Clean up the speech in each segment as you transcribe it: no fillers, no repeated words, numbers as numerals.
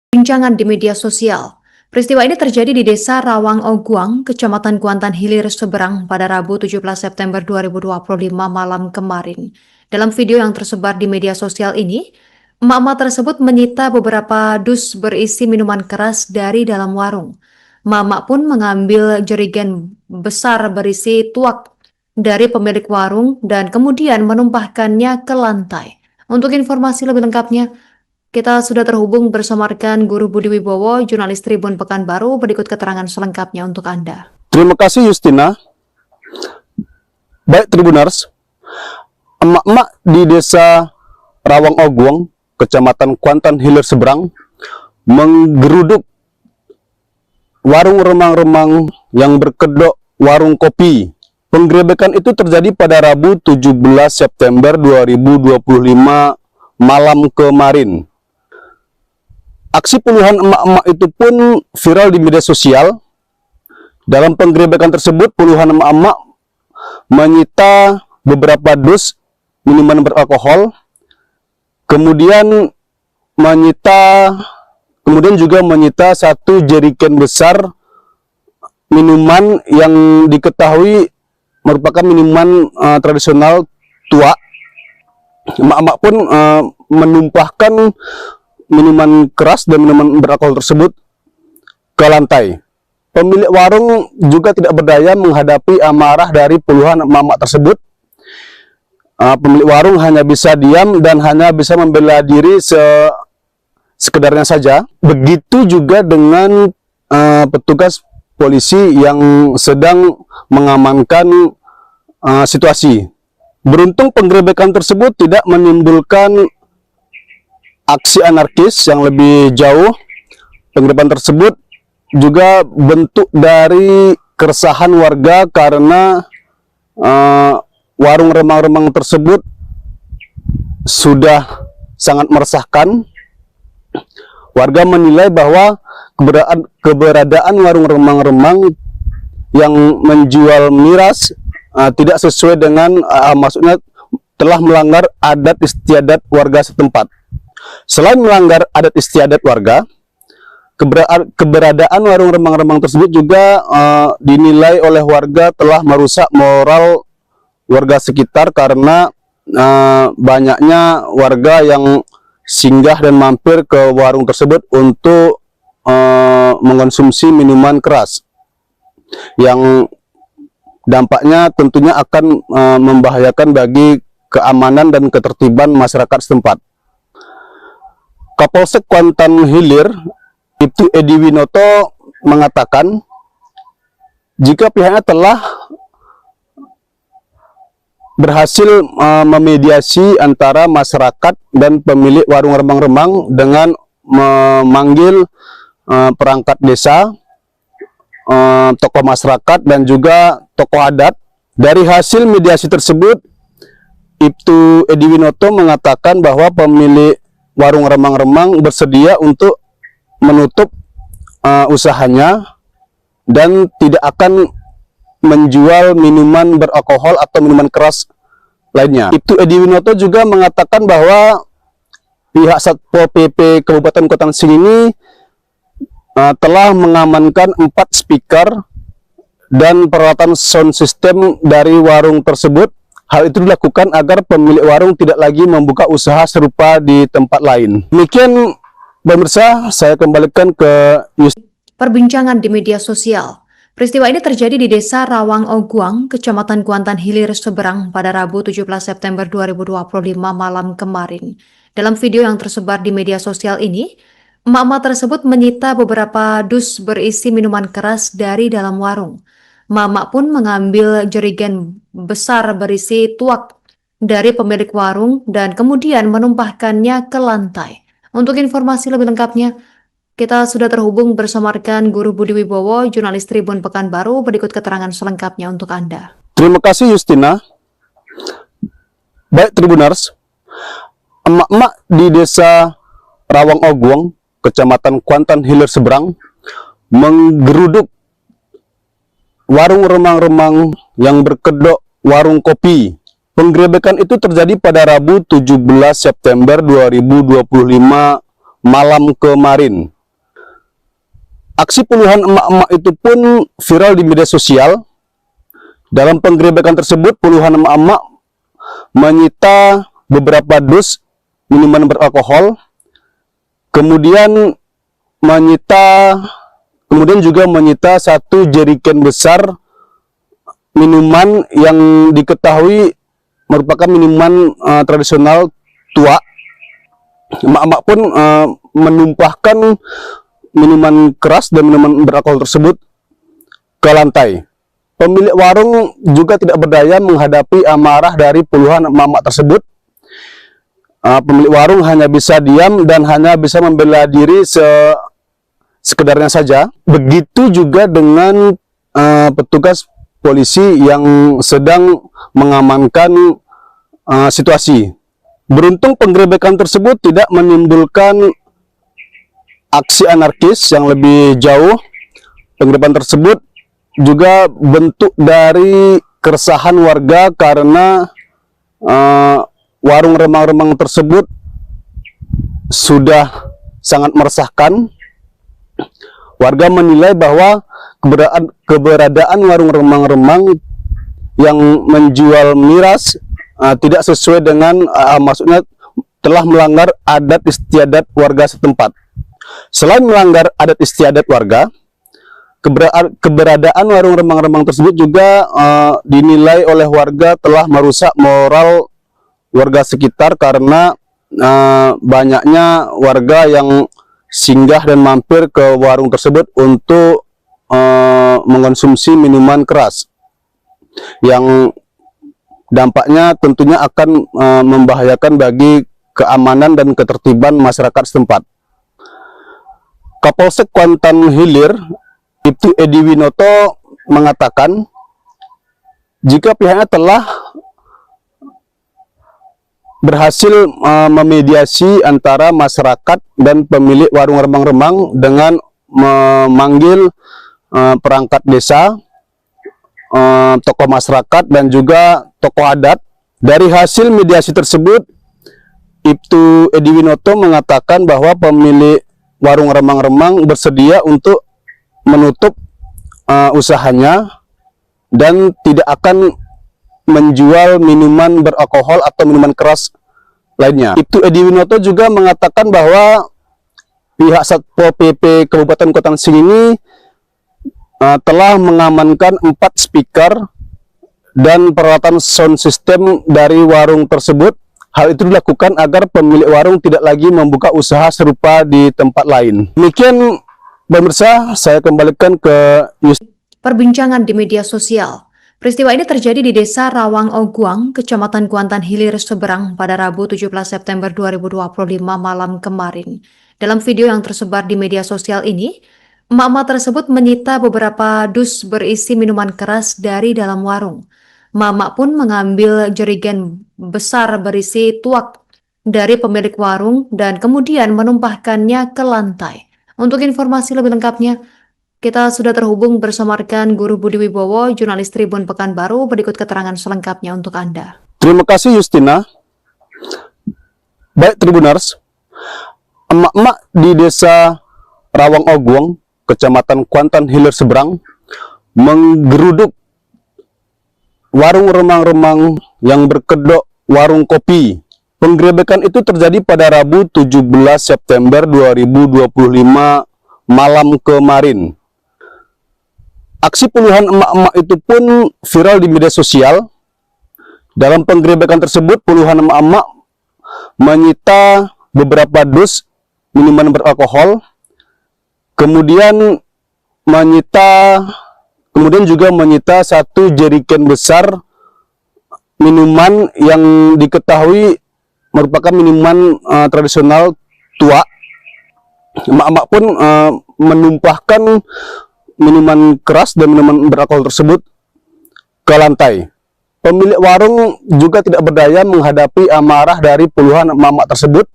Perbincangan di media sosial. Peristiwa ini terjadi di Desa Rawang Oguang, Kecamatan Kuantan Hilir, Seberang pada Rabu 17 September 2025 malam kemarin. Dalam video yang tersebar di media sosial ini, emak-emak tersebut menyita beberapa dus berisi minuman keras dari dalam warung. Emak-emak pun mengambil jerigen besar berisi tuak dari pemilik warung dan kemudian menumpahkannya ke lantai. Untuk informasi lebih lengkapnya, kita sudah terhubung bersama rekan Guru Budi Wibowo, jurnalis Tribun Pekanbaru. Berikut keterangan selengkapnya untuk Anda. Terima kasih Justina. Baik Tribuners, emak-emak di Desa Rawang Oguang, Kecamatan Kuantan Hilir Seberang, menggeruduk warung remang-remang yang berkedok warung kopi. Penggerebekan itu terjadi pada Rabu 17 September 2025 malam kemarin. Aksi puluhan emak-emak itu pun viral di media sosial. Dalam penggerebekan tersebut, puluhan emak-emak menyita beberapa dus minuman beralkohol, kemudian juga menyita satu jerigen besar minuman yang diketahui merupakan minuman tradisional tua. Emak-emak pun menumpahkan minuman keras dan minuman beralkohol tersebut ke lantai. Pemilik warung juga tidak berdaya menghadapi amarah dari puluhan emak-emak tersebut. Pemilik warung hanya bisa diam dan hanya bisa membela diri sekedarnya saja. Begitu juga dengan petugas polisi yang sedang mengamankan situasi. Beruntung penggerebekan tersebut tidak menimbulkan aksi anarkis yang lebih jauh. Penggerebekan tersebut juga bentuk dari keresahan warga karena warung remang-remang tersebut sudah sangat meresahkan. Warga menilai bahwa keberadaan warung remang-remang yang menjual miras tidak sesuai dengan maksudnya telah melanggar adat istiadat warga setempat. Selain melanggar adat istiadat warga, keberadaan warung remang-remang tersebut juga dinilai oleh warga telah merusak moral warga sekitar karena banyaknya warga yang singgah dan mampir ke warung tersebut untuk mengonsumsi minuman keras yang dampaknya tentunya akan membahayakan bagi keamanan dan ketertiban masyarakat setempat. Kapolsek Kuantan Hilir, Ibtu Edi Winoto, mengatakan jika pihaknya telah berhasil memediasi antara masyarakat dan pemilik warung remang-remang dengan memanggil perangkat desa, tokoh masyarakat dan juga tokoh adat. Dari hasil mediasi tersebut, Ibtu Edi Winoto mengatakan bahwa pemilik warung remang-remang bersedia untuk menutup usahanya dan tidak akan menjual minuman beralkohol atau minuman keras lainnya. Ibtu Edi Winoto juga mengatakan bahwa pihak Satpol PP Kabupaten Kuantan ini telah mengamankan 4 speaker dan peralatan sound system dari warung tersebut. Hal itu dilakukan agar pemilik warung tidak lagi membuka usaha serupa di tempat lain. Demikian pemirsa, saya kembalikan ke Perbincangan di media sosial. Peristiwa ini terjadi di Desa Rawang Oguang, Kecamatan Kuantan Hilir, Seberang pada Rabu 17 September 2025 malam kemarin. Dalam video yang tersebar di media sosial ini, emak-emak tersebut menyita beberapa dus berisi minuman keras dari dalam warung. Emak-emak pun mengambil jerigen besar berisi tuak dari pemilik warung dan kemudian menumpahkannya ke lantai. Untuk informasi lebih lengkapnya, kita sudah terhubung bersama rekan Guru Budi Wibowo, jurnalis Tribun Pekanbaru. Berikut keterangan selengkapnya untuk Anda. Terima kasih Justina. Baik Tribuners, emak-emak di Desa Rawang Oguang, Kecamatan Kuantan Hilir Seberang, menggeruduk warung remang-remang yang berkedok warung kopi. Penggerebekan itu terjadi pada Rabu 17 September 2025 malam kemarin. Aksi puluhan emak-emak itu pun viral di media sosial. Dalam penggerebekan tersebut, puluhan emak-emak menyita beberapa dus minuman beralkohol, kemudian juga menyita satu jerigen besar minuman yang diketahui merupakan minuman tradisional tua. Emak-emak pun menumpahkan minuman keras dan minuman beralkohol tersebut ke lantai. Pemilik warung juga tidak berdaya menghadapi amarah dari puluhan emak-emak tersebut. Pemilik warung hanya bisa diam dan hanya bisa membela diri sekedarnya saja. Begitu juga dengan petugas polisi yang sedang mengamankan situasi. Beruntung penggerebekan tersebut tidak menimbulkan aksi anarkis yang lebih jauh. Penggerebekan tersebut juga bentuk dari keresahan warga karena warung remang-remang tersebut sudah sangat meresahkan. Warga menilai bahwa keberadaan warung remang-remang yang menjual miras tidak sesuai dengan maksudnya telah melanggar adat istiadat warga setempat. Selain melanggar adat istiadat warga, keberadaan warung remang-remang tersebut juga dinilai oleh warga telah merusak moral warga sekitar karena banyaknya warga yang singgah dan mampir ke warung tersebut untuk mengonsumsi minuman keras yang dampaknya tentunya akan membahayakan bagi keamanan dan ketertiban masyarakat setempat. Kapolsek Kuantan Hilir Ibtu Edi Winoto mengatakan jika pihaknya telah berhasil memediasi antara masyarakat dan pemilik warung remang-remang dengan memanggil perangkat desa, tokoh masyarakat dan juga tokoh adat. Dari hasil mediasi tersebut, Ibtu Edi Winoto mengatakan bahwa pemilik warung remang-remang bersedia untuk menutup usahanya dan tidak akan menjual minuman beralkohol atau minuman keras lainnya. Ibtu Edi Winoto juga mengatakan bahwa pihak Satpol PP Kabupaten Kuantan ini telah mengamankan 4 speaker dan peralatan sound system dari warung tersebut. Hal itu dilakukan agar pemilik warung tidak lagi membuka usaha serupa di tempat lain. Demikian pemirsa, saya kembalikan ke Perbincangan di media sosial. Peristiwa ini terjadi di Desa Rawang Oguang, Kecamatan Kuantan Hilir, Seberang pada Rabu 17 September 2025 malam kemarin. Dalam video yang tersebar di media sosial ini, emak-emak tersebut menyita beberapa dus berisi minuman keras dari dalam warung. Emak-emak pun mengambil jerigen besar berisi tuak dari pemilik warung dan kemudian menumpahkannya ke lantai. Untuk informasi lebih lengkapnya, kita sudah terhubung bersama rekan Guru Budi Wibowo, jurnalis Tribun Pekanbaru. Berikut keterangan selengkapnya untuk Anda. Terima kasih Justina. Baik Tribuners, emak-emak di Desa Rawang Oguang, Kecamatan Kuantan Hilir Seberang, menggeruduk warung remang-remang yang berkedok warung kopi. Penggerebekan itu terjadi pada Rabu 17 September 2025 malam kemarin. Aksi puluhan emak-emak itu pun viral di media sosial. Dalam penggerebekan tersebut, puluhan emak-emak menyita beberapa dus minuman beralkohol, kemudian juga menyita satu jerigen besar minuman yang diketahui merupakan minuman tradisional tua. Emak-emak pun menumpahkan minuman keras dan minuman beralkohol tersebut ke lantai. Pemilik warung juga tidak berdaya menghadapi amarah dari puluhan emak-emak tersebut.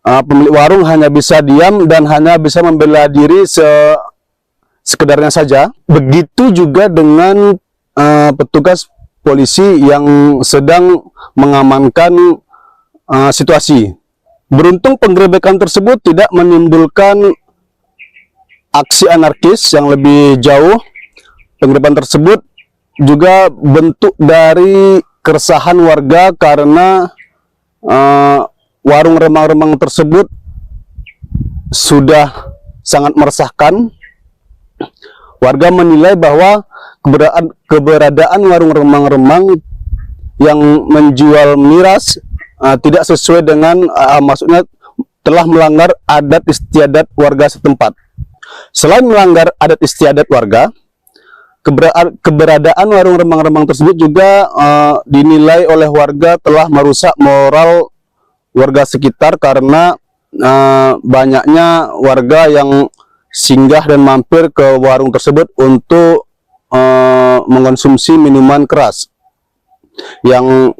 Pemilik warung hanya bisa diam dan hanya bisa membela diri sekedarnya saja. Begitu juga dengan petugas polisi yang sedang mengamankan situasi. Beruntung penggerebekan tersebut tidak menimbulkan aksi anarkis yang lebih jauh. Penggrebekan tersebut juga bentuk dari keresahan warga karena warung remang-remang tersebut sudah sangat meresahkan. Warga menilai bahwa keberadaan warung remang-remang yang menjual miras tidak sesuai dengan maksudnya telah melanggar adat istiadat warga setempat. Selain melanggar adat istiadat warga, keberadaan warung remang-remang tersebut juga dinilai oleh warga telah merusak moral warga sekitar karena banyaknya warga yang singgah dan mampir ke warung tersebut untuk mengonsumsi minuman keras yang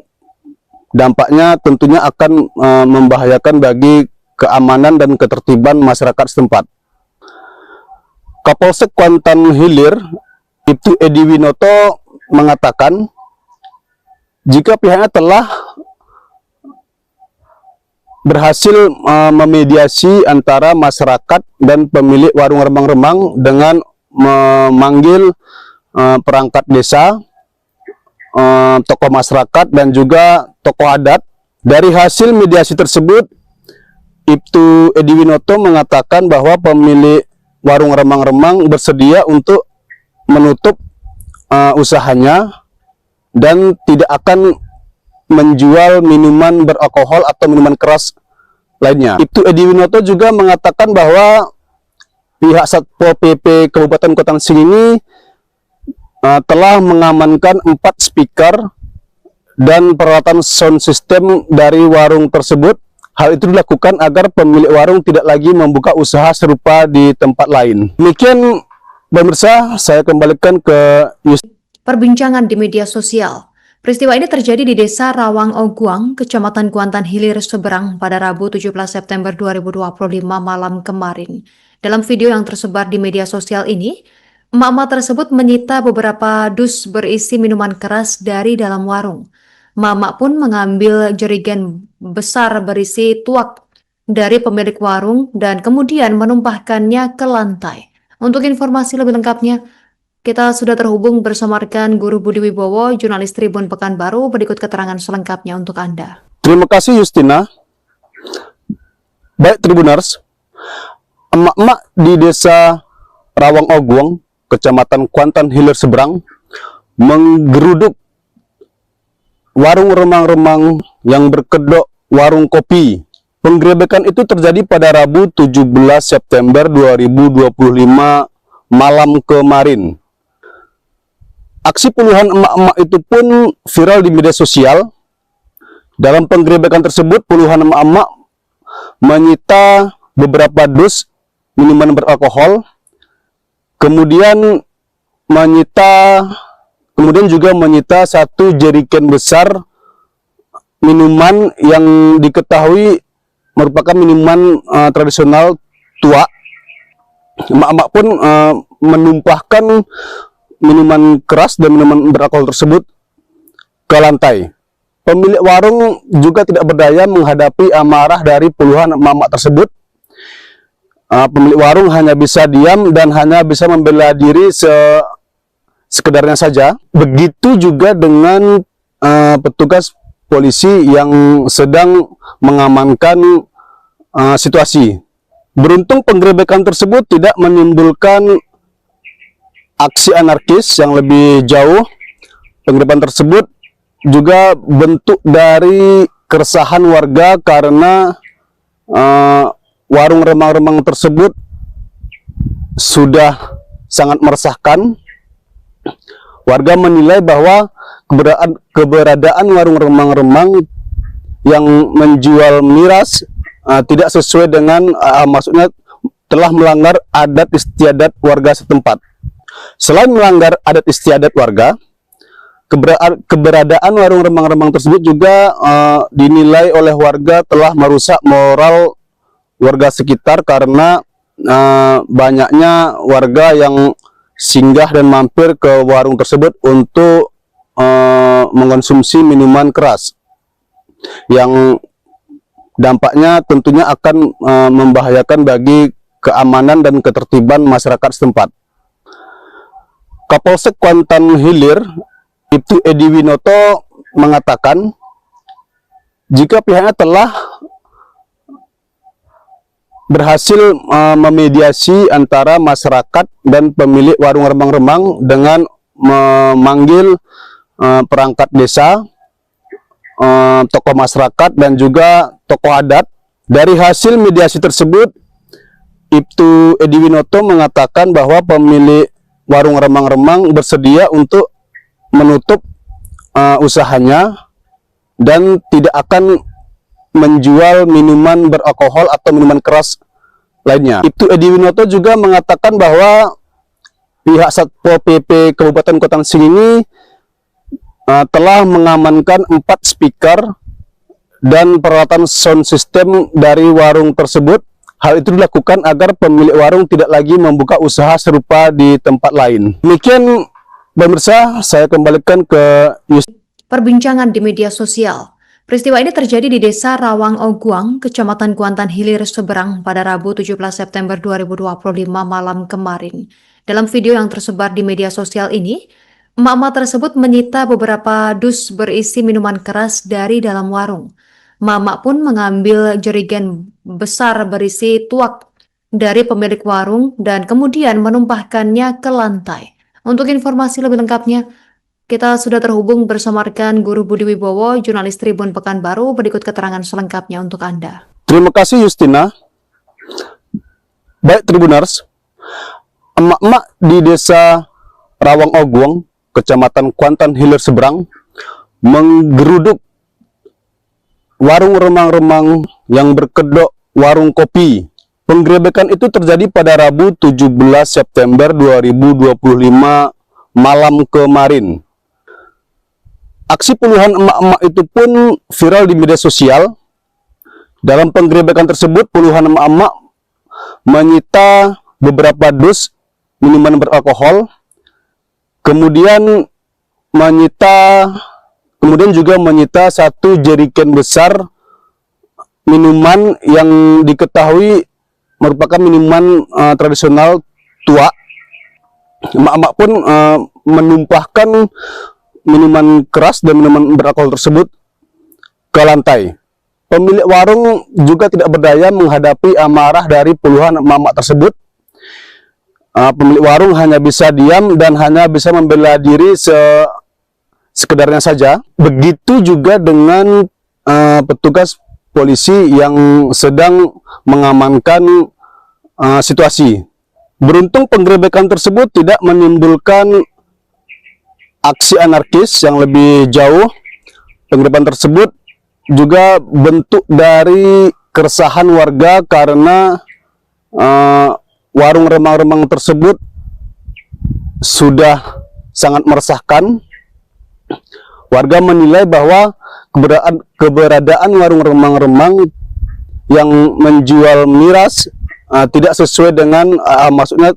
dampaknya tentunya akan membahayakan bagi keamanan dan ketertiban masyarakat setempat. Kapolsek Kuantan Hilir Ibtu Edi Winoto mengatakan jika pihaknya telah berhasil memediasi antara masyarakat dan pemilik warung remang-remang dengan memanggil perangkat desa, tokoh masyarakat dan juga tokoh adat. Dari hasil mediasi tersebut, Ibtu Edi Winoto mengatakan bahwa pemilik warung remang-remang bersedia untuk menutup usahanya dan tidak akan menjual minuman beralkohol atau minuman keras lainnya. Ibtu Edi Winoto juga mengatakan bahwa pihak Satpol PP Kabupaten Kuantan ini telah mengamankan 4 speaker dan peralatan sound system dari warung tersebut. Hal itu dilakukan agar pemilik warung tidak lagi membuka usaha serupa di tempat lain. Demikian pemirsa, saya kembalikan ke Perbincangan di media sosial. Peristiwa ini terjadi di Desa Rawang Oguang, Kecamatan Kuantan Hilir Seberang pada Rabu 17 September 2025 malam kemarin. Dalam video yang tersebar di media sosial ini, emak-emak tersebut menyita beberapa dus berisi minuman keras dari dalam warung. Emak-emak pun mengambil jerigen besar berisi tuak dari pemilik warung dan kemudian menumpahkannya ke lantai. Untuk informasi lebih lengkapnya, kita sudah terhubung bersama rekan Guru Budi Wibowo, jurnalis Tribun Pekanbaru. Berikut keterangan selengkapnya untuk Anda. Terima kasih Justina. Baik Tribuners, emak-emak di Desa Rawang Oguang, Kecamatan Kuantan Hilir Seberang, menggeruduk warung remang-remang yang berkedok warung kopi. Penggerebekan itu terjadi pada Rabu 17 September 2025 malam kemarin. Aksi puluhan emak-emak itu pun viral di media sosial. Dalam penggerebekan tersebut, puluhan emak-emak menyita beberapa dus minuman beralkohol, kemudian juga menyita 1 jerigen besar minuman yang diketahui merupakan minuman tradisional tua. Emak-emak pun menumpahkan minuman keras dan minuman beralkohol tersebut ke lantai. Pemilik warung juga tidak berdaya menghadapi amarah dari puluhan emak-emak tersebut. Pemilik warung hanya bisa diam dan hanya bisa membela diri sekedarnya saja. Begitu juga dengan petugas polisi yang sedang mengamankan situasi. Beruntung penggerebekan tersebut tidak menimbulkan aksi anarkis yang lebih jauh. Penggerebekan tersebut juga bentuk dari keresahan warga karena warung remang-remang tersebut sudah sangat meresahkan. Warga menilai bahwa keberadaan warung remang-remang yang menjual miras tidak sesuai dengan maksudnya telah melanggar adat istiadat warga setempat. Selain melanggar adat istiadat warga, keberadaan warung remang-remang tersebut juga dinilai oleh warga telah merusak moral warga sekitar karena banyaknya warga yang singgah dan mampir ke warung tersebut untuk mengonsumsi minuman keras yang dampaknya tentunya akan membahayakan bagi keamanan dan ketertiban masyarakat setempat. Kapolsek Kuantan Hilir, Ibtu Edi Winoto, mengatakan jika pihaknya telah berhasil memediasi antara masyarakat dan pemilik warung remang-remang dengan memanggil perangkat desa, tokoh masyarakat dan juga tokoh adat. Dari hasil mediasi tersebut, Ibtu Edi Winoto mengatakan bahwa pemilik warung remang-remang bersedia untuk menutup usahanya dan tidak akan menjual minuman beralkohol atau minuman keras lainnya. Ibtu Edi Winoto juga mengatakan bahwa pihak Satpol PP Kabupaten Kuantan ini telah mengamankan 4 speaker dan peralatan sound system dari warung tersebut. Hal itu dilakukan agar pemilik warung tidak lagi membuka usaha serupa di tempat lain. Demikian pemirsa, saya kembalikan ke Perbincangan di media sosial. Peristiwa ini terjadi di Desa Rawang Oguang, Kecamatan Kuantan Hilir, Seberang pada Rabu 17 September 2025 malam kemarin. Dalam video yang tersebar di media sosial ini, emak-emak tersebut menyita beberapa dus berisi minuman keras dari dalam warung. Emak-emak pun mengambil jerigen besar berisi tuak dari pemilik warung dan kemudian menumpahkannya ke lantai. Untuk informasi lebih lengkapnya, kita sudah terhubung bersama rekan Guru Budi Wibowo, jurnalis Tribun Pekanbaru. Berikut keterangan selengkapnya untuk Anda. Terima kasih Justina. Baik Tribuners, emak-emak di Desa Rawang Oguang, Kecamatan Kuantan Hilir Seberang, menggeruduk warung remang-remang yang berkedok warung kopi. Penggerebekan itu terjadi pada Rabu 17 September 2025 malam kemarin. Aksi puluhan emak-emak itu pun viral di media sosial. Dalam penggerebekan tersebut, puluhan emak-emak menyita beberapa dus minuman beralkohol, kemudian juga menyita 1 jerigen besar minuman yang diketahui merupakan minuman tradisional tua. Emak-emak pun menumpahkan minuman keras dan minuman beralkohol tersebut ke lantai. Pemilik warung juga tidak berdaya menghadapi amarah dari puluhan emak-emak tersebut. Pemilik warung hanya bisa diam dan hanya bisa membela diri sekedarnya saja. Begitu juga dengan petugas polisi yang sedang mengamankan situasi. Beruntung penggerebekan tersebut tidak menimbulkan aksi anarkis yang lebih jauh. Penggerebekan tersebut juga bentuk dari keresahan warga karena warung remang-remang tersebut sudah sangat meresahkan. Warga menilai bahwa keberadaan warung remang-remang yang menjual miras tidak sesuai dengan maksudnya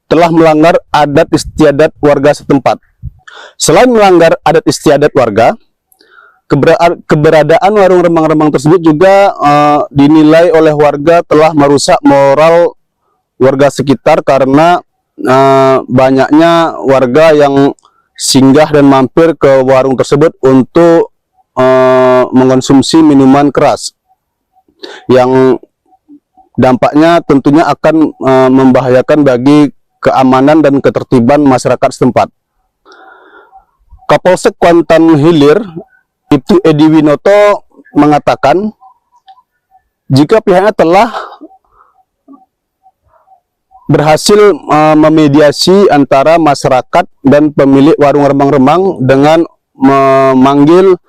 telah melanggar adat istiadat warga setempat. Selain melanggar adat istiadat warga, keberadaan warung remang-remang tersebut juga dinilai oleh warga telah merusak moral warga sekitar karena banyaknya warga yang singgah dan mampir ke warung tersebut untuk mengonsumsi minuman keras yang dampaknya tentunya akan membahayakan bagi keamanan dan ketertiban masyarakat setempat. Kapolsek Kuantan Hilir, Ibtu Edi Winoto, mengatakan jika pihaknya telah berhasil memediasi antara masyarakat dan pemilik warung remang-remang dengan memanggil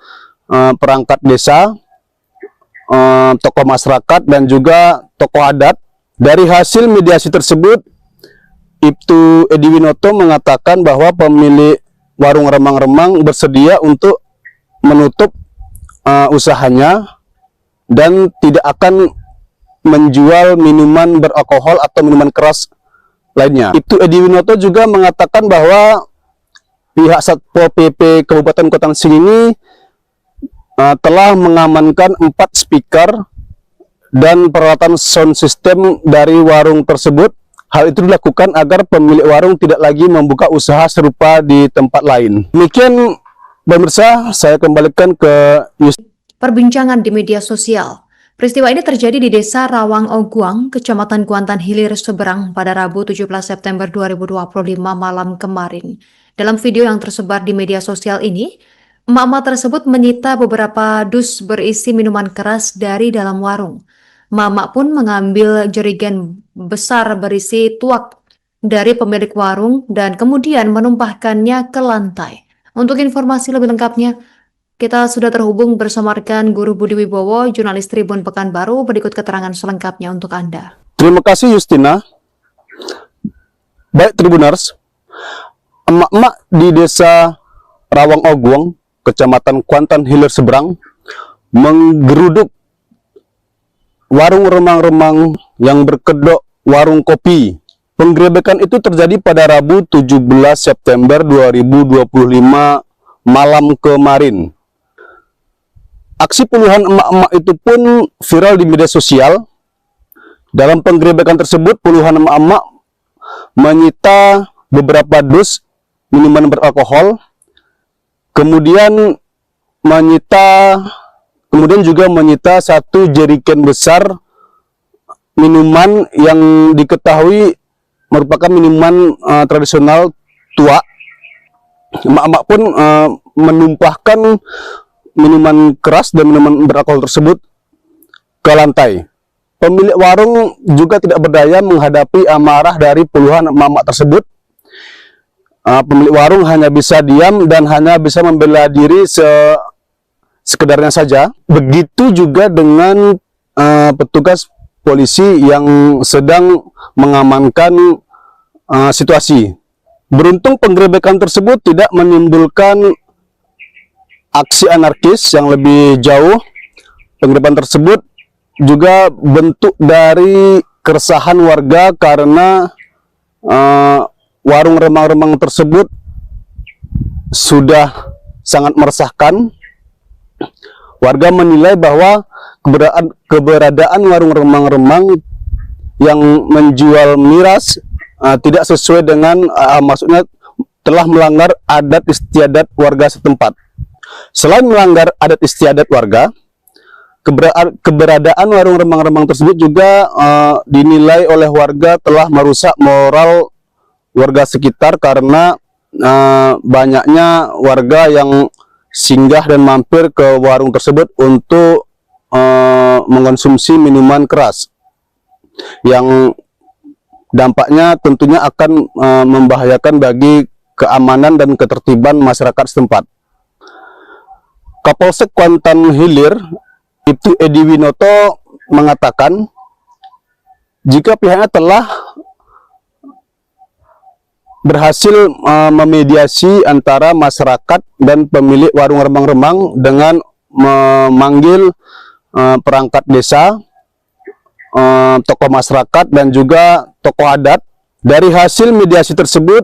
perangkat desa, tokoh masyarakat dan juga tokoh adat. Dari hasil mediasi tersebut, Ibtu Edi Winoto mengatakan bahwa pemilik warung remang-remang bersedia untuk menutup usahanya dan tidak akan menjual minuman beralkohol atau minuman keras lainnya. Ibtu Edi Winoto juga mengatakan bahwa pihak Satpol PP Kabupaten Kuantan ini telah mengamankan 4 speaker dan peralatan sound system dari warung tersebut. Hal itu dilakukan agar pemilik warung tidak lagi membuka usaha serupa di tempat lain. Demikian pemirsa, saya kembalikan ke Perbincangan di media sosial. Peristiwa ini terjadi di Desa Rawang Oguang, Kecamatan Kuantan Hilir, Seberang pada Rabu 17 September 2025 malam kemarin. Dalam video yang tersebar di media sosial ini, emak-emak tersebut menyita beberapa dus berisi minuman keras dari dalam warung. Emak-emak pun mengambil jerigen besar berisi tuak dari pemilik warung dan kemudian menumpahkannya ke lantai. Untuk informasi lebih lengkapnya, kita sudah terhubung bersama rekan Guru Budi Wibowo, jurnalis Tribun Pekanbaru. Berikut keterangan selengkapnya untuk Anda. Terima kasih Justina. Baik Tribuners, emak-emak di Desa Rawang Oguang, Kecamatan Kuantan Hilir, Seberang, menggeruduk warung remang-remang yang berkedok warung kopi. Penggerebekan itu terjadi pada Rabu 17 September 2025 malam kemarin. Aksi puluhan emak-emak itu pun viral di media sosial. Dalam penggerebekan tersebut, puluhan emak-emak menyita beberapa dus minuman beralkohol, kemudian juga menyita satu jerigen besar minuman yang diketahui merupakan minuman tradisional tua. Emak-emak pun menumpahkan minuman keras dan minuman beralkohol tersebut ke lantai. Pemilik warung juga tidak berdaya menghadapi amarah dari puluhan emak-emak tersebut. Pemilik warung hanya bisa diam dan hanya bisa membela diri sekedarnya saja. Begitu juga dengan petugas polisi yang sedang mengamankan situasi. Beruntung penggerebekan tersebut tidak menimbulkan aksi anarkis yang lebih jauh. Penggerebekan tersebut juga bentuk dari keresahan warga karena warung remang-remang tersebut sudah sangat meresahkan. Warga menilai bahwa keberadaan warung remang-remang yang menjual miras tidak sesuai dengan maksudnya telah melanggar adat istiadat warga setempat. Selain melanggar adat istiadat warga, keberadaan warung remang-remang tersebut juga dinilai oleh warga telah merusak moral warga sekitar karena banyaknya warga yang singgah dan mampir ke warung tersebut untuk mengonsumsi minuman keras yang dampaknya tentunya akan membahayakan bagi keamanan dan ketertiban masyarakat setempat. Kapolsek Kuantan Hilir, Ibtu Edi Winoto, mengatakan jika pihaknya telah berhasil memediasi antara masyarakat dan pemilik warung remang-remang dengan memanggil perangkat desa, tokoh masyarakat dan juga tokoh adat. Dari hasil mediasi tersebut,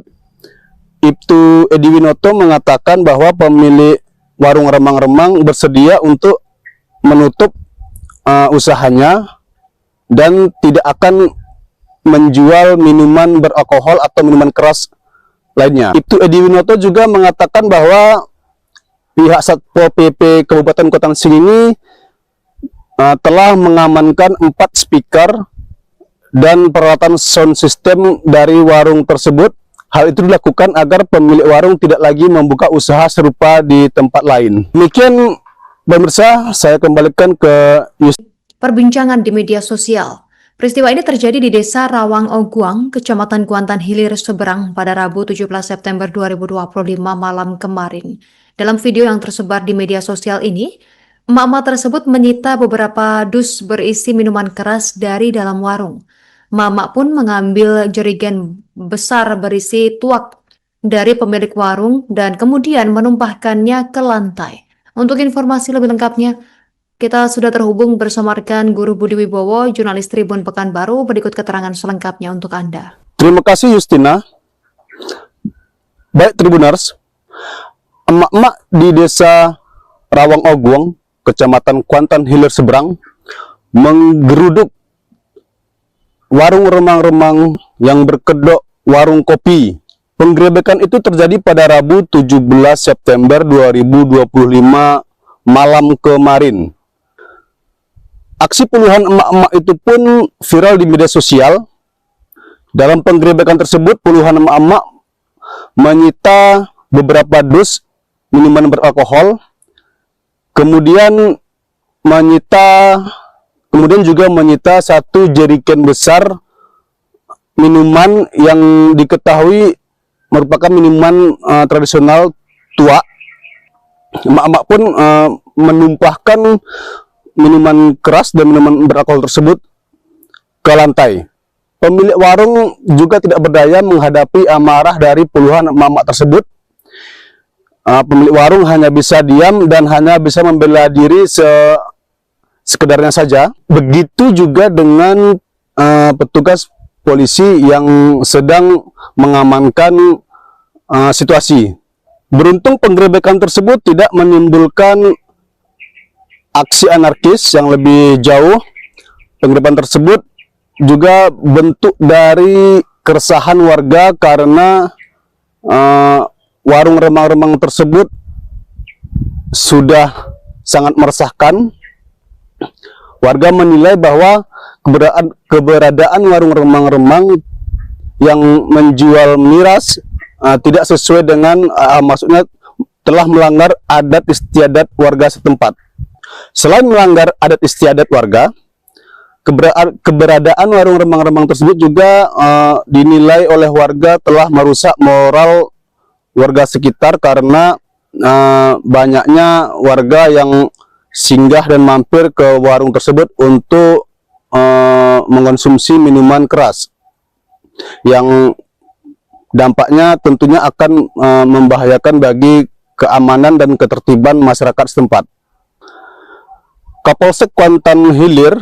Ibtu Edi Winoto mengatakan bahwa pemilik warung remang-remang bersedia untuk menutup usahanya dan tidak akan menjual minuman beralkohol atau minuman keras lainnya. Ibtu Edi Winoto juga mengatakan bahwa pihak Satpol PP Kabupaten Kuantan ini telah mengamankan 4 speaker dan peralatan sound system dari warung tersebut. Hal itu dilakukan agar pemilik warung tidak lagi membuka usaha serupa di tempat lain. Demikian pemirsa, saya kembalikan ke Perbincangan di media sosial. Peristiwa ini terjadi di Desa Rawang Oguang, Kecamatan Kuantan Hilir, Seberang pada Rabu 17 September 2025 malam kemarin. Dalam video yang tersebar di media sosial ini, emak-emak tersebut menyita beberapa dus berisi minuman keras dari dalam warung. Emak-emak pun mengambil jerigen besar berisi tuak dari pemilik warung dan kemudian menumpahkannya ke lantai. Untuk informasi lebih lengkapnya, kita sudah terhubung bersama rekan Guru Budi Wibowo, jurnalis Tribun Pekanbaru. Berikut keterangan selengkapnya untuk Anda. Terima kasih Justina. Baik Tribuners, emak-emak di Desa Rawang Oguang, Kecamatan Kuantan Hilir, Seberang, menggeruduk warung remang-remang yang berkedok warung kopi. Penggerebekan itu terjadi pada Rabu 17 September 2025 malam kemarin. Aksi puluhan emak-emak itu pun viral di media sosial. Dalam penggerebekan tersebut, puluhan emak-emak menyita beberapa dus minuman beralkohol, kemudian juga menyita satu jerigen besar minuman yang diketahui merupakan minuman tradisional tua. Emak-emak pun menumpahkan minuman keras dan minuman beralkohol tersebut ke lantai. Pemilik warung juga tidak berdaya menghadapi amarah dari puluhan emak-emak tersebut. Pemilik warung hanya bisa diam dan hanya bisa membela diri sekedarnya saja. Begitu juga dengan petugas polisi yang sedang mengamankan situasi. Beruntung penggerebekan tersebut tidak menimbulkan aksi anarkis yang lebih jauh. Penggerebekan tersebut juga bentuk dari keresahan warga karena warung remang-remang tersebut sudah sangat meresahkan. Warga menilai bahwa keberadaan warung remang-remang yang menjual miras tidak sesuai dengan maksudnya telah melanggar adat istiadat warga setempat. Selain melanggar adat istiadat warga, keberadaan warung remang-remang tersebut juga dinilai oleh warga telah merusak moral warga sekitar karena banyaknya warga yang singgah dan mampir ke warung tersebut untuk mengonsumsi minuman keras yang dampaknya tentunya akan membahayakan bagi keamanan dan ketertiban masyarakat setempat. Kapolsek Kuantan Hilir,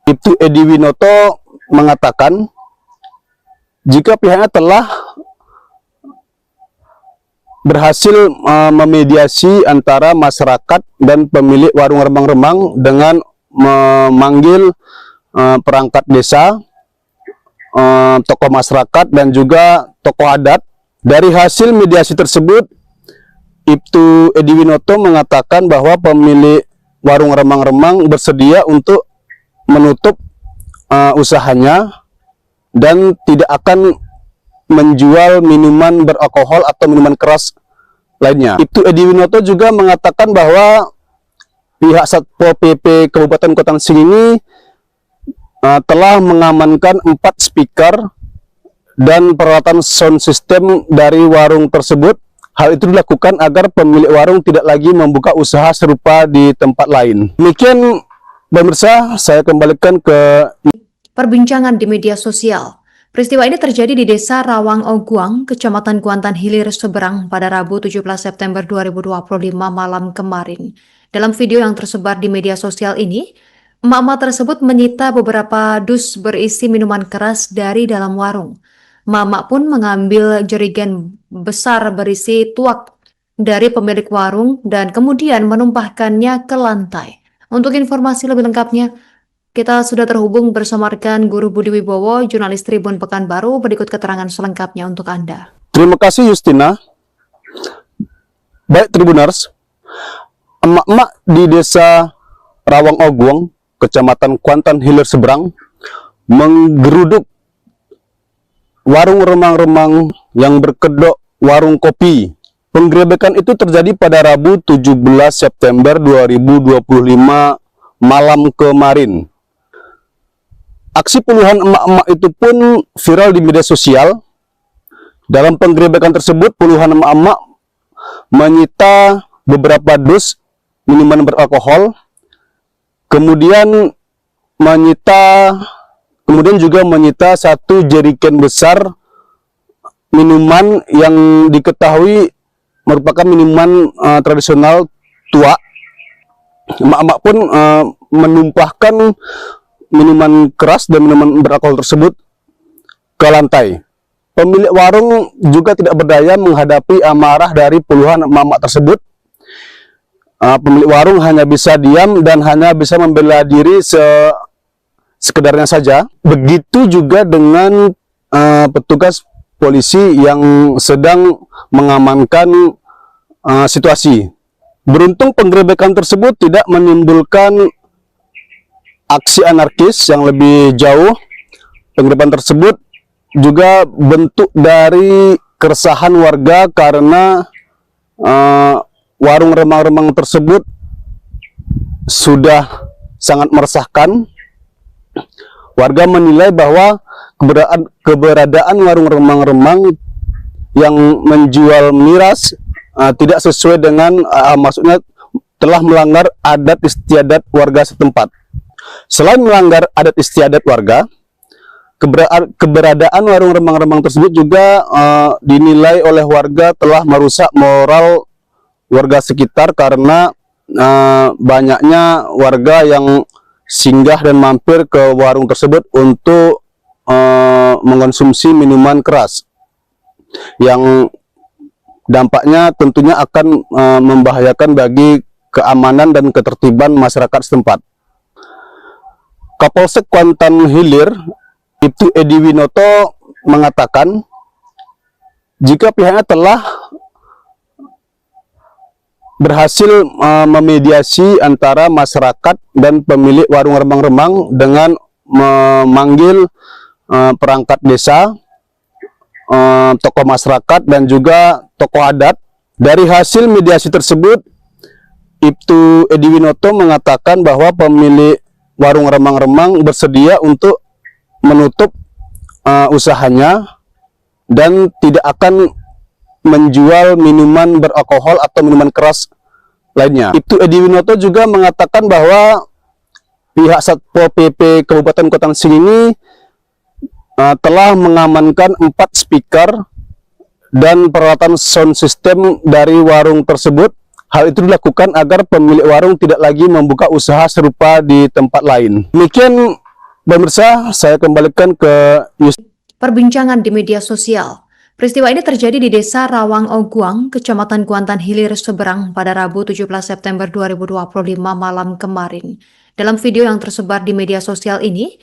Ibtu Edi Winoto mengatakan jika pihaknya telah berhasil memediasi antara masyarakat dan pemilik warung remang-remang dengan memanggil perangkat desa, tokoh masyarakat dan juga tokoh adat. Dari hasil mediasi tersebut, Ibtu Edi Winoto mengatakan bahwa pemilik warung remang-remang bersedia untuk menutup usahanya dan tidak akan menjual minuman beralkohol atau minuman keras lainnya. Ibtu Edi Winoto juga mengatakan bahwa pihak Satpol PP Kabupaten Kuantan ini telah mengamankan 4 speaker dan peralatan sound system dari warung tersebut. Hal itu dilakukan agar pemilik warung tidak lagi membuka usaha serupa di tempat lain. Demikian pemirsa, saya kembalikan ke perbincangan di media sosial. Peristiwa ini terjadi di Desa Rawang Oguang, Kecamatan Kuantan Hilir, Seberang pada Rabu 17 September 2025 malam kemarin. Dalam video yang tersebar di media sosial ini, emak-emak tersebut menyita beberapa dus berisi minuman keras dari dalam warung. Emak-emak pun mengambil jerigen besar berisi tuak dari pemilik warung dan kemudian menumpahkannya ke lantai. Untuk informasi lebih lengkapnya, kita sudah terhubung bersama rekan Guru Budi Wibowo, jurnalis Tribun Pekanbaru. Berikut keterangan selengkapnya untuk Anda. Terima kasih Justina. Baik Tribuners, emak-emak di Desa Rawang Oguang, Kecamatan Kuantan Hilir Seberang, menggeruduk warung remang-remang yang berkedok warung kopi. Penggerebekan itu terjadi pada Rabu 17 September 2025 malam kemarin. Aksi puluhan emak-emak itu pun viral di media sosial. Dalam penggerebekan tersebut, puluhan emak-emak menyita beberapa dus minuman beralkohol, kemudian juga menyita satu jerigen besar minuman yang diketahui merupakan minuman tradisional tua. Emak-emak pun menumpahkan minuman keras dan minuman beralkohol tersebut ke lantai. Pemilik warung juga tidak berdaya menghadapi amarah dari puluhan emak-emak tersebut. pemilik warung hanya bisa diam dan hanya bisa membela diri sekedarnya saja. Begitu juga dengan petugas polisi yang sedang mengamankan situasi. Beruntung penggerebekan tersebut tidak menimbulkan aksi anarkis yang lebih jauh. Penggerebekan tersebut juga bentuk dari keresahan warga karena warung remang-remang tersebut sudah sangat meresahkan. Warga menilai bahwa keberadaan warung remang-remang yang menjual miras tidak sesuai dengan maksudnya telah melanggar adat istiadat warga setempat. Selain melanggar adat istiadat warga, keberadaan warung remang-remang tersebut juga dinilai oleh warga telah merusak moral warga sekitar karena banyaknya warga yang singgah dan mampir ke warung tersebut untuk mengonsumsi minuman keras yang dampaknya tentunya akan membahayakan bagi keamanan dan ketertiban masyarakat setempat. Kapolsek Kuantan Hilir, Ibtu Edi Winoto, mengatakan jika pihaknya telah berhasil memediasi antara masyarakat dan pemilik warung remang-remang dengan memanggil perangkat desa, tokoh masyarakat dan juga tokoh adat. Dari hasil mediasi tersebut, Ibtu Edi Winoto mengatakan bahwa pemilik warung remang-remang bersedia untuk menutup usahanya dan tidak akan menjual minuman beralkohol atau minuman keras lainnya. Ibtu Edi Winoto juga mengatakan bahwa pihak Satpol PP Kabupaten Kuantan ini telah mengamankan 4 speaker dan peralatan sound system dari warung tersebut. Hal itu dilakukan agar pemilik warung tidak lagi membuka usaha serupa di tempat lain. Demikian pemirsa, saya kembalikan ke Perbincangan di media sosial. Peristiwa ini terjadi di Desa Rawang Oguang, Kecamatan Kuantan Hilir Seberang pada Rabu 17 September 2025 malam kemarin. Dalam video yang tersebar di media sosial ini,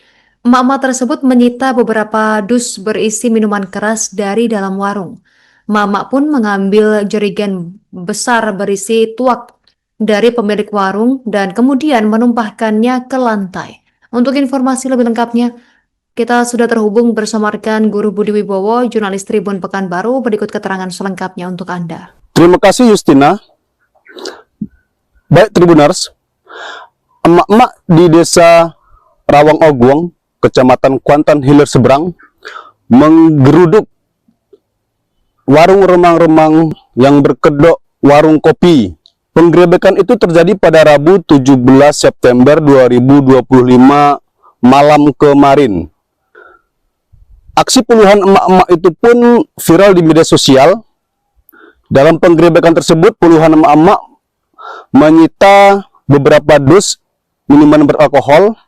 emak-emak tersebut menyita beberapa dus berisi minuman keras dari dalam warung. Emak-emak pun mengambil jerigen besar berisi tuak dari pemilik warung dan kemudian menumpahkannya ke lantai. Untuk informasi lebih lengkapnya, kita sudah terhubung bersama rekan Guru Budi Wibowo, jurnalis Tribun Pekanbaru. Berikut keterangan selengkapnya untuk Anda. Terima kasih Justina. Baik Tribuners, emak-emak di Desa Rawang Oguang, Kecamatan Kuantan Hilir Seberang, menggeruduk warung remang-remang yang berkedok warung kopi. Penggerebekan itu terjadi pada Rabu 17 September 2025 malam kemarin. Aksi puluhan emak-emak itu pun viral di media sosial. Dalam penggerebekan tersebut, puluhan emak-emak menyita beberapa dus minuman beralkohol,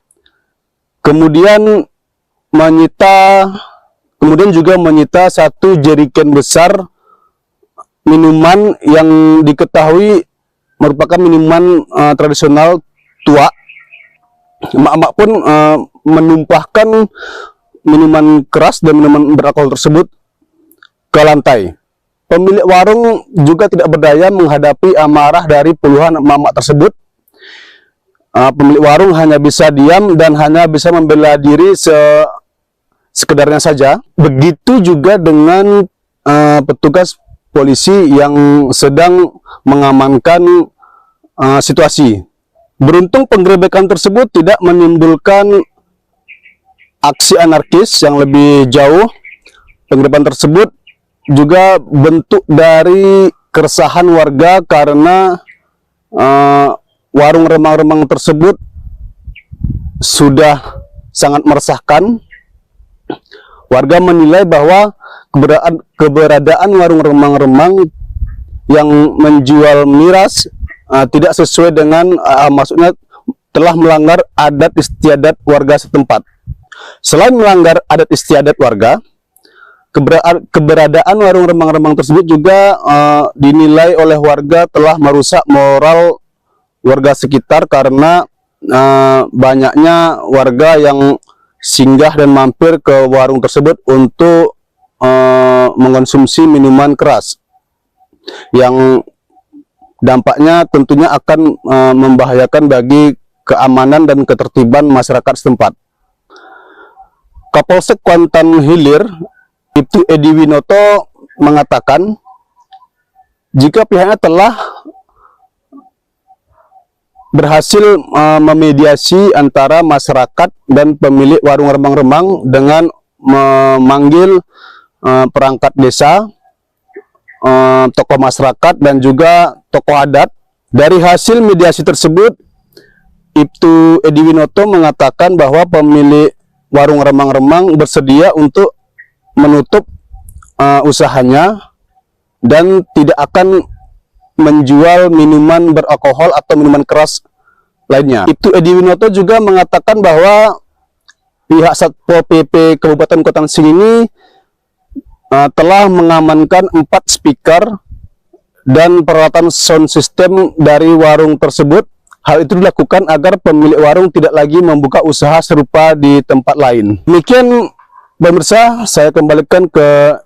kemudian juga menyita 1 jerigen besar minuman yang diketahui merupakan minuman tradisional tua. Emak-emak pun menumpahkan minuman keras dan minuman beralkohol tersebut ke lantai. Pemilik warung juga tidak berdaya menghadapi amarah dari puluhan emak-emak tersebut. Pemilik warung hanya bisa diam dan hanya bisa membela diri sekedarnya saja. Begitu juga dengan petugas polisi yang sedang mengamankan situasi. Beruntung penggerebekan tersebut tidak menimbulkan aksi anarkis yang lebih jauh. Penggerebekan tersebut juga bentuk dari keresahan warga karena warung remang-remang tersebut sudah sangat meresahkan. Warga menilai bahwa keberadaan warung remang-remang yang menjual miras tidak sesuai dengan maksudnya telah melanggar adat istiadat warga setempat. Selain melanggar adat istiadat warga, keberadaan warung remang-remang tersebut juga dinilai oleh warga telah merusak moral warga sekitar karena banyaknya warga yang singgah dan mampir ke warung tersebut untuk mengonsumsi minuman keras yang dampaknya tentunya akan membahayakan bagi keamanan dan ketertiban masyarakat setempat. Kapolsek Kuantan Hilir, Ibtu Edi Winoto mengatakan jika pihaknya telah berhasil memediasi antara masyarakat dan pemilik warung remang-remang dengan memanggil perangkat desa, tokoh masyarakat dan juga tokoh adat. Dari hasil mediasi tersebut, Ibtu Edi Winoto mengatakan bahwa pemilik warung remang-remang bersedia untuk menutup usahanya dan tidak akan menjual minuman beralkohol atau minuman keras lainnya. Ibtu Edi Winoto juga mengatakan bahwa pihak Satpol PP Kabupaten Kuantan ini telah mengamankan 4 speaker dan peralatan sound system dari warung tersebut. Hal itu dilakukan agar pemilik warung tidak lagi membuka usaha serupa di tempat lain. Demikian pemirsa, saya kembalikan ke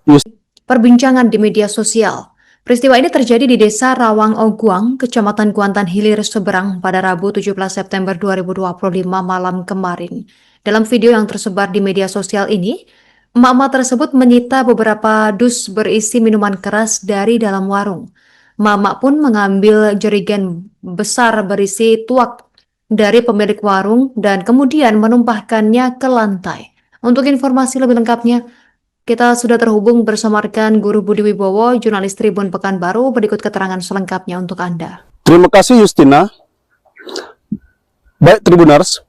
Perbincangan di media sosial. Peristiwa ini terjadi di Desa Rawang Oguang, Kecamatan Kuantan Hilir, Seberang pada Rabu 17 September 2025 malam kemarin. Dalam video yang tersebar di media sosial ini, emak-emak tersebut menyita beberapa dus berisi minuman keras dari dalam warung. Emak-emak pun mengambil jerigen besar berisi tuak dari pemilik warung dan kemudian menumpahkannya ke lantai. Untuk informasi lebih lengkapnya, kita sudah terhubung bersama rekan Guru Budi Wibowo, jurnalis Tribun Pekanbaru. Berikut keterangan selengkapnya untuk Anda. Terima kasih Justina. Baik Tribuners,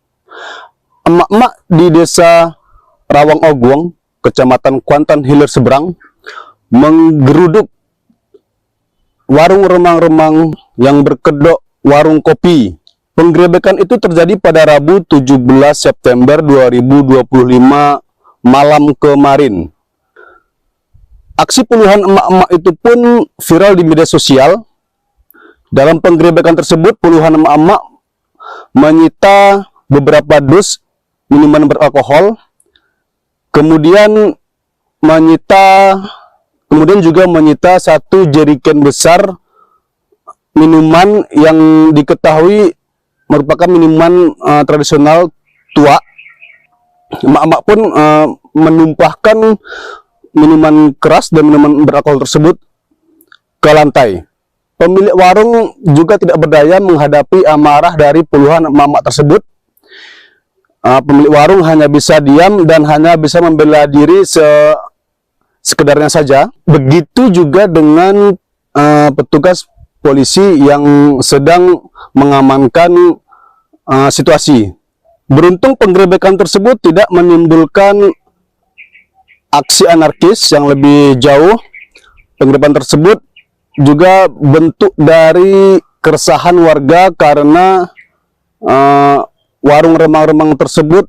emak-emak di Desa Rawang Oguang, Kecamatan Kuantan Hilir Seberang, menggeruduk warung remang-remang yang berkedok warung kopi. Penggerebekan itu terjadi pada Rabu 17 September 2025 malam kemarin. Aksi puluhan emak-emak itu pun viral di media sosial. Dalam penggerebekan tersebut, puluhan emak-emak menyita beberapa dus minuman beralkohol, kemudian juga menyita 1 jerigen besar minuman yang diketahui merupakan minuman tradisional tua. Emak-emak pun menumpahkan minuman keras dan minuman beralkohol tersebut ke lantai. Pemilik warung juga tidak berdaya menghadapi amarah dari puluhan emak-emak tersebut. Pemilik warung hanya bisa diam dan hanya bisa membela diri sekedarnya saja. Begitu juga dengan petugas polisi yang sedang mengamankan situasi. Beruntung penggerebekan tersebut tidak menimbulkan aksi anarkis yang lebih jauh. Penggerebekan tersebut juga bentuk dari keresahan warga karena warung remang-remang tersebut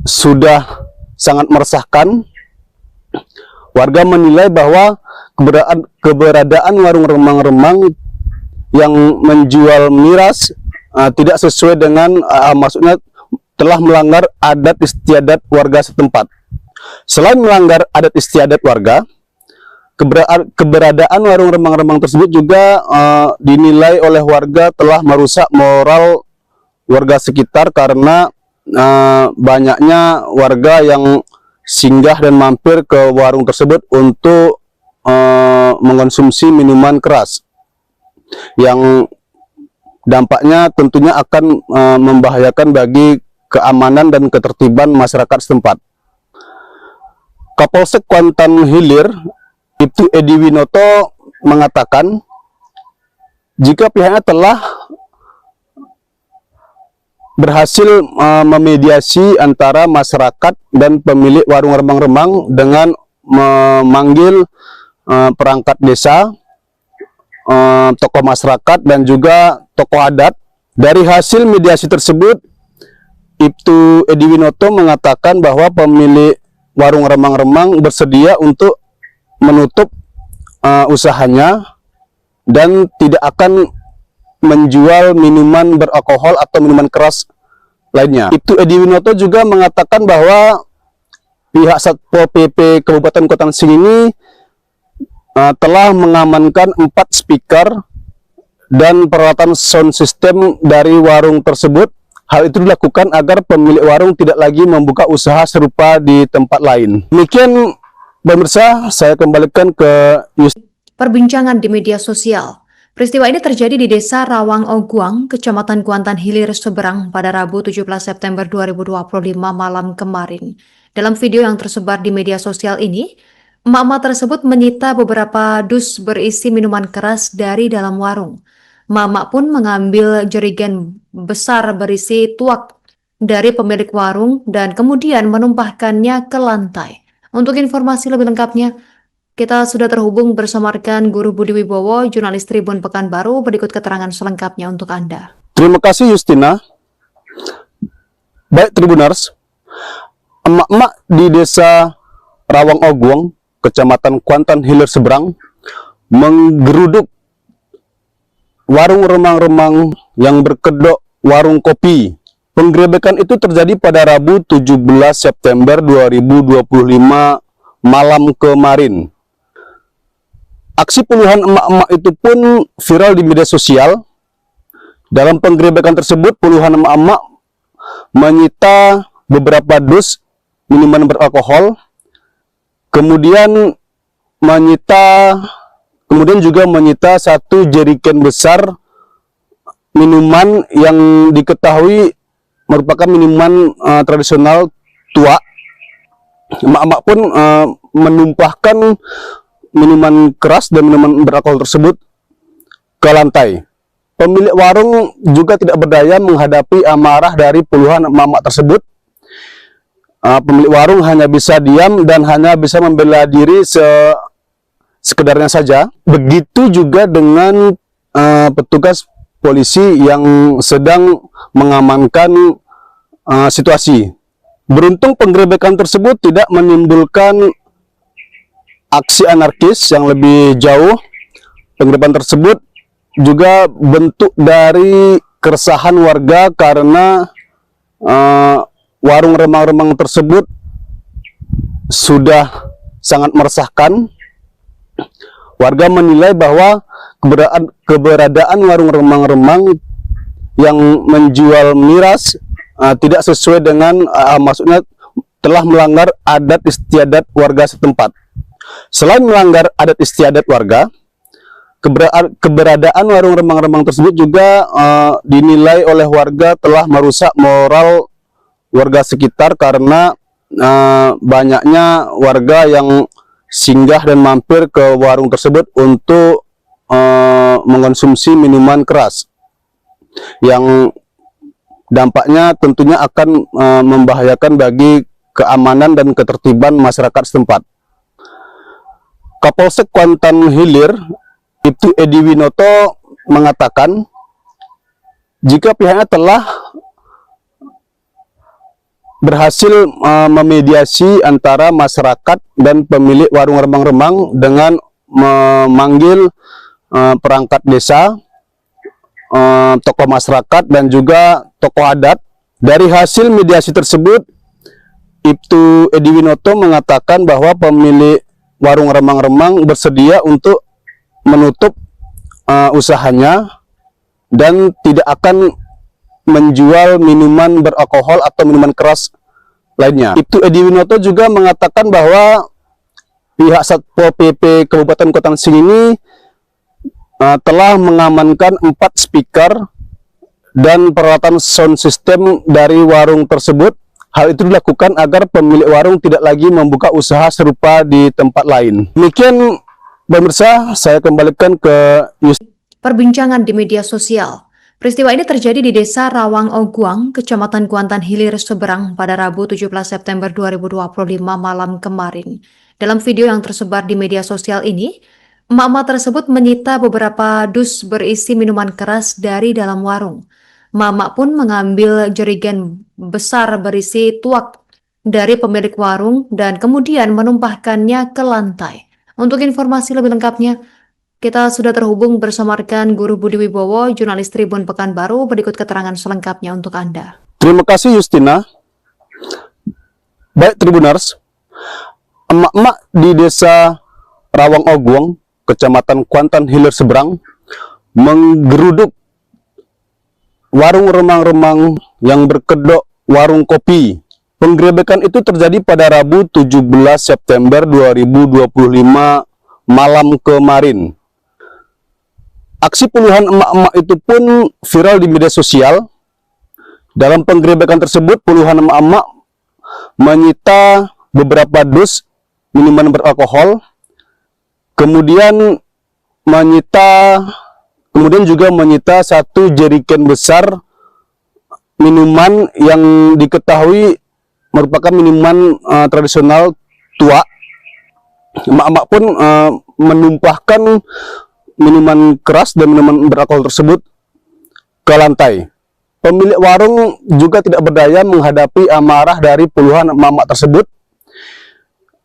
sudah sangat meresahkan. Warga menilai bahwa keberadaan warung remang-remang yang menjual miras tidak sesuai dengan maksudnya telah melanggar adat istiadat warga setempat. Selain melanggar adat istiadat warga, keberadaan warung remang-remang tersebut juga dinilai oleh warga telah merusak moral warga sekitar karena banyaknya warga yang singgah dan mampir ke warung tersebut untuk mengonsumsi minuman keras yang dampaknya tentunya akan membahayakan bagi keamanan dan ketertiban masyarakat setempat. Kapolsek Kuantan Hilir, Ibtu Edi Winoto mengatakan jika pihaknya telah berhasil memediasi antara masyarakat dan pemilik warung remang-remang dengan memanggil perangkat desa, tokoh masyarakat dan juga tokoh adat. Dari hasil mediasi tersebut, Ibtu Edi Winoto mengatakan bahwa pemilik warung remang-remang bersedia untuk menutup usahanya dan tidak akan menjual minuman beralkohol atau minuman keras lainnya. Ibtu Edi Winoto juga mengatakan bahwa pihak Satpol PP Kabupaten Kota Sing ini telah mengamankan 4 speaker dan peralatan sound system dari warung tersebut. Hal itu dilakukan agar pemilik warung tidak lagi membuka usaha serupa di tempat lain. Demikian pemirsa, saya kembalikan ke Perbincangan di media sosial. Peristiwa ini terjadi di Desa Rawang Oguang, Kecamatan Kuantan Hilir, Seberang pada Rabu 17 September 2025 malam kemarin. Dalam video yang tersebar di media sosial ini, emak-emak tersebut menyita beberapa dus berisi minuman keras dari dalam warung. Emak-emak pun mengambil jerigen besar berisi tuak dari pemilik warung dan kemudian menumpahkannya ke lantai. Untuk informasi lebih lengkapnya, kita sudah terhubung bersama rekan Guru Budi Wibowo, jurnalis Tribun Pekanbaru. Berikut keterangan selengkapnya untuk Anda. Terima kasih Justina. Baik Tribuners, emak-emak di Desa Rawang Oguang, Kecamatan Kuantan Hilir Seberang, menggeruduk warung remang-remang yang berkedok warung kopi. Penggerebekan itu terjadi pada Rabu 17 September 2025 malam kemarin. Aksi puluhan emak-emak itu pun viral di media sosial. Dalam penggerebekan tersebut, puluhan emak-emak menyita beberapa dus minuman beralkohol, kemudian juga menyita 1 jerigen besar minuman yang diketahui merupakan minuman tradisional tua. Emak-emak pun menumpahkan minuman keras dan minuman beralkohol tersebut ke lantai. Pemilik warung juga tidak berdaya menghadapi amarah dari puluhan emak-emak tersebut. Pemilik warung hanya bisa diam dan hanya bisa membela diri sekedarnya saja. Begitu juga dengan petugas polisi yang sedang mengamankan situasi. Beruntung penggerebekan tersebut tidak menimbulkan aksi anarkis yang lebih jauh. Penggerebekan tersebut juga bentuk dari keresahan warga karena warung remang-remang tersebut sudah sangat meresahkan. Warga menilai bahwa keberadaan warung remang-remang yang menjual miras tidak sesuai dengan maksudnya telah melanggar adat istiadat warga setempat. Selain melanggar adat istiadat warga, keberadaan warung remang-remang tersebut juga dinilai oleh warga telah merusak moral warga sekitar karena banyaknya warga yang singgah dan mampir ke warung tersebut untuk mengonsumsi minuman keras yang dampaknya tentunya akan membahayakan bagi keamanan dan ketertiban masyarakat setempat. Kapolsek Kuantan Hilir, Ibtu Edi Winoto mengatakan jika pihaknya telah berhasil memediasi antara masyarakat dan pemilik warung remang-remang dengan memanggil perangkat desa, tokoh masyarakat dan juga tokoh adat. Dari hasil mediasi tersebut, Ibtu Edi Winoto mengatakan bahwa pemilik warung remang-remang bersedia untuk menutup usahanya dan tidak akan menjual minuman beralkohol atau minuman keras lainnya. Ibtu Edi Winoto juga mengatakan bahwa pihak Satpol PP Kabupaten Kota Sing ini telah mengamankan 4 speaker dan peralatan sound system dari warung tersebut. Hal itu dilakukan agar pemilik warung tidak lagi membuka usaha serupa di tempat lain. Demikian pemirsa, saya kembalikan ke Perbincangan di media sosial. Peristiwa ini terjadi di Desa Rawang Oguang, Kecamatan Kuantan Hilir, Seberang pada Rabu 17 September 2025 malam kemarin. Dalam video yang tersebar di media sosial ini, emak-emak tersebut menyita beberapa dus berisi minuman keras dari dalam warung. Emak-emak pun mengambil jerigen besar berisi tuak dari pemilik warung dan kemudian menumpahkannya ke lantai. Untuk informasi lebih lengkapnya, Kita sudah terhubung bersama rekan Guru Budi Wibowo, jurnalis Tribun Pekanbaru. Berikut keterangan selengkapnya untuk Anda. Terima kasih Justina. Baik Tribuners, emak-emak di desa Rawang Oguang, Kecamatan Kuantan Hilir Seberang, menggeruduk warung remang-remang yang berkedok warung kopi. Penggerebekan itu terjadi pada Rabu 17 September 2025 malam kemarin. Aksi puluhan emak-emak itu pun viral di media sosial. Dalam penggerebekan tersebut, puluhan emak-emak menyita beberapa dus minuman beralkohol, kemudian juga menyita satu jerigen besar minuman yang diketahui merupakan minuman tradisional tua. Emak-emak pun menumpahkan minuman keras dan minuman beralkohol tersebut ke lantai. Pemilik warung juga tidak berdaya menghadapi amarah dari puluhan emak-emak tersebut.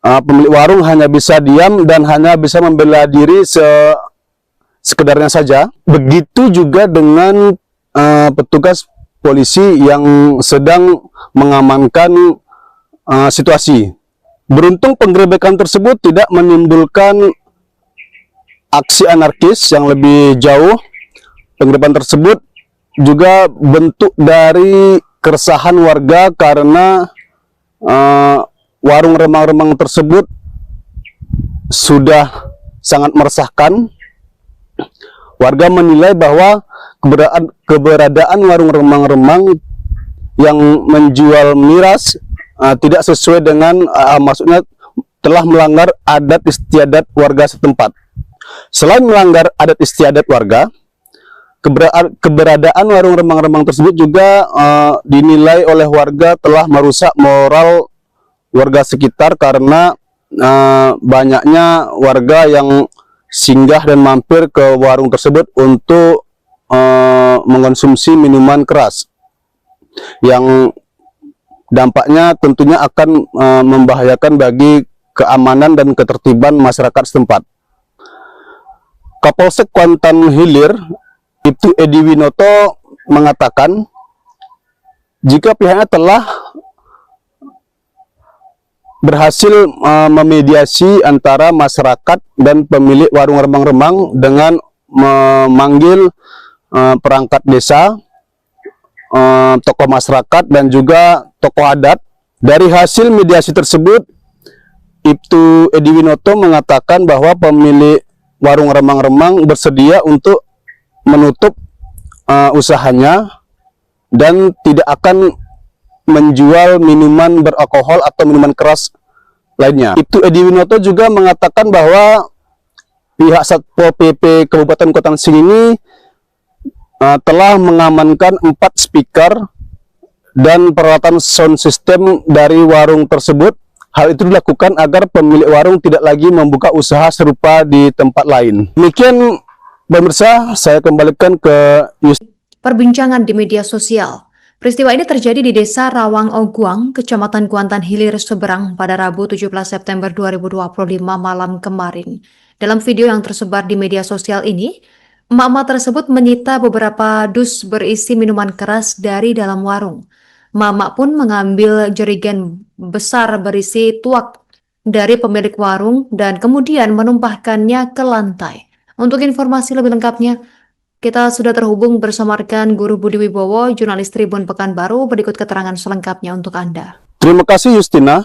Pemilik warung hanya bisa diam dan hanya bisa membela diri sekedarnya saja. Begitu juga dengan petugas polisi yang sedang mengamankan situasi. Beruntung penggerebekan tersebut tidak menimbulkan aksi anarkis yang lebih jauh. Penggerebekan tersebut juga bentuk dari keresahan warga karena warung remang-remang tersebut sudah sangat meresahkan. Warga menilai bahwa keberadaan warung remang-remang yang menjual miras tidak sesuai dengan maksudnya telah melanggar adat istiadat warga setempat. Selain melanggar adat istiadat warga, keberadaan warung remang-remang tersebut juga dinilai oleh warga telah merusak moral warga sekitar karena banyaknya warga yang singgah dan mampir ke warung tersebut untuk mengonsumsi minuman keras yang dampaknya tentunya akan membahayakan bagi keamanan dan ketertiban masyarakat setempat. Kapolsek Kuantan Hilir, Ibtu Edi Winoto, mengatakan jika pihaknya telah berhasil memediasi antara masyarakat dan pemilik warung remang-remang dengan memanggil perangkat desa, tokoh masyarakat dan juga tokoh adat. Dari hasil mediasi tersebut, Ibtu Edi Winoto mengatakan bahwa pemilik warung remang-remang bersedia untuk menutup usahanya dan tidak akan menjual minuman beralkohol atau minuman keras lainnya. Ibtu Edi Winoto juga mengatakan bahwa pihak Satpol PP Kabupaten Kuantan ini telah mengamankan 4 speaker dan peralatan sound system dari warung tersebut. Hal itu dilakukan agar pemilik warung tidak lagi membuka usaha serupa di tempat lain. Demikian pemirsa, saya kembalikan ke Perbincangan di media sosial. Peristiwa ini terjadi di Desa Rawang Oguang, Kecamatan Kuantan Hilir Seberang pada Rabu 17 September 2025 malam kemarin. Dalam video yang tersebar di media sosial ini, emak-emak tersebut menyita beberapa dus berisi minuman keras dari dalam warung. Emak-emak pun mengambil jerigen besar berisi tuak dari pemilik warung dan kemudian menumpahkannya ke lantai. Untuk informasi lebih lengkapnya, kita sudah terhubung bersama rekan Guru Budi Wibowo, jurnalis Tribun Pekanbaru. Berikut keterangan selengkapnya untuk Anda. Terima kasih Justina.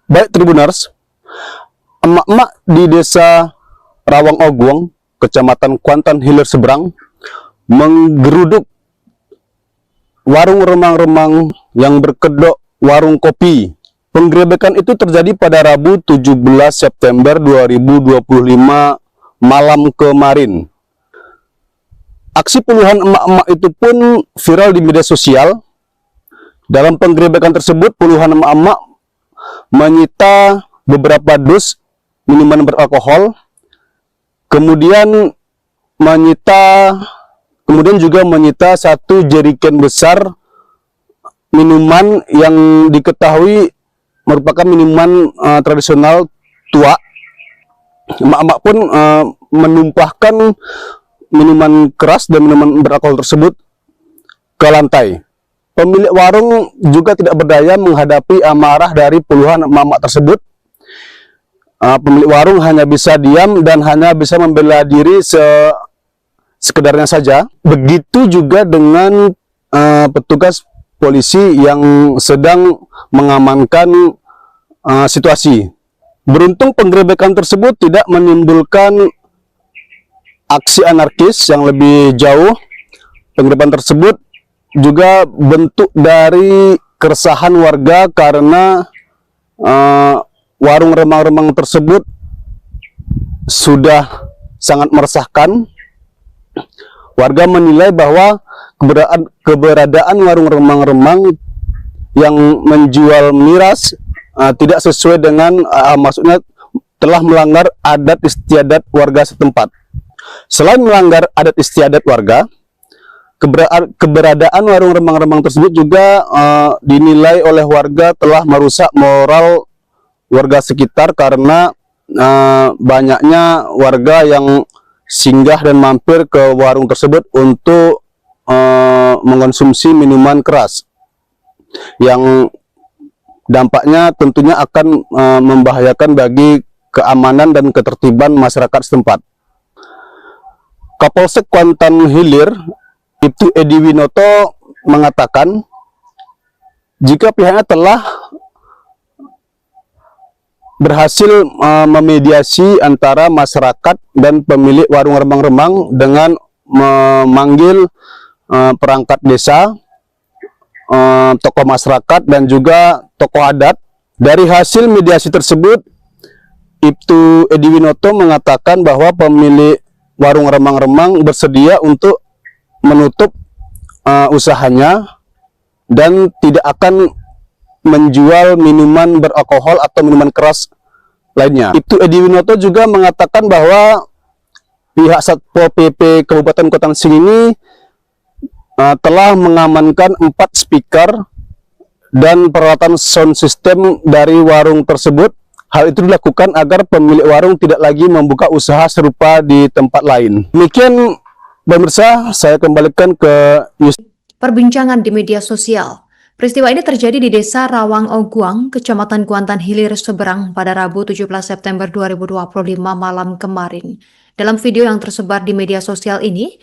Baik Tribuners, emak-emak di desa Rawang Oguang, Kecamatan Kuantan Hilir Seberang, menggeruduk warung remang-remang yang berkedok warung kopi. Penggerebekan itu terjadi pada Rabu 17 September 2025 malam kemarin. Aksi puluhan emak-emak itu pun viral di media sosial. Dalam penggerebekan tersebut, puluhan emak-emak menyita beberapa dus minuman beralkohol, kemudian juga menyita satu jerigen besar minuman yang diketahui merupakan minuman tradisional tua. Emak-emak pun menumpahkan minuman keras dan minuman beralkohol tersebut ke lantai. Pemilik warung juga tidak berdaya menghadapi amarah dari puluhan emak-emak tersebut. Pemilik warung hanya bisa diam dan hanya bisa membela diri sekedarnya saja. Begitu juga dengan petugas polisi yang sedang mengamankan situasi. Beruntung penggerebekan tersebut tidak menimbulkan aksi anarkis yang lebih jauh. Penggerebekan tersebut juga bentuk dari keresahan warga karena warung remang-remang tersebut sudah sangat meresahkan. Warga menilai bahwa keberadaan warung remang-remang yang menjual miras tidak sesuai dengan maksudnya telah melanggar adat istiadat warga setempat. Selain melanggar adat istiadat warga, keberadaan warung remang-remang tersebut juga dinilai oleh warga telah merusak moral warga sekitar karena banyaknya warga yang singgah dan mampir ke warung tersebut untuk mengonsumsi minuman keras yang dampaknya tentunya akan membahayakan bagi keamanan dan ketertiban masyarakat setempat. Kapolsek Kuantan Hilir, Ibtu Edi Winoto, mengatakan jika pihaknya telah berhasil memediasi antara masyarakat dan pemilik warung remang-remang dengan memanggil perangkat desa, tokoh masyarakat dan juga tokoh adat. Dari hasil mediasi tersebut, Ibtu Edi Winoto mengatakan bahwa pemilik warung remang-remang bersedia untuk menutup usahanya dan tidak akan menjual minuman beralkohol atau minuman keras lainnya. Ibtu Edi Winoto juga mengatakan bahwa pihak Satpol PP Kabupaten Kota Sing ini telah mengamankan 4 speaker dan peralatan sound system dari warung tersebut. Hal itu dilakukan agar pemilik warung tidak lagi membuka usaha serupa di tempat lain. Demikian pemirsa, saya kembalikan ke Perbincangan di media sosial. Peristiwa ini terjadi di Desa Rawang Oguang, Kecamatan Kuantan Hilir, Seberang pada Rabu 17 September 2025 malam kemarin. Dalam video yang tersebar di media sosial ini,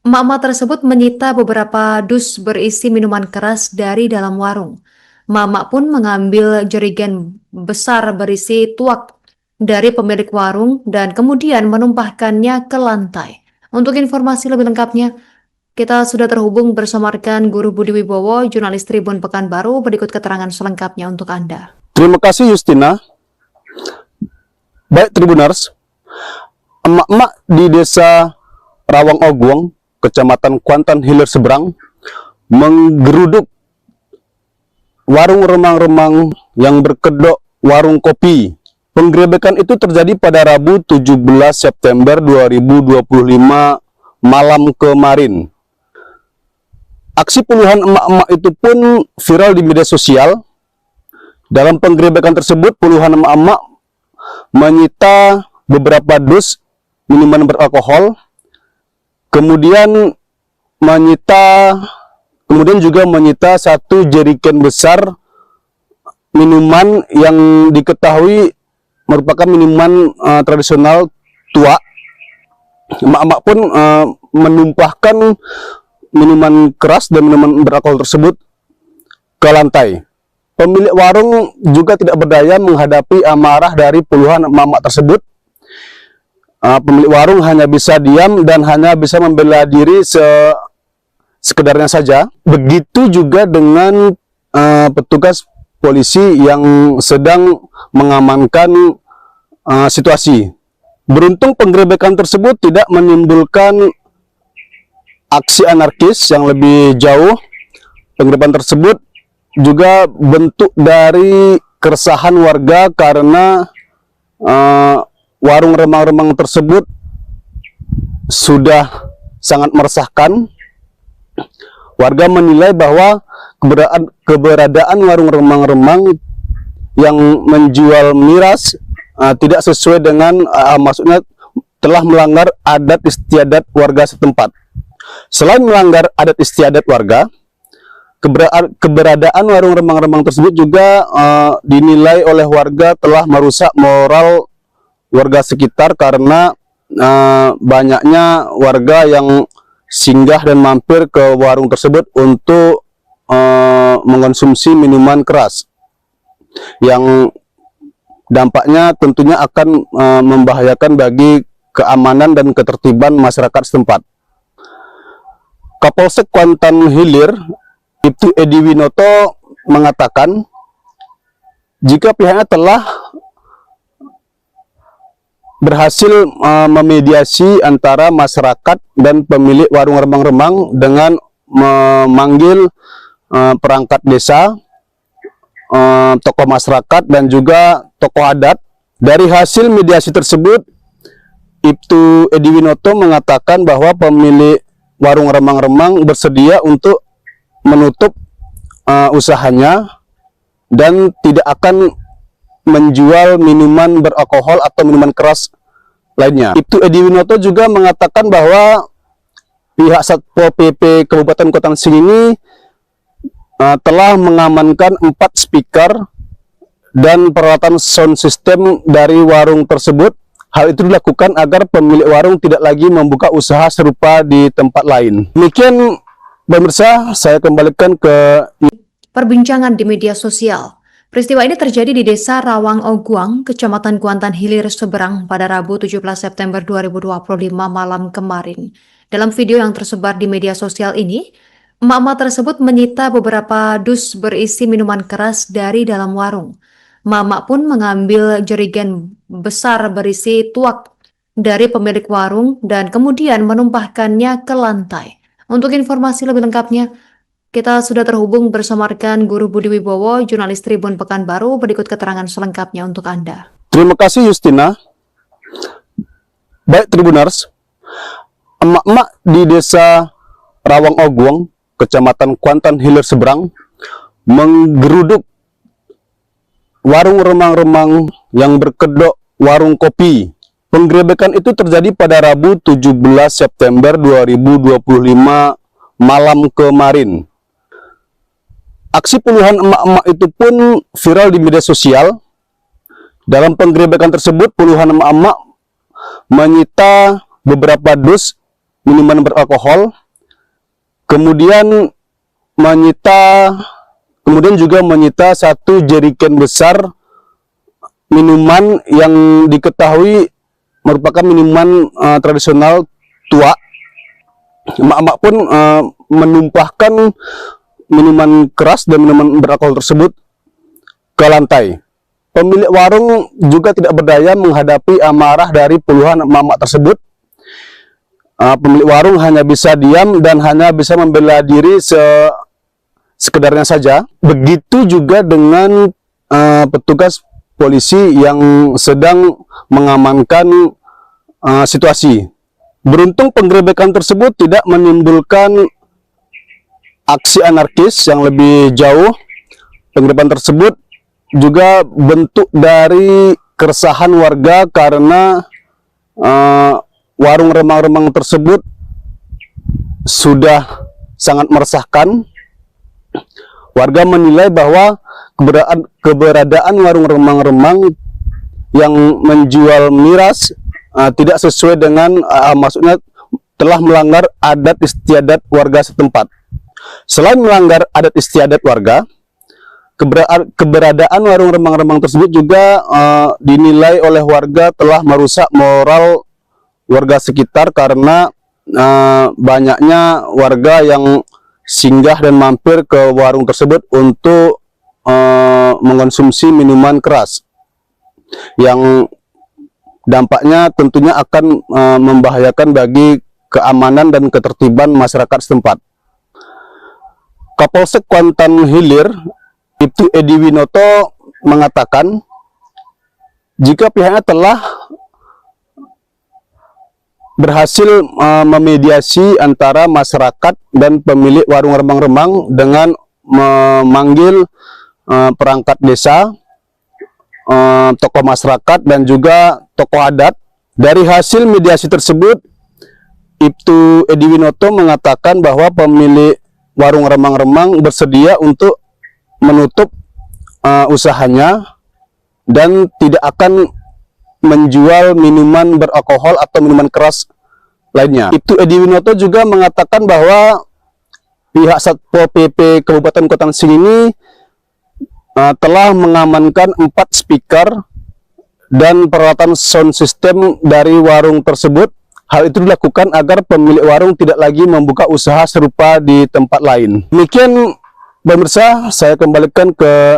emak-emak tersebut menyita beberapa dus berisi minuman keras dari dalam warung. Emak-emak pun mengambil jerigen besar berisi tuak dari pemilik warung dan kemudian menumpahkannya ke lantai. Untuk informasi lebih lengkapnya, kita sudah terhubung bersama rekan Guru Budi Wibowo, jurnalis Tribun Pekanbaru. Berikut keterangan selengkapnya untuk Anda. Terima kasih Justina. Baik Tribuners, emak-emak di Desa Rawang Oguang, Kecamatan Kuantan Hilir Seberang, menggeruduk warung remang-remang yang berkedok warung kopi. Penggerebekan itu terjadi pada Rabu 17 September 2025 malam kemarin. Aksi puluhan emak-emak itu pun viral di media sosial. Dalam penggerebekan tersebut, puluhan emak-emak menyita beberapa dus minuman beralkohol, kemudian juga menyita 1 jerigen besar minuman yang diketahui merupakan minuman tradisional tua. Emak-emak pun menumpahkan minuman keras dan minuman beralkohol tersebut ke lantai. Pemilik warung juga tidak berdaya menghadapi amarah dari puluhan emak-emak tersebut. Pemilik warung hanya bisa diam dan hanya bisa membela diri sekedarnya saja. Begitu juga dengan petugas polisi yang sedang mengamankan situasi. Beruntung penggerebekan tersebut tidak menimbulkan aksi anarkis yang lebih jauh. Penggerebekan tersebut juga bentuk dari keresahan warga karena warung remang-remang tersebut sudah sangat meresahkan. Warga menilai bahwa keberadaan warung remang-remang yang menjual miras tidak sesuai dengan maksudnya telah melanggar adat istiadat warga setempat. Selain melanggar adat istiadat warga, keberadaan warung remang-remang tersebut juga dinilai oleh warga telah merusak moral warga sekitar karena banyaknya warga yang singgah dan mampir ke warung tersebut untuk mengonsumsi minuman keras yang dampaknya tentunya akan membahayakan bagi keamanan dan ketertiban masyarakat setempat. Kapolsek Kuantan Hilir, Ibtu Edi Winoto, mengatakan jika pihaknya telah berhasil memediasi antara masyarakat dan pemilik warung remang-remang dengan memanggil perangkat desa, tokoh masyarakat dan juga tokoh adat. Dari hasil mediasi tersebut, Ibtu Edi Winoto mengatakan bahwa pemilik warung remang-remang bersedia untuk menutup usahanya dan tidak akan menjual minuman beralkohol atau minuman keras lainnya. Ibtu Edi Winoto juga mengatakan bahwa pihak Satpol PP Kabupaten Kuantan ini telah mengamankan 4 speaker dan peralatan sound system dari warung tersebut. Hal itu dilakukan agar pemilik warung tidak lagi membuka usaha serupa di tempat lain. Demikian pemirsa, saya kembalikan ke Perbincangan di media sosial. Peristiwa ini terjadi di Desa Rawang Oguang, Kecamatan Kuantan Hilir, Seberang pada Rabu 17 September 2025 malam kemarin. Dalam video yang tersebar di media sosial ini, emak-emak tersebut menyita beberapa dus berisi minuman keras dari dalam warung. Emak-emak pun mengambil jerigen besar berisi tuak dari pemilik warung dan kemudian menumpahkannya ke lantai. Untuk informasi lebih lengkapnya, kita sudah terhubung bersama rekan Guru Budi Wibowo, jurnalis Tribun Pekanbaru. Berikut keterangan selengkapnya untuk Anda. Terima kasih Justina. Baik Tribuners, emak-emak di Desa Rawang Oguang, Kecamatan Kuantan Hilir Seberang, menggeruduk warung remang-remang yang berkedok warung kopi. Penggerebekan itu terjadi pada Rabu 17 September 2025 malam kemarin. Aksi puluhan emak-emak itu pun viral di media sosial. Dalam penggerebekan tersebut, puluhan emak-emak menyita beberapa dus minuman beralkohol, kemudian juga menyita 1 jerigen besar minuman yang diketahui merupakan minuman tradisional tua. Emak-emak pun menumpahkan minuman keras dan minuman beralkohol tersebut ke lantai. Pemilik warung juga tidak berdaya menghadapi amarah dari puluhan emak-emak tersebut. Pemilik warung hanya bisa diam dan hanya bisa membela diri sekedarnya saja. Begitu juga dengan petugas polisi yang sedang mengamankan situasi. Beruntung penggerebekan tersebut tidak menimbulkan aksi anarkis yang lebih jauh. Penggerebekan tersebut juga bentuk dari keresahan warga karena warung remang-remang tersebut sudah sangat meresahkan. Warga menilai bahwa keberadaan warung remang-remang yang menjual miras tidak sesuai dengan maksudnya telah melanggar adat istiadat warga setempat. Selain melanggar adat istiadat warga, keberadaan warung remang-remang tersebut juga dinilai oleh warga telah merusak moral warga sekitar karena banyaknya warga yang singgah dan mampir ke warung tersebut untuk mengonsumsi minuman keras yang dampaknya tentunya akan membahayakan bagi keamanan dan ketertiban masyarakat setempat. Kapolsek Kuantan Hilir, Ibtu Edi Winoto, mengatakan jika pihaknya telah berhasil memediasi antara masyarakat dan pemilik warung remang-remang dengan memanggil perangkat desa, tokoh masyarakat dan juga tokoh adat. Dari hasil mediasi tersebut, Ibtu Edi Winoto mengatakan bahwa pemilik warung remang-remang bersedia untuk menutup usahanya dan tidak akan menjual minuman beralkohol atau minuman keras lainnya. Ibtu Edi Winoto juga mengatakan bahwa pihak Satpol PP Kabupaten Kota Sing ini telah mengamankan 4 speaker dan peralatan sound system dari warung tersebut. Hal itu dilakukan agar pemilik warung tidak lagi membuka usaha serupa di tempat lain. Demikian pemirsa, saya kembalikan ke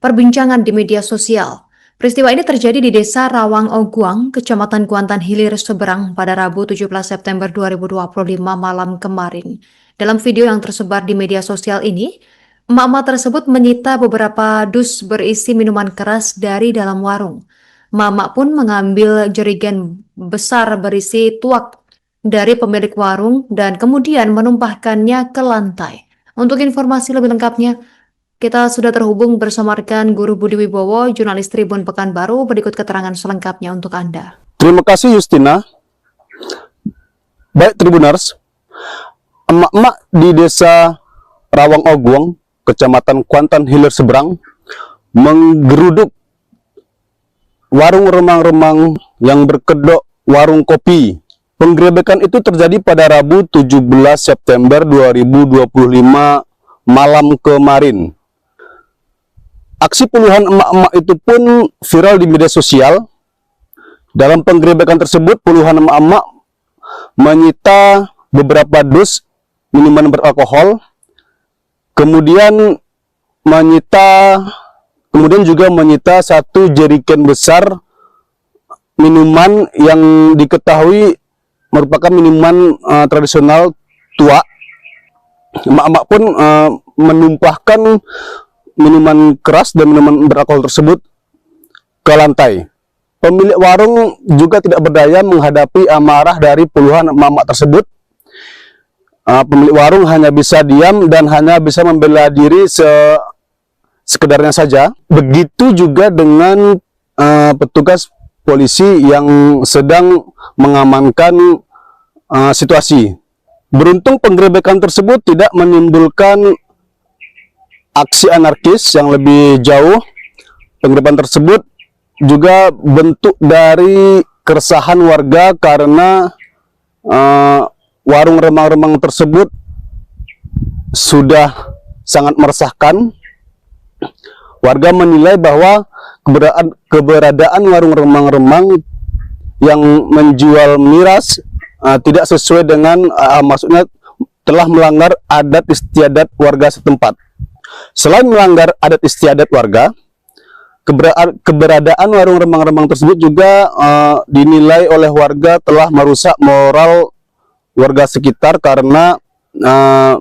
Perbincangan di media sosial. Peristiwa ini terjadi di Desa Rawang Oguang, Kecamatan Kuantan Hilir, Seberang pada Rabu 17 September 2025 malam kemarin. Dalam video yang tersebar di media sosial ini, emak-emak tersebut menyita beberapa dus berisi minuman keras dari dalam warung. Emak-emak pun mengambil jerigen besar berisi tuak dari pemilik warung dan kemudian menumpahkannya ke lantai. Untuk informasi lebih lengkapnya, kita sudah terhubung bersama rekan Guru Budi Wibowo, jurnalis Tribun Pekanbaru. Berikut keterangan selengkapnya untuk Anda. Terima kasih Justina. Baik Tribuners, emak-emak di Desa Rawang Oguang, Kecamatan Kuantan Hilir Seberang, menggeruduk warung remang-remang yang berkedok warung kopi. Penggerebekan itu terjadi pada Rabu 17 September 2025 malam kemarin. Aksi puluhan emak-emak itu pun viral di media sosial. Dalam penggerebekan tersebut, puluhan emak-emak menyita beberapa dus minuman beralkohol, kemudian juga menyita 1 jerigen besar minuman yang diketahui merupakan minuman tradisional tua. Emak-emak pun menumpahkan minuman keras dan minuman beralkohol tersebut ke lantai. Pemilik warung juga tidak berdaya menghadapi amarah dari puluhan emak-emak tersebut. Pemilik warung hanya bisa diam dan hanya bisa membela diri sekedarnya saja. Begitu juga dengan petugas polisi yang sedang mengamankan situasi. Beruntung penggerebekan tersebut tidak menimbulkan aksi anarkis yang lebih jauh. Penggerebekan tersebut juga bentuk dari keresahan warga karena warung remang-remang tersebut sudah sangat meresahkan. Warga menilai bahwa keberadaan warung remang-remang yang menjual miras tidak sesuai dengan maksudnya telah melanggar adat istiadat warga setempat. Selain melanggar adat istiadat warga, keberadaan warung remang-remang tersebut juga dinilai oleh warga telah merusak moral warga sekitar karena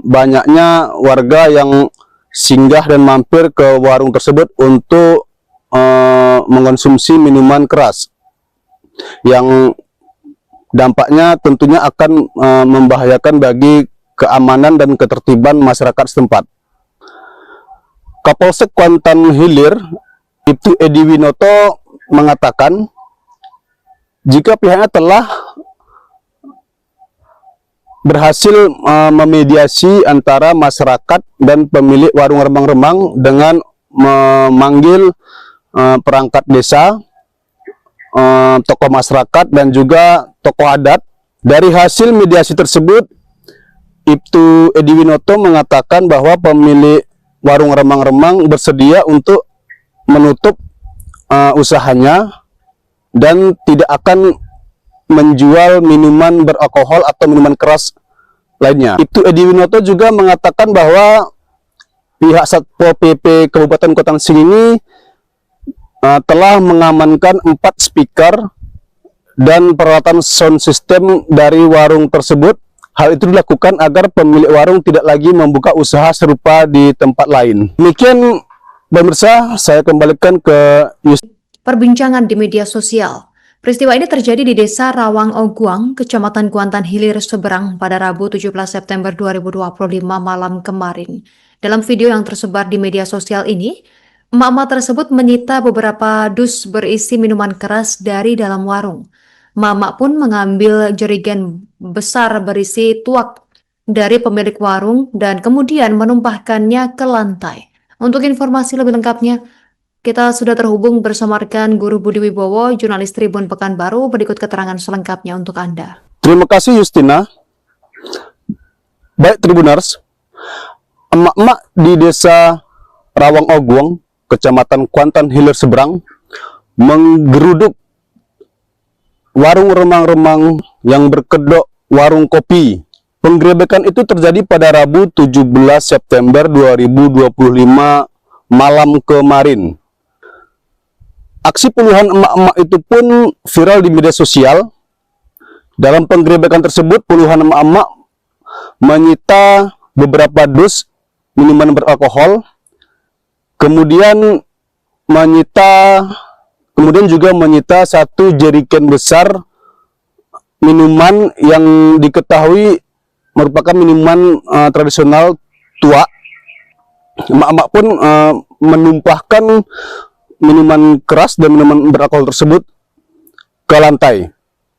banyaknya warga yang singgah dan mampir ke warung tersebut untuk mengonsumsi minuman keras yang dampaknya tentunya akan membahayakan bagi keamanan dan ketertiban masyarakat setempat. Kapolsek Kuantan Hilir, Ibtu Edi Winoto mengatakan jika pihaknya telah berhasil memediasi antara masyarakat dan pemilik warung remang-remang dengan memanggil perangkat desa, tokoh masyarakat dan juga tokoh adat. Dari hasil mediasi tersebut, Ibtu Edi Winoto mengatakan bahwa pemilik warung remang-remang bersedia untuk menutup usahanya dan tidak akan menjual minuman beralkohol atau minuman keras lainnya. Ibtu Edi Winoto juga mengatakan bahwa pihak Satpol PP Kabupaten Kota Sing ini telah mengamankan 4 speaker dan peralatan sound system dari warung tersebut. Hal itu dilakukan agar pemilik warung tidak lagi membuka usaha serupa di tempat lain. Demikian pemirsa, saya kembalikan ke Perbincangan di media sosial. Peristiwa ini terjadi di Desa Rawang Oguang, Kecamatan Kuantan Hilir, Seberang pada Rabu 17 September 2025 malam kemarin. Dalam video yang tersebar di media sosial ini, Emak-emak tersebut menyita beberapa dus berisi minuman keras dari dalam warung. Emak-emak pun mengambil jerigen besar berisi tuak dari pemilik warung dan kemudian menumpahkannya ke lantai. Untuk informasi lebih lengkapnya, kita sudah terhubung bersama rekan Guru Budi Wibowo, jurnalis Tribun Pekanbaru. Berikut keterangan selengkapnya untuk Anda. Terima kasih Justina. Baik Tribuners, emak-emak di desa Rawang Oguang, Kecamatan Kuantan Hilir Seberang, menggeruduk warung remang-remang yang berkedok warung kopi. Penggerebekan itu terjadi pada Rabu 17 September 2025 malam kemarin. Aksi puluhan emak-emak itu pun viral di media sosial. Dalam penggerebekan tersebut, puluhan emak-emak menyita beberapa dus minuman beralkohol, kemudian juga menyita satu jerigen besar minuman yang diketahui merupakan minuman tradisional tua. Emak-emak pun menumpahkan minuman keras dan minuman beralkohol tersebut ke lantai.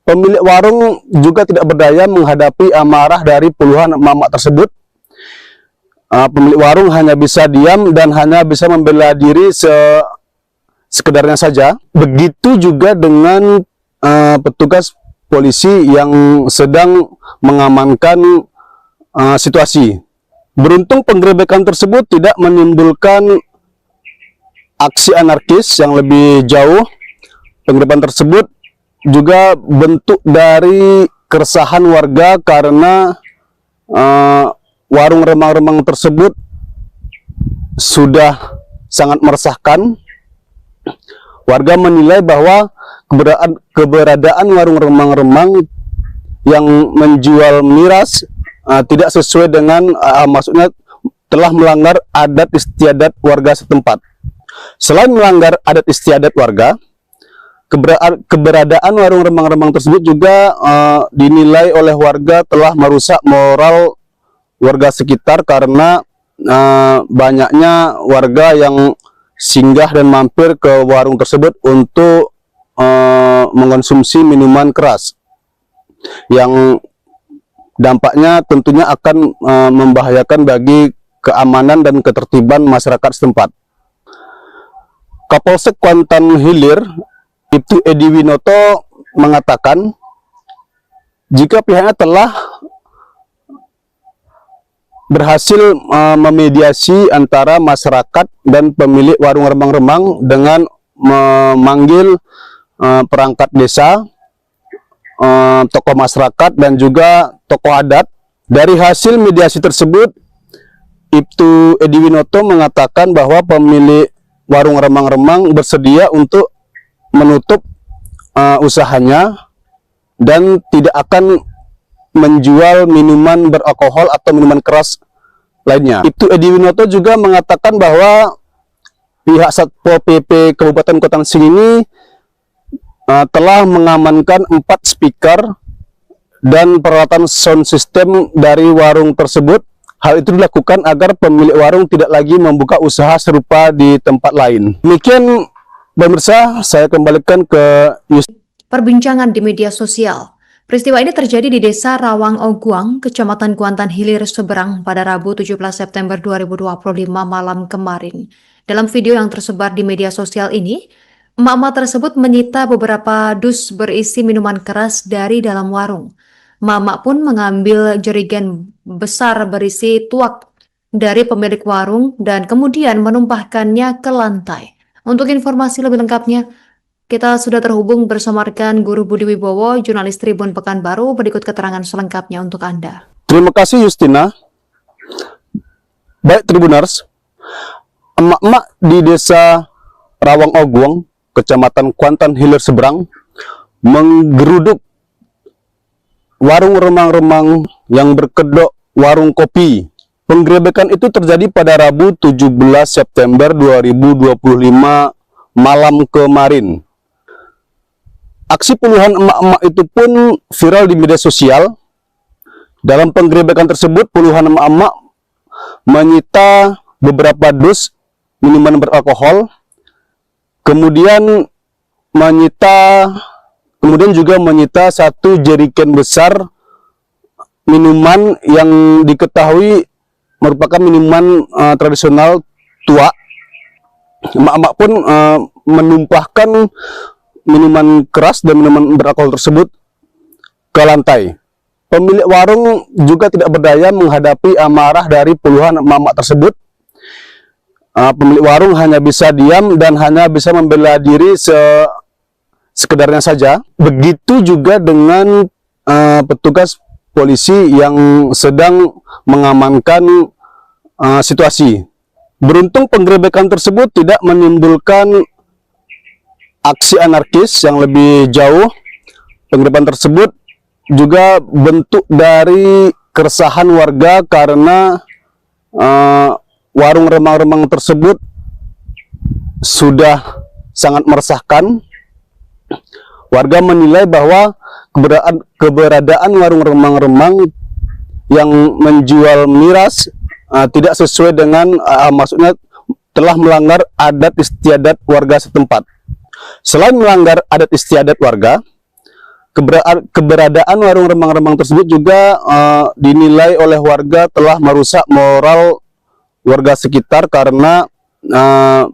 Pemilik warung juga tidak berdaya menghadapi amarah dari puluhan emak-emak tersebut. Pemilik warung hanya bisa diam dan hanya bisa membela diri sekedarnya saja. Begitu juga dengan petugas polisi yang sedang mengamankan situasi. Beruntung penggerebekan tersebut tidak menimbulkan aksi anarkis yang lebih jauh. Penggerebekan tersebut juga bentuk dari keresahan warga karena warung remang-remang tersebut sudah sangat meresahkan. Warga menilai bahwa keberadaan warung remang-remang yang menjual miras tidak sesuai dengan maksudnya telah melanggar adat istiadat warga setempat. Selain melanggar adat istiadat warga, keberadaan warung remang-remang tersebut juga dinilai oleh warga telah merusak moral warga sekitar karena banyaknya warga yang singgah dan mampir ke warung tersebut untuk mengonsumsi minuman keras yang dampaknya tentunya akan membahayakan bagi keamanan dan ketertiban masyarakat setempat. Kapolsek Kuantan Hilir, Ibtu Edi Winoto mengatakan jika pihaknya telah berhasil memediasi antara masyarakat dan pemilik warung remang-remang dengan memanggil perangkat desa, tokoh masyarakat dan juga tokoh adat. Dari hasil mediasi tersebut, Ibtu Edi Winoto mengatakan bahwa pemilik warung remang-remang bersedia untuk menutup usahanya dan tidak akan menjual minuman beralkohol atau minuman keras lainnya. Ibtu Edi Winoto juga mengatakan bahwa pihak Satpol PP Kabupaten Kuantan ini telah mengamankan 4 speaker dan peralatan sound system dari warung tersebut. Hal itu dilakukan agar pemilik warung tidak lagi membuka usaha serupa di tempat lain. Demikian pemirsa, saya kembalikan ke Perbincangan di media sosial. Peristiwa ini terjadi di Desa Rawang Oguang, Kecamatan Kuantan Hilir Seberang pada Rabu 17 September 2025 malam kemarin. Dalam video yang tersebar di media sosial ini, emak-emak tersebut menyita beberapa dus berisi minuman keras dari dalam warung. Emak-emak pun mengambil jerigen besar berisi tuak dari pemilik warung dan kemudian menumpahkannya ke lantai. Untuk informasi lebih lengkapnya, kita sudah terhubung bersama rekan Guru Budi Wibowo, jurnalis Tribun Pekanbaru. Berikut keterangan selengkapnya untuk Anda. Terima kasih Justina. Baik Tribuners, emak-emak di desa Rawang Oguang, Kecamatan Kuantan Hilir Seberang, menggeruduk warung remang-remang yang berkedok warung kopi. Penggerebekan itu terjadi pada Rabu 17 September 2025 malam kemarin. Aksi puluhan emak-emak itu pun viral di media sosial. Dalam penggerebekan tersebut, puluhan emak-emak menyita beberapa dus minuman beralkohol, kemudian juga menyita 1 jerigen besar minuman yang diketahui merupakan minuman tradisional tua. Emak-emak pun menumpahkan minuman keras dan minuman beralkohol tersebut ke lantai. Pemilik warung juga tidak berdaya menghadapi amarah dari puluhan emak-emak tersebut. Pemilik warung hanya bisa diam dan hanya bisa membela diri sekedarnya saja. Begitu juga dengan petugas polisi yang sedang mengamankan situasi. Beruntung penggerebekan tersebut tidak menimbulkan aksi anarkis yang lebih jauh. Penggerebekan tersebut juga bentuk dari keresahan warga karena warung remang-remang tersebut sudah sangat meresahkan. Warga menilai bahwa keberadaan warung remang-remang yang menjual miras tidak sesuai dengan maksudnya telah melanggar adat istiadat warga setempat. Selain melanggar adat istiadat warga, keberadaan warung remang-remang tersebut juga dinilai oleh warga telah merusak moral warga sekitar karena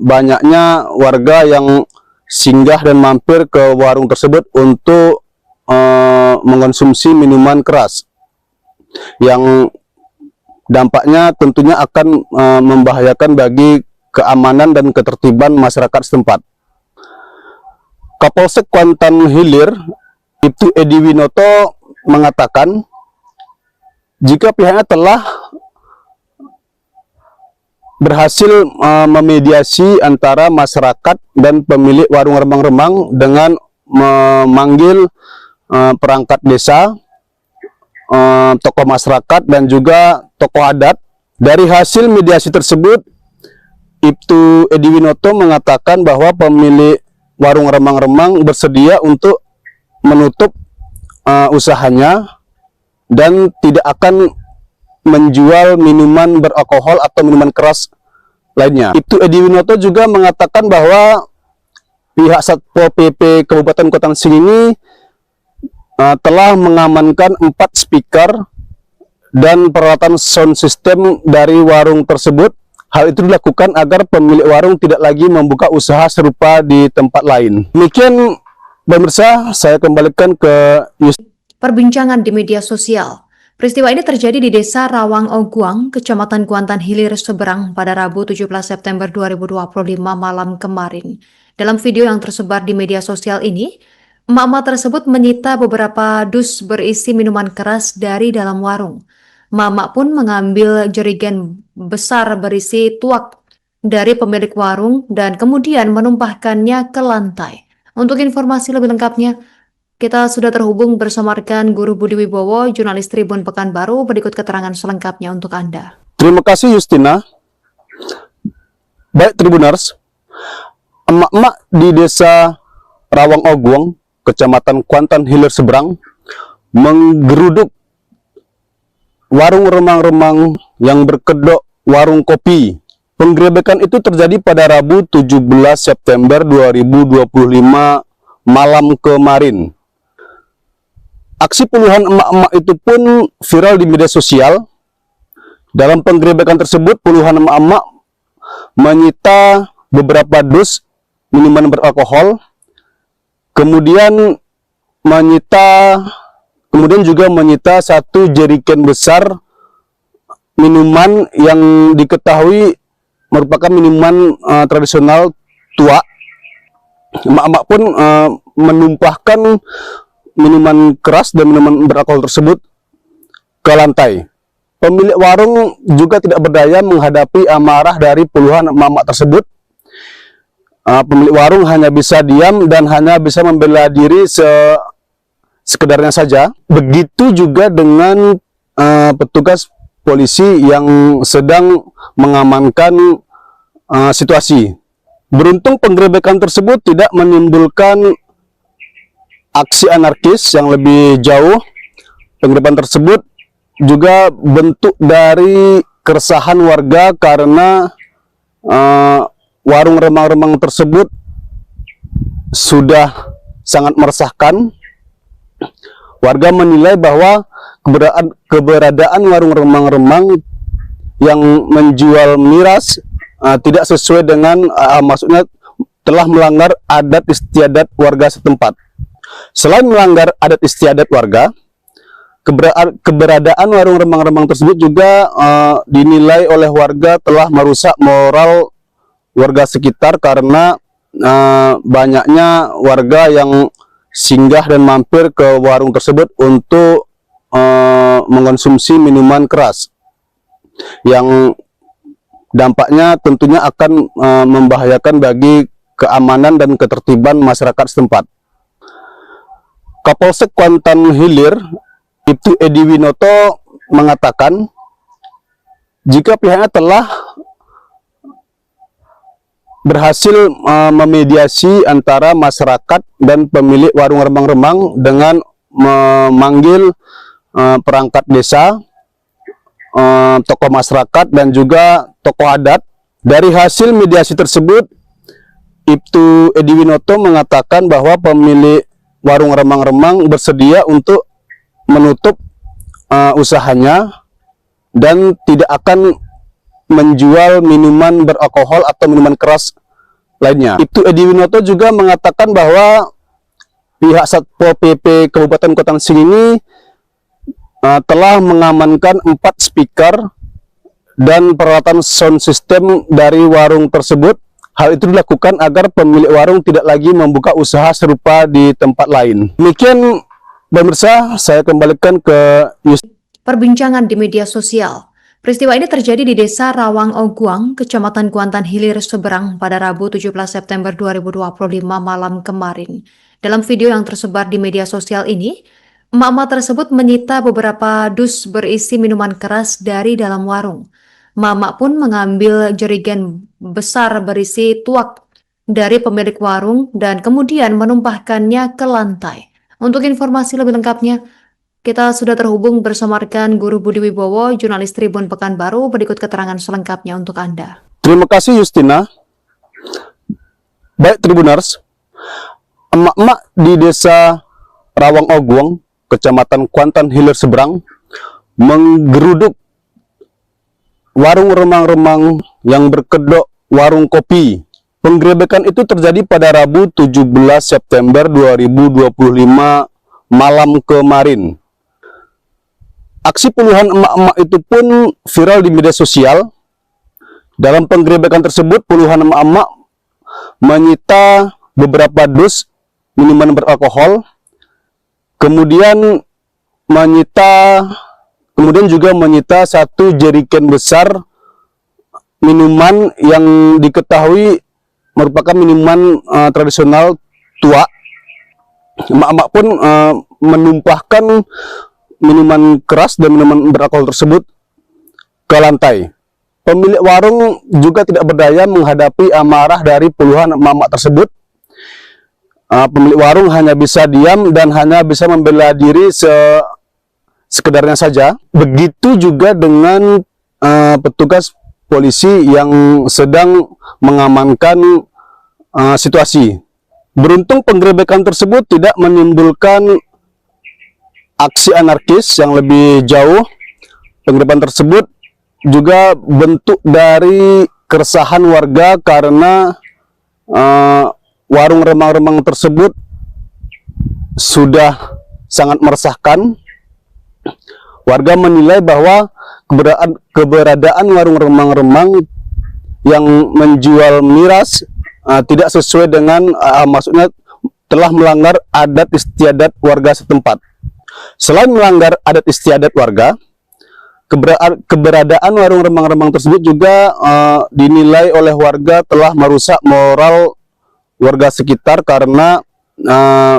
banyaknya warga yang singgah dan mampir ke warung tersebut untuk mengonsumsi minuman keras yang dampaknya tentunya akan membahayakan bagi keamanan dan ketertiban masyarakat setempat. Kapolsek Kuantan Hilir, Ibtu Edi Winoto, mengatakan jika pihaknya telah berhasil memediasi antara masyarakat dan pemilik warung remang-remang dengan memanggil perangkat desa, tokoh masyarakat dan juga tokoh adat. Dari hasil mediasi tersebut, Ibtu Edi Winoto mengatakan bahwa pemilik warung remang-remang bersedia untuk menutup usahanya dan tidak akan menjual minuman beralkohol atau minuman keras lainnya. Ibtu Edi Winoto juga mengatakan bahwa pihak Satpol PP Kabupaten Kuantan ini telah mengamankan 4 speaker dan peralatan sound system dari warung tersebut. Hal itu dilakukan agar pemilik warung tidak lagi membuka usaha serupa di tempat lain. Demikian pemirsa, saya kembalikan ke Perbincangan di media sosial. Peristiwa ini terjadi di Desa Rawang Oguang, Kecamatan Kuantan Hilir, Seberang pada Rabu 17 September 2025 malam kemarin. Dalam video yang tersebar di media sosial ini, emak-emak tersebut menyita beberapa dus berisi minuman keras dari dalam warung. Emak-emak pun mengambil jerigen besar berisi tuak dari pemilik warung dan kemudian menumpahkannya ke lantai. Untuk informasi lebih lengkapnya, kita sudah terhubung bersama rekan Guru Budi Wibowo, jurnalis Tribun Pekanbaru. Berikut keterangan selengkapnya untuk Anda. Terima kasih Justina. Baik Tribuners, emak-emak di Desa Rawang Oguang, Kecamatan Kuantan Hilir Seberang, menggeruduk warung remang-remang yang berkedok warung kopi. Penggerebekan itu terjadi pada Rabu 17 September 2025 malam kemarin. Aksi puluhan emak-emak itu pun viral di media sosial. Dalam penggerebekan tersebut, puluhan emak-emak menyita beberapa dus minuman beralkohol, kemudian juga menyita 1 jerigen besar minuman yang diketahui merupakan minuman tradisional tua. Emak-emak pun menumpahkan minuman keras dan minuman beralkohol tersebut ke lantai. Pemilik warung juga tidak berdaya menghadapi amarah dari puluhan emak-emak tersebut. Pemilik warung hanya bisa diam dan hanya bisa membela diri sekedarnya saja. Begitu juga dengan petugas polisi yang sedang mengamankan situasi. Beruntung penggerebekan tersebut tidak menimbulkan aksi anarkis yang lebih jauh. Penggerebekan tersebut juga bentuk dari keresahan warga karena warung remang-remang tersebut sudah sangat meresahkan. Warga menilai bahwa keberadaan warung remang-remang yang menjual miras tidak sesuai dengan maksudnya telah melanggar adat istiadat warga setempat. Selain melanggar adat istiadat warga, keberadaan warung remang-remang tersebut juga dinilai oleh warga telah merusak moral warga sekitar karena banyaknya warga yang singgah dan mampir ke warung tersebut untuk mengonsumsi minuman keras yang dampaknya tentunya akan membahayakan bagi keamanan dan ketertiban masyarakat setempat. Kapolsek Kuantan Hilir, Ibtu Edi Winoto, mengatakan jika pihaknya telah berhasil memediasi antara masyarakat dan pemilik warung remang-remang dengan memanggil perangkat desa, tokoh masyarakat dan juga tokoh adat. Dari hasil mediasi tersebut, Ibtu Edi Winoto mengatakan bahwa pemilik warung remang-remang bersedia untuk menutup usahanya dan tidak akan menjual minuman beralkohol atau minuman keras lainnya. Ibtu Edi Winoto juga mengatakan bahwa pihak Satpol PP Kabupaten Kota Sing ini telah mengamankan 4 speaker dan peralatan sound system dari warung tersebut. Hal itu dilakukan agar pemilik warung tidak lagi membuka usaha serupa di tempat lain. Demikian pemirsa, saya kembalikan ke Perbincangan di media sosial. Peristiwa ini terjadi di Desa Rawang Oguang, Kecamatan Kuantan Hilir, Seberang pada Rabu 17 September 2025 malam kemarin. Dalam video yang tersebar di media sosial ini, emak-emak tersebut menyita beberapa dus berisi minuman keras dari dalam warung. Emak-emak pun mengambil jerigen besar berisi tuak dari pemilik warung dan kemudian menumpahkannya ke lantai. Untuk informasi lebih lengkapnya, kita sudah terhubung bersama rekan Guru Budi Wibowo, jurnalis Tribun Pekanbaru. Berikut keterangan selengkapnya untuk Anda. Terima kasih Justina. Baik Tribuners, emak-emak di Desa Rawang Oguang, Kecamatan Kuantan Hilir Seberang, menggeruduk warung remang-remang yang berkedok warung kopi. Penggerebekan itu terjadi pada Rabu 17 September 2025 malam kemarin. Aksi puluhan emak-emak itu pun viral di media sosial. Dalam penggerebekan tersebut, puluhan emak-emak menyita beberapa dus minuman beralkohol, kemudian juga menyita 1 jerigen besar minuman yang diketahui merupakan minuman tradisional tua. Emak-emak pun menumpahkan minuman keras dan minuman beralkohol tersebut ke lantai. Pemilik warung juga tidak berdaya menghadapi amarah dari puluhan emak-emak tersebut. Pemilik warung hanya bisa diam dan hanya bisa membela diri sekedarnya saja. Begitu juga dengan petugas polisi yang sedang mengamankan situasi. Beruntung penggerebekan tersebut tidak menimbulkan aksi anarkis yang lebih jauh. Penggerebekan tersebut juga bentuk dari keresahan warga karena warung remang-remang tersebut sudah sangat meresahkan. Warga menilai bahwa keberadaan warung remang-remang yang menjual miras tidak sesuai dengan maksudnya telah melanggar adat istiadat warga setempat. Selain melanggar adat istiadat warga, keberadaan warung remang-remang tersebut juga dinilai oleh warga telah merusak moral warga sekitar karena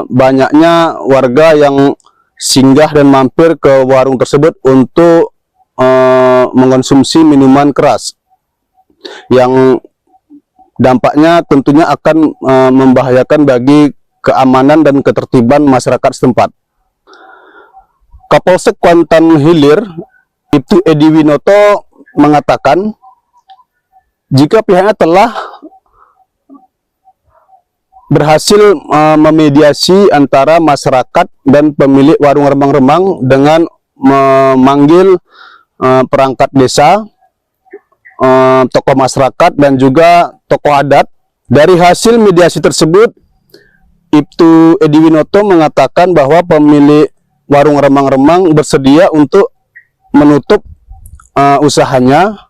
banyaknya warga yang singgah dan mampir ke warung tersebut untuk mengonsumsi minuman keras yang dampaknya tentunya akan membahayakan bagi keamanan dan ketertiban masyarakat setempat. Kapolsek Kuantan Hilir, Ibtu Edi Winoto, mengatakan jika pihaknya telah berhasil memediasi antara masyarakat dan pemilik warung remang-remang dengan memanggil perangkat desa, tokoh masyarakat dan juga tokoh adat. Dari hasil mediasi tersebut, Ibtu Edi Winoto mengatakan bahwa pemilik warung remang-remang bersedia untuk menutup usahanya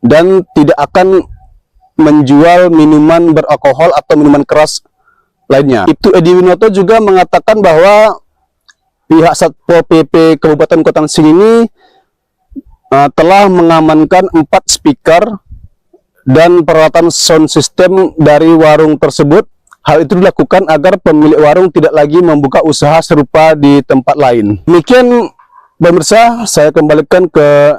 dan tidak akan menjual minuman beralkohol atau minuman keras lainnya. Ibtu Edi Winoto juga mengatakan bahwa pihak Satpol PP Kabupaten Kota Sing ini telah mengamankan 4 speaker dan peralatan sound system dari warung tersebut. Hal itu dilakukan agar pemilik warung tidak lagi membuka usaha serupa di tempat lain. Demikian pemirsa, saya kembalikan ke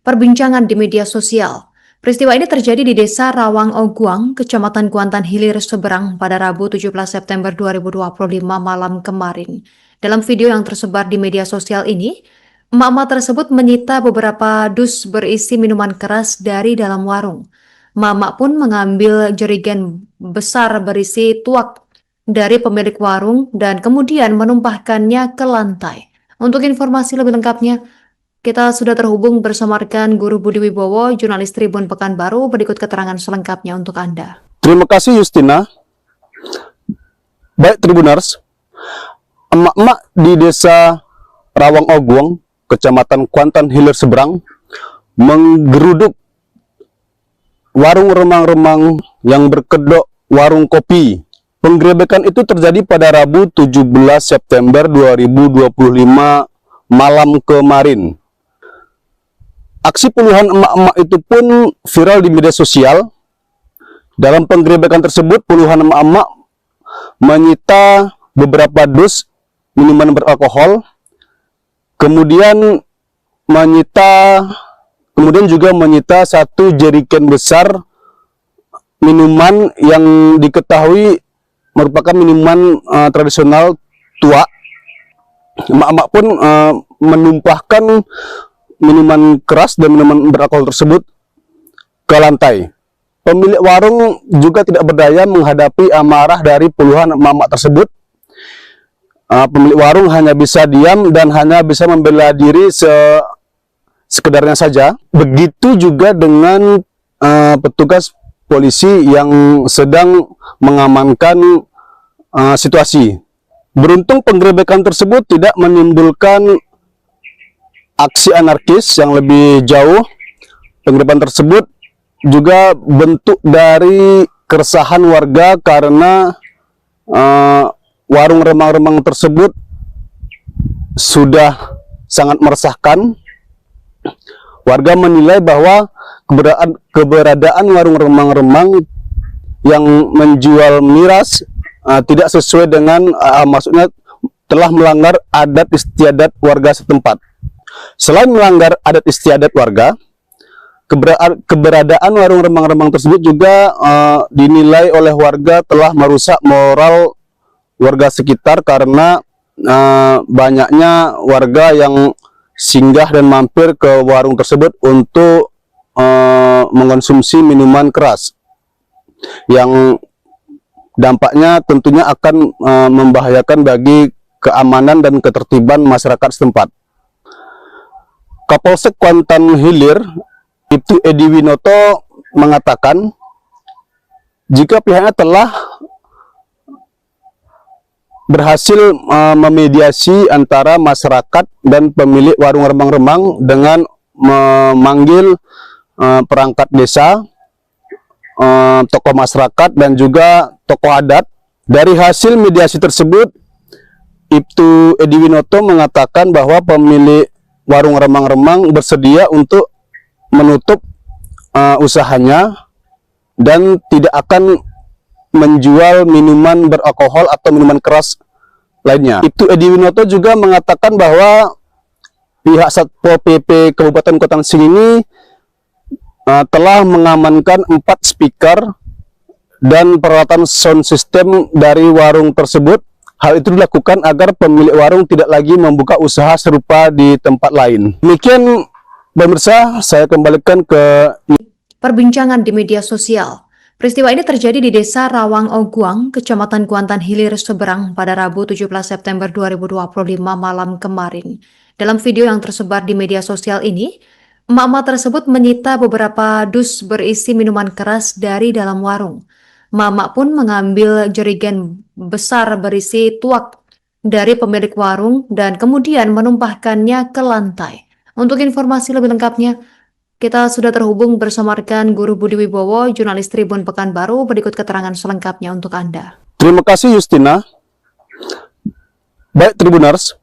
Perbincangan di media sosial. Peristiwa ini terjadi di Desa Rawang Oguang, Kecamatan Kuantan Hilir, Seberang pada Rabu 17 September 2025 malam kemarin. Dalam video yang tersebar di media sosial ini, emak-emak tersebut menyita beberapa dus berisi minuman keras dari dalam warung. Emak-emak pun mengambil jerigen besar berisi tuak dari pemilik warung dan kemudian menumpahkannya ke lantai. Untuk informasi lebih lengkapnya, kita sudah terhubung bersama rekan Guru Budi Wibowo, jurnalis Tribun Pekanbaru. Berikut keterangan selengkapnya untuk Anda. Terima kasih Justina. Baik Tribuners, emak-emak di Desa Rawang Oguang, Kecamatan Kuantan Hilir Seberang, menggeruduk warung remang-remang yang berkedok warung kopi. Penggerebekan itu terjadi pada Rabu 17 September 2025 malam kemarin. Aksi puluhan emak-emak itu pun viral di media sosial. Dalam penggerebekan tersebut, puluhan emak-emak menyita beberapa dus minuman beralkohol, kemudian juga menyita 1 jerigen besar minuman yang diketahui merupakan minuman tradisional tuak. Emak-emak pun menumpahkan minuman keras dan minuman beralkohol tersebut ke lantai. Pemilik warung juga tidak berdaya menghadapi amarah dari puluhan emak-emak tersebut. Pemilik warung hanya bisa diam dan hanya bisa membela diri sekedarnya saja. Begitu juga dengan petugas polisi yang sedang mengamankan situasi. Beruntung penggerebekan tersebut tidak menimbulkan aksi anarkis yang lebih jauh. Penggerebekan tersebut juga bentuk dari keresahan warga karena warung remang-remang tersebut sudah sangat meresahkan. Warga menilai bahwa keberadaan warung remang-remang yang menjual miras tidak sesuai dengan maksudnya telah melanggar adat istiadat warga setempat. Selain melanggar adat istiadat warga, keberadaan warung remang-remang tersebut juga dinilai oleh warga telah merusak moral warga sekitar karena banyaknya warga yang singgah dan mampir ke warung tersebut untuk mengonsumsi minuman keras yang dampaknya tentunya akan membahayakan bagi keamanan dan ketertiban masyarakat setempat. Kapolsek Kuantan Hilir, Ibtu Edi Winoto mengatakan jika pihaknya telah berhasil memediasi antara masyarakat dan pemilik warung remang-remang dengan memanggil perangkat desa, tokoh masyarakat dan juga tokoh adat. Dari hasil mediasi tersebut, Ibtu Edi Winoto mengatakan bahwa pemilik warung remang-remang bersedia untuk menutup usahanya dan tidak akan menjual minuman beralkohol atau minuman keras lainnya. Ibtu Edi Winoto juga mengatakan bahwa pihak Satpol PP Kabupaten Kota Sing ini telah mengamankan 4 speaker dan peralatan sound system dari warung tersebut. Hal itu dilakukan agar pemilik warung tidak lagi membuka usaha serupa di tempat lain. Demikian pemirsa, saya kembalikan ke Perbincangan di media sosial. Peristiwa ini terjadi di Desa Rawang Oguang, Kecamatan Kuantan Hilir, Seberang pada Rabu 17 September 2025 malam kemarin. Dalam video yang tersebar di media sosial ini, emak-emak tersebut menyita beberapa dus berisi minuman keras dari dalam warung. Emak-emak pun mengambil jerigen besar berisi tuak dari pemilik warung dan kemudian menumpahkannya ke lantai. Untuk informasi lebih lengkapnya, kita sudah terhubung bersama rekan Guru Budi Wibowo, jurnalis Tribun Pekanbaru, berikut keterangan selengkapnya untuk Anda. Terima kasih Justina. Baik Tribuners,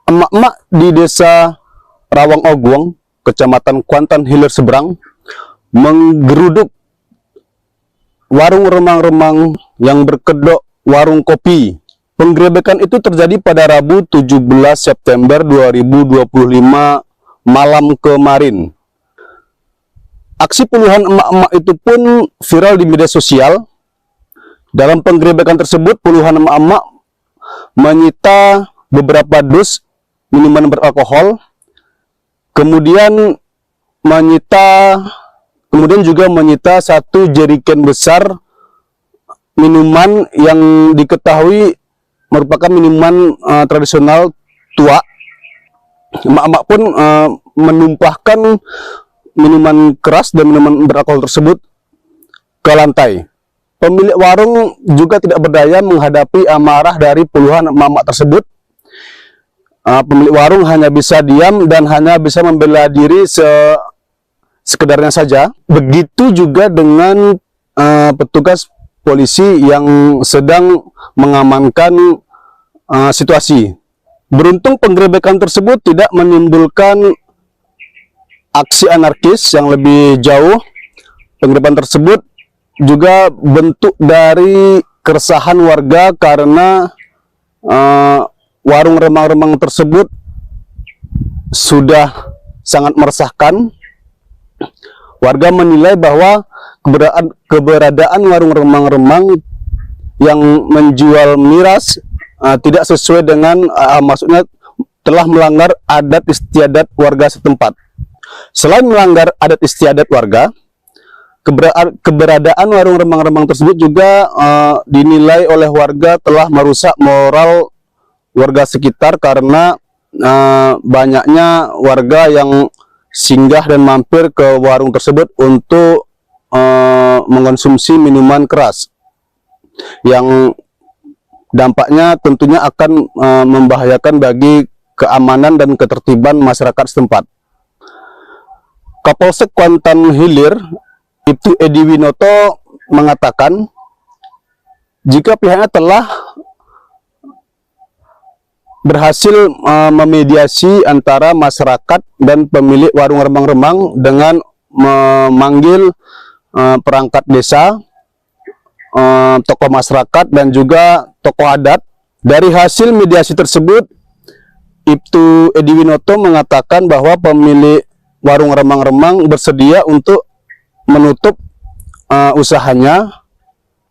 emak-emak di Desa Rawang Oguang, Kecamatan Kuantan Hilir Seberang, menggeruduk warung remang-remang yang berkedok warung kopi. Penggerebekan itu terjadi pada Rabu 17 September 2025 malam kemarin. Aksi puluhan emak-emak itu pun viral di media sosial. Dalam penggerebekan tersebut, puluhan emak-emak menyita beberapa dus minuman beralkohol, kemudian juga menyita satu jerigen besar minuman yang diketahui merupakan minuman tradisional tua. Emak-emak pun menumpahkan minuman keras dan minuman beralkohol tersebut ke lantai. Pemilik warung juga tidak berdaya menghadapi amarah dari puluhan emak-emak tersebut. Pemilik warung hanya bisa diam dan hanya bisa membela diri sekedarnya saja. Begitu juga dengan petugas polisi yang sedang mengamankan situasi. Beruntung penggerebekan tersebut tidak menimbulkan aksi anarkis yang lebih jauh. Penggerebekan tersebut juga bentuk dari keresahan warga karena warung remang-remang tersebut sudah sangat meresahkan. Warga menilai bahwa keberadaan warung remang-remang yang menjual miras tidak sesuai dengan maksudnya telah melanggar adat istiadat warga setempat. Selain melanggar adat istiadat warga, keberadaan warung remang-remang tersebut juga dinilai oleh warga telah merusak moral warga sekitar karena banyaknya warga yang singgah dan mampir ke warung tersebut untuk mengonsumsi minuman keras yang dampaknya tentunya akan membahayakan bagi keamanan dan ketertiban masyarakat setempat. Kapolsek Kuantan Hilir, Ibtu Edi Winoto, mengatakan jika pihaknya telah berhasil memediasi antara masyarakat dan pemilik warung remang-remang dengan memanggil perangkat desa, tokoh masyarakat dan juga tokoh adat. Dari hasil mediasi tersebut, Ibtu Edi Winoto mengatakan bahwa pemilik warung remang-remang bersedia untuk menutup usahanya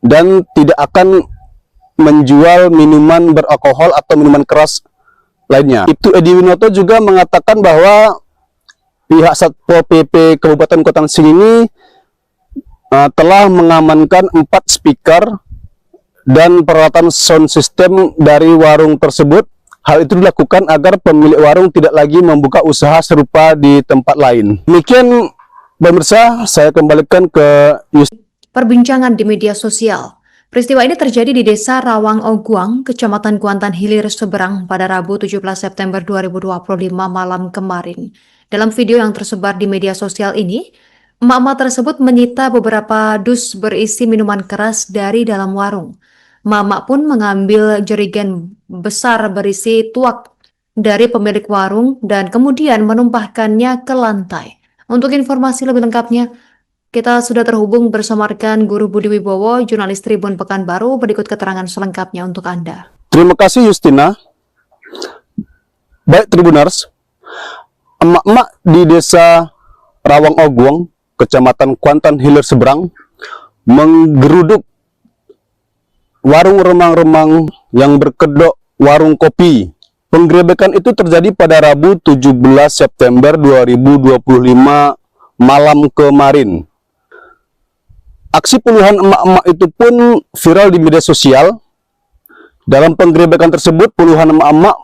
dan tidak akan menjual minuman beralkohol atau minuman keras lainnya. Ibtu Edi Winoto juga mengatakan bahwa pihak Satpol PP Kabupaten Kuantan ini telah mengamankan 4 speaker dan peralatan sound system dari warung tersebut. Hal itu dilakukan agar pemilik warung tidak lagi membuka usaha serupa di tempat lain. Demikian pemirsa, saya kembalikan ke Perbincangan di media sosial. Peristiwa ini terjadi di Desa Rawang Oguang, Kecamatan Kuantan Hilir, Seberang pada Rabu 17 September 2025 malam kemarin. Dalam video yang tersebar di media sosial ini, emak-emak tersebut menyita beberapa dus berisi minuman keras dari dalam warung. Emak-emak pun mengambil jerigen besar berisi tuak dari pemilik warung dan kemudian menumpahkannya ke lantai. Untuk informasi lebih lengkapnya, kita sudah terhubung bersama rekan Guru Budi Wibowo, jurnalis Tribun Pekanbaru, berikut keterangan selengkapnya untuk Anda. Terima kasih Justina. Baik Tribuners, emak-emak di Desa Rawang Oguang, Kecamatan Kuantan Hilir Seberang, menggeruduk warung remang-remang yang berkedok warung kopi. Penggerebekan itu terjadi pada Rabu 17 September 2025 malam kemarin. Aksi puluhan emak-emak itu pun viral di media sosial. Dalam penggerebekan tersebut, puluhan emak-emak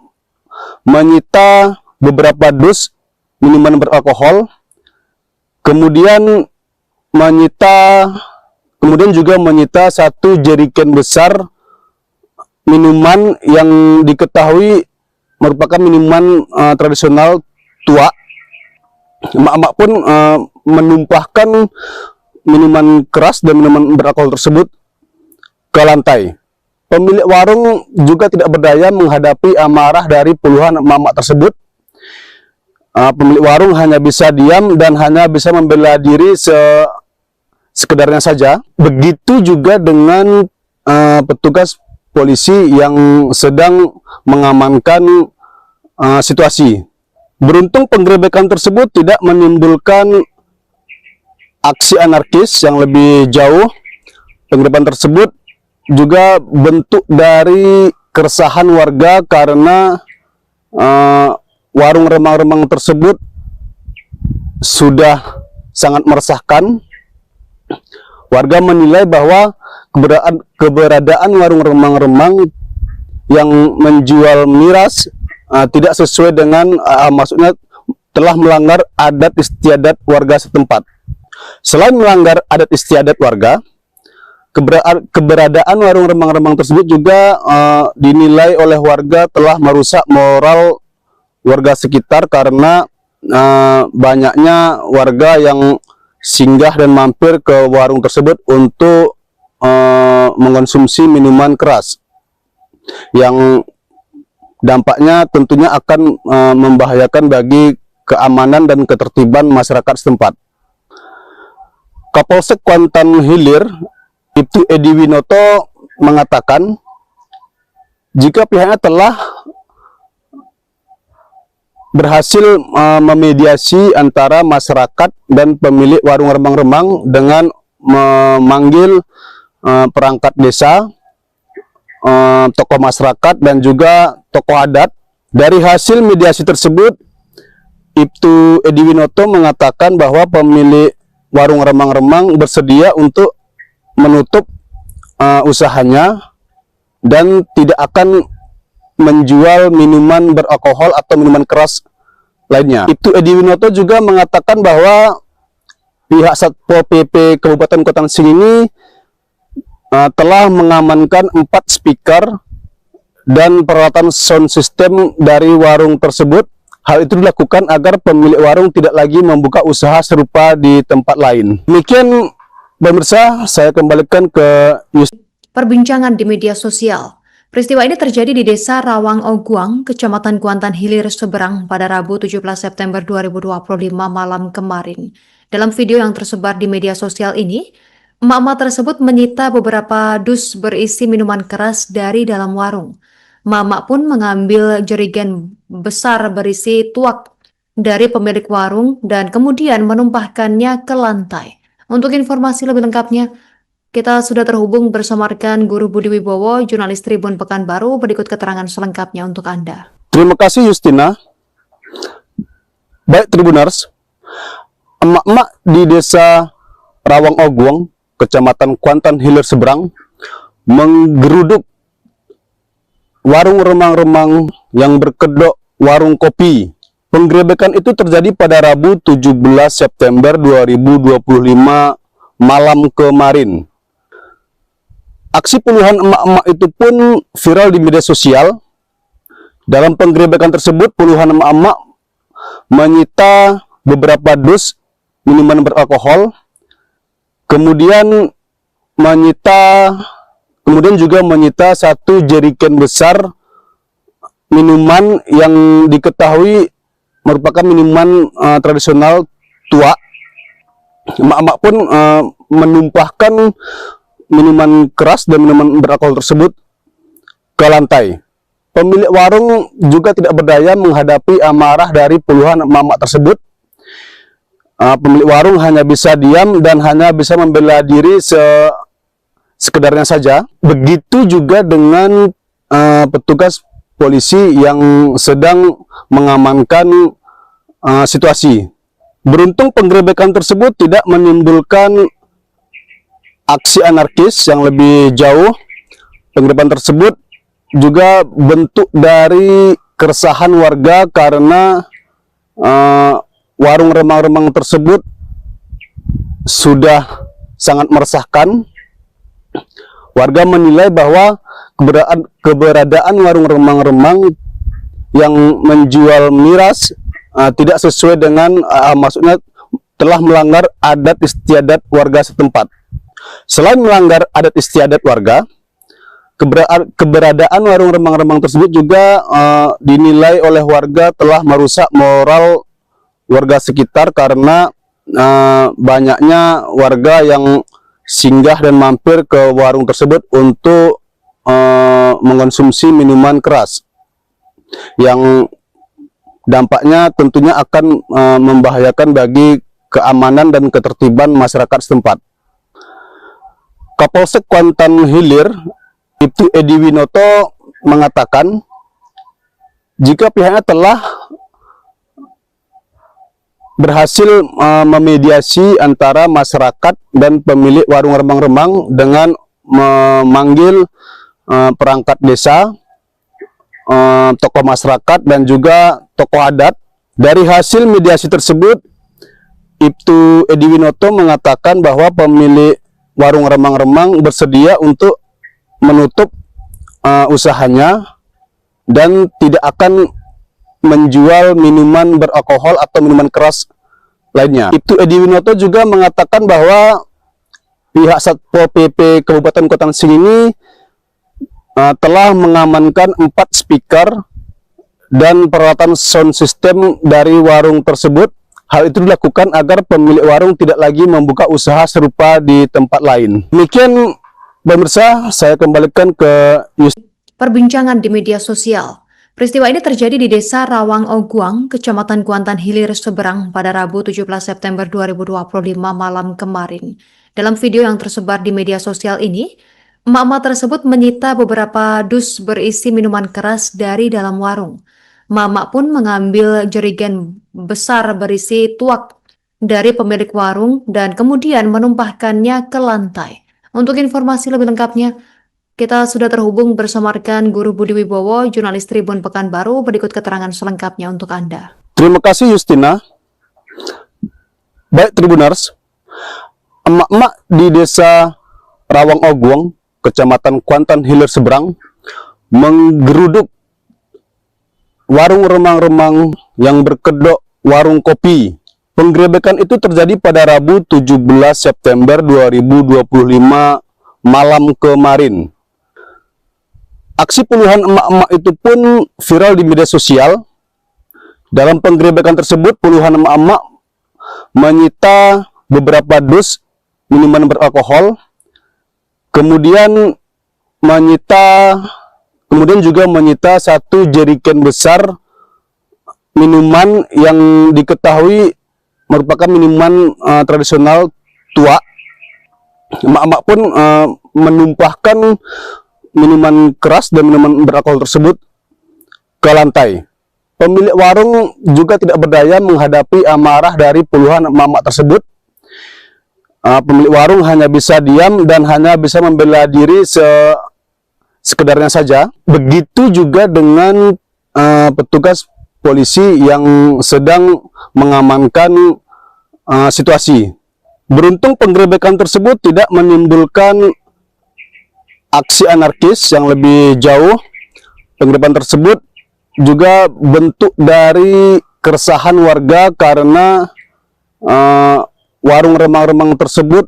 menyita beberapa dus minuman beralkohol, kemudian juga menyita satu jerigen besar minuman yang diketahui merupakan minuman tradisional tua. Emak-emak pun menumpahkan minuman keras dan minuman beralkohol tersebut ke lantai. Pemilik warung juga tidak berdaya menghadapi amarah dari puluhan emak-emak tersebut. Pemilik warung hanya bisa diam dan hanya bisa membela diri sekedarnya saja. Begitu juga dengan petugas polisi yang sedang mengamankan situasi. Beruntung penggerebekan tersebut tidak menimbulkan aksi anarkis yang lebih jauh. Penggerebekan tersebut juga bentuk dari keresahan warga karena warung remang-remang tersebut sudah sangat meresahkan. Warga menilai bahwa keberadaan warung remang-remang yang menjual miras tidak sesuai dengan maksudnya telah melanggar adat istiadat warga setempat. Selain melanggar adat istiadat warga, keberadaan warung remang-remang tersebut juga dinilai oleh warga telah merusak moral warga sekitar karena banyaknya warga yang singgah dan mampir ke warung tersebut untuk mengonsumsi minuman keras yang dampaknya tentunya akan membahayakan bagi keamanan dan ketertiban masyarakat setempat. Kapolsek Kuantan Hilir, Ibtu Edi Winoto mengatakan jika pihaknya telah berhasil memediasi antara masyarakat dan pemilik warung remang-remang dengan memanggil perangkat desa, tokoh masyarakat dan juga tokoh adat. Dari hasil mediasi tersebut, Ibtu Edi Winoto mengatakan bahwa pemilik warung remang-remang bersedia untuk menutup usahanya dan tidak akan menjual minuman beralkohol atau minuman keras lainnya. Ibtu Edi Winoto juga mengatakan bahwa pihak Satpol PP Kabupaten Kuantan ini telah mengamankan 4 speaker dan peralatan sound system dari warung tersebut. Hal itu dilakukan agar pemilik warung tidak lagi membuka usaha serupa di tempat lain. Demikian pemirsa, saya kembalikan ke perbincangan di media sosial. Peristiwa ini terjadi di Desa Rawang Oguang, Kecamatan Kuantan Hilir, Seberang pada Rabu 17 September 2025 malam kemarin. Dalam video yang tersebar di media sosial ini, emak-emak tersebut menyita beberapa dus berisi minuman keras dari dalam warung. Emak-emak pun mengambil jerigen besar berisi tuak dari pemilik warung dan kemudian menumpahkannya ke lantai. Untuk informasi lebih lengkapnya, kita sudah terhubung bersama rekan Guru Budi Wibowo, jurnalis Tribun Pekanbaru. Berikut keterangan selengkapnya untuk Anda. Terima kasih Justina. Baik Tribuners, emak-emak di Desa Rawang Oguang, Kecamatan Kuantan Hilir Seberang, menggeruduk warung remang-remang yang berkedok warung kopi. Penggerebekan itu terjadi pada Rabu 17 September 2025 malam kemarin. Aksi puluhan emak-emak itu pun viral di media sosial. Dalam penggerebekan tersebut, puluhan emak-emak menyita beberapa dus minuman beralkohol, kemudian juga menyita satu jerigen besar minuman yang diketahui merupakan minuman tradisional tua. Emak-emak pun menumpahkan minuman keras dan minuman beralkohol tersebut ke lantai. Pemilik warung juga tidak berdaya menghadapi amarah dari puluhan emak-emak tersebut. Pemilik warung hanya bisa diam dan hanya bisa membela diri sekedarnya saja. Begitu juga dengan petugas polisi yang sedang mengamankan situasi. Beruntung penggerebekan tersebut tidak menimbulkan aksi anarkis yang lebih jauh. Penggerebekan tersebut juga bentuk dari keresahan warga karena warung remang-remang tersebut sudah sangat meresahkan. Warga menilai bahwa keberadaan warung remang-remang yang menjual miras tidak sesuai dengan maksudnya telah melanggar adat istiadat warga setempat. Selain melanggar adat istiadat warga, keberadaan warung remang-remang tersebut juga dinilai oleh warga telah merusak moral warga sekitar karena banyaknya warga yang singgah dan mampir ke warung tersebut untuk mengonsumsi minuman keras yang dampaknya tentunya akan membahayakan bagi keamanan dan ketertiban masyarakat setempat. Kapolsek Kuantan Hilir, Ibtu Edi Winoto, mengatakan jika pihaknya telah berhasil memediasi antara masyarakat dan pemilik warung remang-remang dengan memanggil perangkat desa, tokoh masyarakat dan juga tokoh adat. Dari hasil mediasi tersebut, Ibtu Edi Winoto mengatakan bahwa pemilik warung remang-remang bersedia untuk menutup usahanya dan tidak akan menjual minuman beralkohol atau minuman keras lainnya. Ibtu Edi Winoto juga mengatakan bahwa pihak Satpol PP Kabupaten Kuantan ini telah mengamankan 4 speaker dan peralatan sound system dari warung tersebut. Hal itu dilakukan agar pemilik warung tidak lagi membuka usaha serupa di tempat lain. Demikian pemirsa, saya kembalikan ke Perbincangan di media sosial. Peristiwa ini terjadi di Desa Rawang Oguang, Kecamatan Kuantan Hilir, Seberang pada Rabu 17 September 2025 malam kemarin. Dalam video yang tersebar di media sosial ini, emak-emak tersebut menyita beberapa dus berisi minuman keras dari dalam warung. Emak-emak pun mengambil jerigen besar berisi tuak dari pemilik warung dan kemudian menumpahkannya ke lantai. Untuk informasi lebih lengkapnya, kita sudah terhubung bersama rekan Guru Budi Wibowo, jurnalis Tribun Pekanbaru. Berikut keterangan selengkapnya untuk Anda. Terima kasih Justina. Baik Tribuners, emak-emak di Desa Rawang Oguang, Kecamatan Kuantan Hilir Seberang, menggeruduk warung remang-remang yang berkedok warung kopi. Penggerebekan itu terjadi pada Rabu 17 September 2025 malam kemarin. Aksi puluhan emak-emak itu pun viral di media sosial. Dalam penggerebekan tersebut, puluhan emak-emak menyita beberapa dus minuman beralkohol, kemudian juga menyita 1 jerigen besar minuman yang diketahui merupakan minuman tradisional tuak. Emak-emak pun menumpahkan minuman keras dan minuman beralkohol tersebut ke lantai. Pemilik warung juga tidak berdaya menghadapi amarah dari puluhan emak-emak tersebut. Pemilik warung hanya bisa diam dan hanya bisa membela diri sekedarnya saja. Begitu juga dengan petugas polisi yang sedang mengamankan situasi. Beruntung penggerebekan tersebut tidak menimbulkan aksi anarkis yang lebih jauh. Penggerebekan tersebut juga bentuk dari keresahan warga karena warung remang-remang tersebut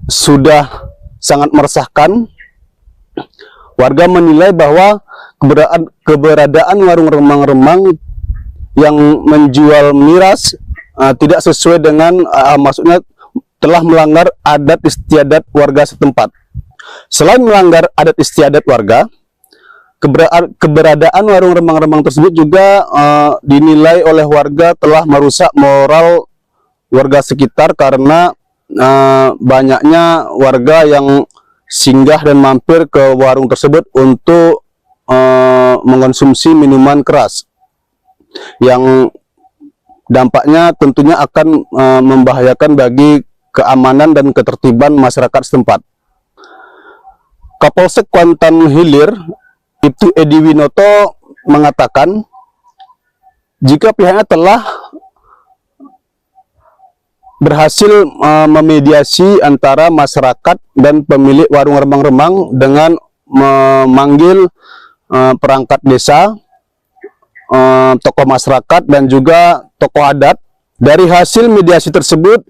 sudah sangat meresahkan. Warga menilai bahwa keberadaan warung remang-remang yang menjual miras tidak sesuai dengan maksudnya telah melanggar adat istiadat warga setempat. Selain melanggar adat istiadat warga, keberadaan warung remang-remang tersebut juga dinilai oleh warga telah merusak moral warga sekitar karena banyaknya warga yang singgah dan mampir ke warung tersebut untuk mengonsumsi minuman keras yang dampaknya tentunya akan membahayakan bagi keamanan dan ketertiban masyarakat setempat. Kapolsek Kuantan Hilir, Ibtu Edi Winoto, mengatakan jika pihaknya telah berhasil memediasi antara masyarakat dan pemilik warung remang-remang dengan memanggil perangkat desa, tokoh masyarakat dan juga tokoh adat. Dari hasil mediasi tersebut,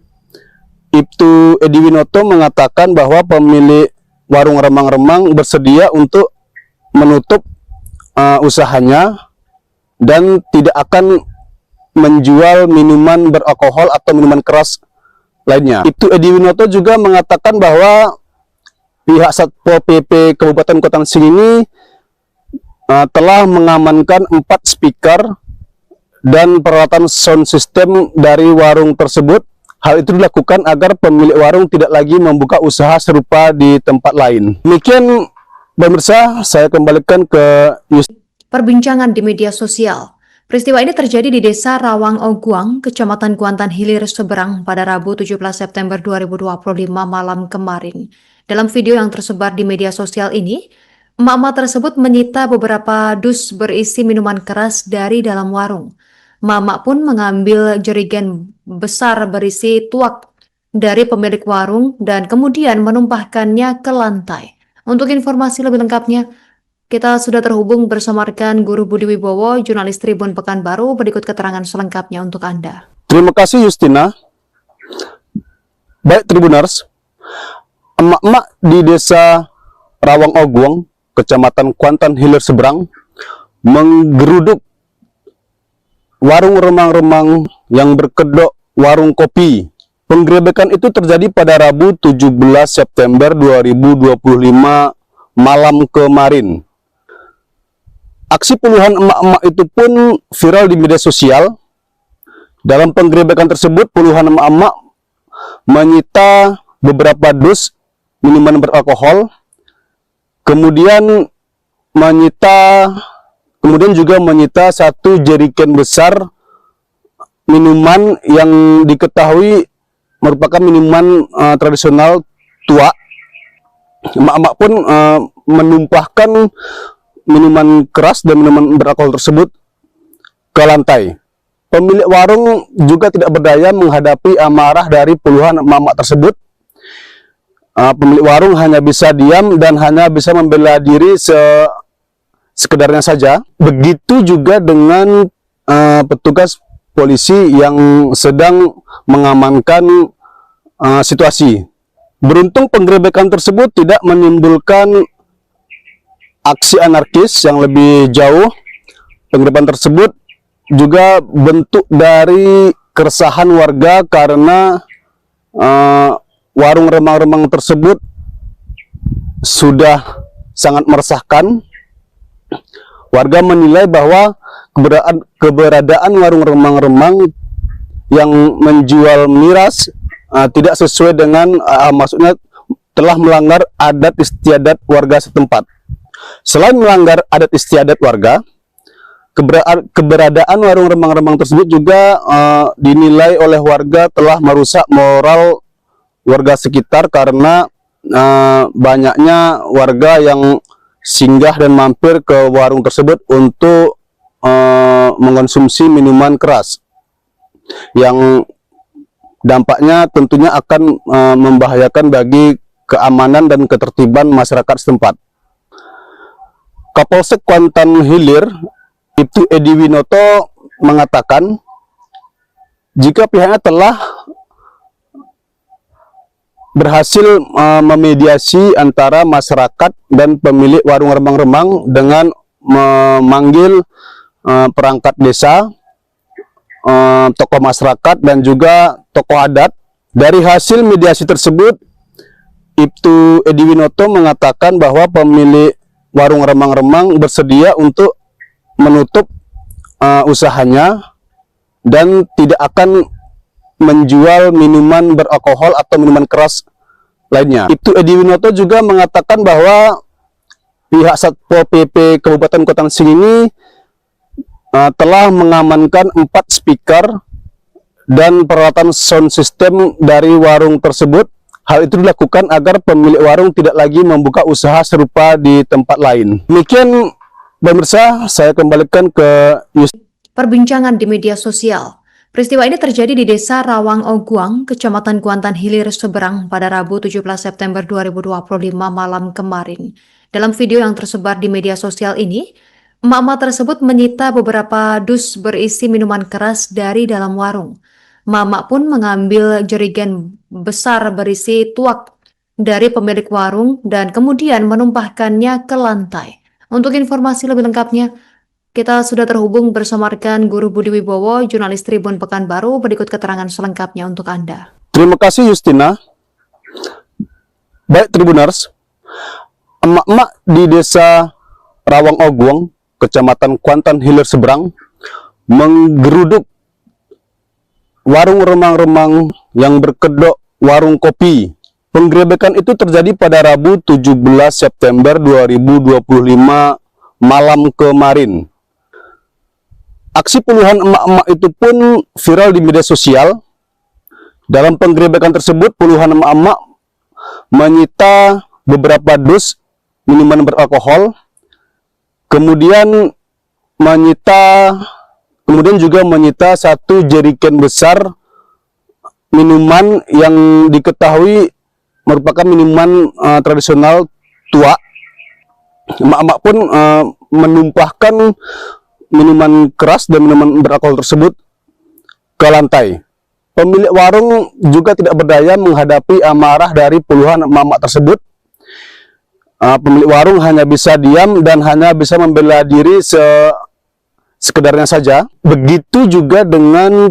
Ibtu Edi Winoto mengatakan bahwa pemilik warung remang-remang bersedia untuk menutup usahanya dan tidak akan menjual minuman beralkohol atau minuman keras lainnya. Ibtu Edi Winoto juga mengatakan bahwa pihak Satpol PP Kabupaten Kuantan ini telah mengamankan 4 speaker dan peralatan sound system dari warung tersebut. Hal itu dilakukan agar pemilik warung tidak lagi membuka usaha serupa di tempat lain. Demikian pemirsa, saya kembalikan ke Perbincangan di media sosial. Peristiwa ini terjadi di Desa Rawang Oguang, Kecamatan Kuantan Hilir Seberang pada Rabu 17 September 2025 malam kemarin. Dalam video yang tersebar di media sosial ini, emak-emak tersebut menyita beberapa dus berisi minuman keras dari dalam warung. Emak-emak pun mengambil jerigen besar berisi tuak dari pemilik warung dan kemudian menumpahkannya ke lantai. Untuk informasi lebih lengkapnya, kita sudah terhubung bersama rekan Guru Budi Wibowo, jurnalis Tribun Pekanbaru. Berikut keterangan selengkapnya untuk Anda. Terima kasih Justina. Baik Tribuners, emak-emak di Desa Rawang Oguang, Kecamatan Kuantan Hilir Seberang, menggeruduk warung remang-remang yang berkedok warung kopi. Penggerebekan itu terjadi pada Rabu 17 September 2025 malam kemarin. Aksi puluhan emak-emak itu pun viral di media sosial. Dalam penggerebekan tersebut, puluhan emak-emak menyita beberapa dus minuman beralkohol, kemudian juga menyita 1 jerigen besar minuman yang diketahui merupakan minuman tradisional tua. Emak-emak pun menumpahkan minuman keras dan minuman beralkohol tersebut ke lantai. Pemilik warung juga tidak berdaya menghadapi amarah dari puluhan emak-emak tersebut. Pemilik warung hanya bisa diam dan hanya bisa membela diri sekedarnya saja. Begitu juga dengan petugas polisi yang sedang mengamankan situasi. Beruntung penggerebekan tersebut tidak menimbulkan aksi anarkis yang lebih jauh. Penggerebekan tersebut juga bentuk dari keresahan warga karena warung remang-remang tersebut sudah sangat meresahkan. Warga menilai bahwa keberadaan warung remang-remang yang menjual miras tidak sesuai dengan maksudnya telah melanggar adat istiadat warga setempat. Selain melanggar adat istiadat warga, keberadaan warung remang-remang tersebut juga dinilai oleh warga telah merusak moral warga sekitar karena banyaknya warga yang singgah dan mampir ke warung tersebut untuk mengonsumsi minuman keras yang dampaknya tentunya akan membahayakan bagi keamanan dan ketertiban masyarakat setempat. Kapolsek Kuantan Hilir, Ibtu Edi Winoto, mengatakan jika pihaknya telah berhasil memediasi antara masyarakat dan pemilik warung remang-remang dengan memanggil perangkat desa, tokoh masyarakat dan juga tokoh adat. Dari hasil mediasi tersebut, Ibtu Edi Winoto mengatakan bahwa pemilik warung remang-remang bersedia untuk menutup usahanya dan tidak akan menjual minuman beralkohol atau minuman keras lainnya. Ibtu Edi Winoto juga mengatakan bahwa pihak Satpol PP Kabupaten Kuantan ini telah mengamankan 4 speaker dan peralatan sound system dari warung tersebut. Hal itu dilakukan agar pemilik warung tidak lagi membuka usaha serupa di tempat lain. Demikian pemirsa, saya kembalikan ke Perbincangan di media sosial. Peristiwa ini terjadi di Desa Rawang Oguang, Kecamatan Kuantan Hilir, Seberang pada Rabu 17 September 2025 malam kemarin. Dalam video yang tersebar di media sosial ini, emak-emak tersebut menyita beberapa dus berisi minuman keras dari dalam warung. Emak-emak pun mengambil jerigen besar berisi tuak dari pemilik warung dan kemudian menumpahkannya ke lantai. Untuk informasi lebih lengkapnya, kita sudah terhubung bersama rekan Guru Budi Wibowo, jurnalis Tribun Pekanbaru. Berikut keterangan selengkapnya untuk Anda. Terima kasih Justina. Baik Tribuners, emak-emak di Desa Rawang Oguang, Kecamatan Kuantan Hilir Seberang, menggeruduk warung remang-remang yang berkedok warung kopi. Penggerebekan itu terjadi pada Rabu 17 September 2025 malam kemarin. Aksi puluhan emak-emak itu pun viral di media sosial. Dalam penggerebekan tersebut, puluhan emak-emak menyita beberapa dus minuman beralkohol, kemudian juga menyita satu jerigen besar minuman yang diketahui merupakan minuman tradisional tua. Emak-emak pun menumpahkan minuman keras dan minuman beralkohol tersebut ke lantai. Pemilik warung juga tidak berdaya menghadapi amarah dari puluhan emak-emak tersebut. Pemilik warung hanya bisa diam dan hanya bisa membela diri sekedarnya saja. Begitu juga dengan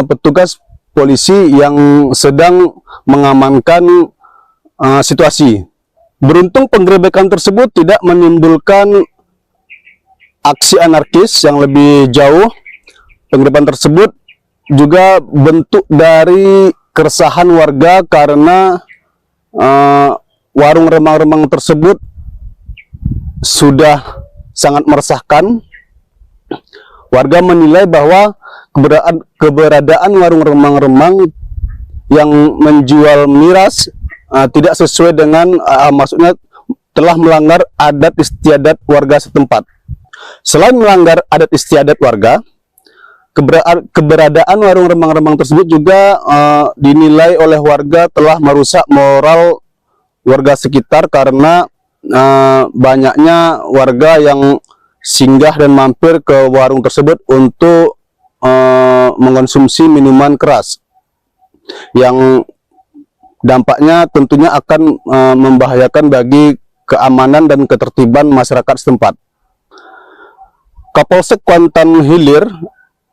petugas polisi yang sedang mengamankan situasi. Beruntung penggerebekan tersebut tidak menimbulkan aksi anarkis yang lebih jauh. Penggerebekan tersebut juga bentuk dari keresahan warga karena warung remang-remang tersebut sudah sangat meresahkan. Warga menilai bahwa keberadaan warung remang-remang yang menjual miras tidak sesuai dengan maksudnya telah melanggar adat istiadat warga setempat. Selain melanggar adat istiadat warga, keberadaan warung remang-remang tersebut juga dinilai oleh warga telah merusak moral warga sekitar karena banyaknya warga yang singgah dan mampir ke warung tersebut untuk mengonsumsi minuman keras yang dampaknya tentunya akan membahayakan bagi keamanan dan ketertiban masyarakat setempat. Kapolsek Kuantan Hilir,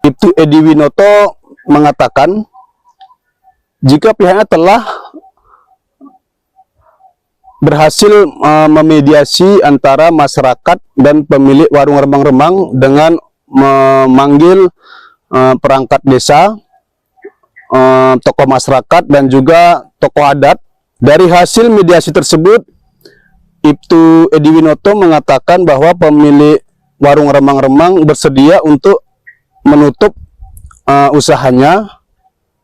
Ibtu Edi Winoto, mengatakan jika pihaknya telah berhasil memediasi antara masyarakat dan pemilik warung remang-remang dengan memanggil perangkat desa, tokoh masyarakat dan juga tokoh adat. Dari hasil mediasi tersebut, Ibtu Edi Winoto mengatakan bahwa pemilik warung remang-remang bersedia untuk menutup usahanya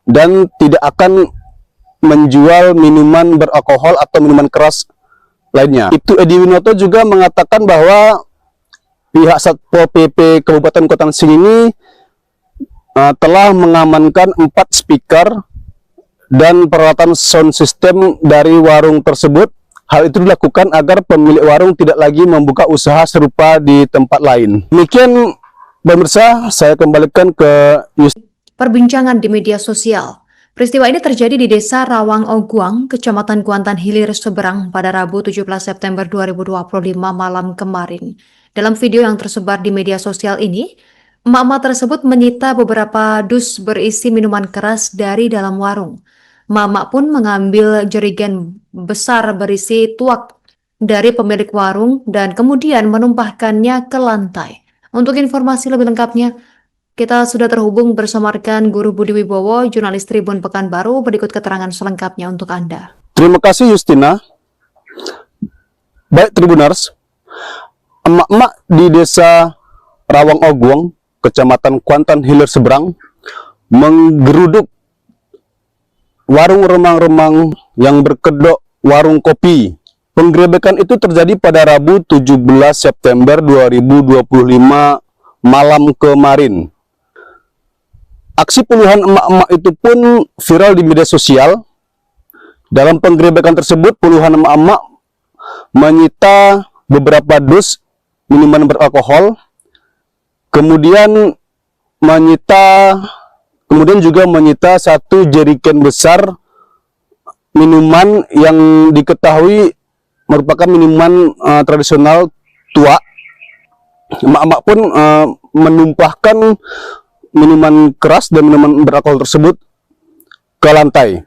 dan tidak akan menjual minuman beralkohol atau minuman keras lainnya. Ibtu Edi Winoto juga mengatakan bahwa pihak Satpol PP Kabupaten Kuantan ini telah mengamankan 4 speaker dan peralatan sound system dari warung tersebut. Hal itu dilakukan agar pemilik warung tidak lagi membuka usaha serupa di tempat lain. Demikian pemirsa, saya kembalikan ke Perbincangan di media sosial. Peristiwa ini terjadi di Desa Rawang Oguang, Kecamatan Kuantan Hilir, Seberang pada Rabu 17 September 2025 malam kemarin. Dalam video yang tersebar di media sosial ini, emak-emak tersebut menyita beberapa dus berisi minuman keras dari dalam warung. Emak-emak pun mengambil jerigen besar berisi tuak dari pemilik warung dan kemudian menumpahkannya ke lantai. Untuk informasi lebih lengkapnya, kita sudah terhubung bersama rekan Guru Budi Wibowo, jurnalis Tribun Pekanbaru. Berikut keterangan selengkapnya untuk Anda. Terima kasih Justina. Baik Tribuners, emak-emak di Desa Rawang Oguang, Kecamatan Kuantan Hilir Seberang, menggeruduk warung remang-remang yang berkedok warung kopi. Penggerebekan itu terjadi pada Rabu 17 September 2025 malam kemarin. Aksi puluhan emak-emak itu pun viral di media sosial. Dalam penggerebekan tersebut, puluhan emak-emak menyita beberapa dus minuman beralkohol, kemudian juga menyita satu jerigen besar minuman yang diketahui merupakan minuman tradisional tua. Emak-emak pun menumpahkan minuman keras dan minuman beralkohol tersebut ke lantai.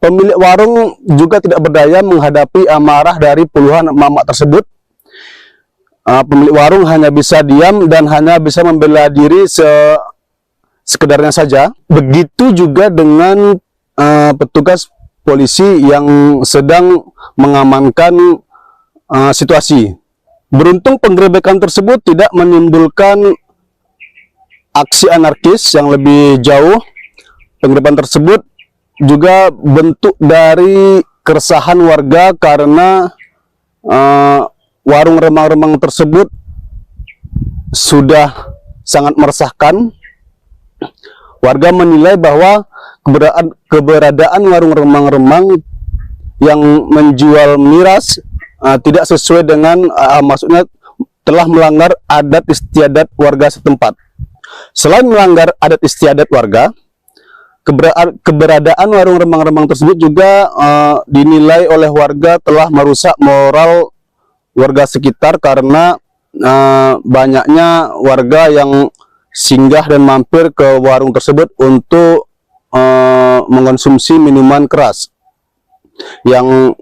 Pemilik warung juga tidak berdaya menghadapi amarah dari puluhan emak-emak tersebut. Pemilik warung hanya bisa diam dan hanya bisa membela diri sekedarnya saja. Begitu juga dengan petugas polisi yang sedang mengamankan situasi. Beruntung penggerebekan tersebut tidak menimbulkan aksi anarkis yang lebih jauh. Penggerebekan tersebut juga bentuk dari keresahan warga karena warung remang-remang tersebut sudah sangat meresahkan. Warga menilai bahwa keberadaan warung remang-remang yang menjual miras tidak sesuai dengan maksudnya telah melanggar adat istiadat warga setempat. Selain melanggar adat istiadat warga, keberadaan warung remang-remang tersebut juga dinilai oleh warga telah merusak moral warga sekitar karena banyaknya warga yang singgah dan mampir ke warung tersebut untuk mengonsumsi minuman keras yang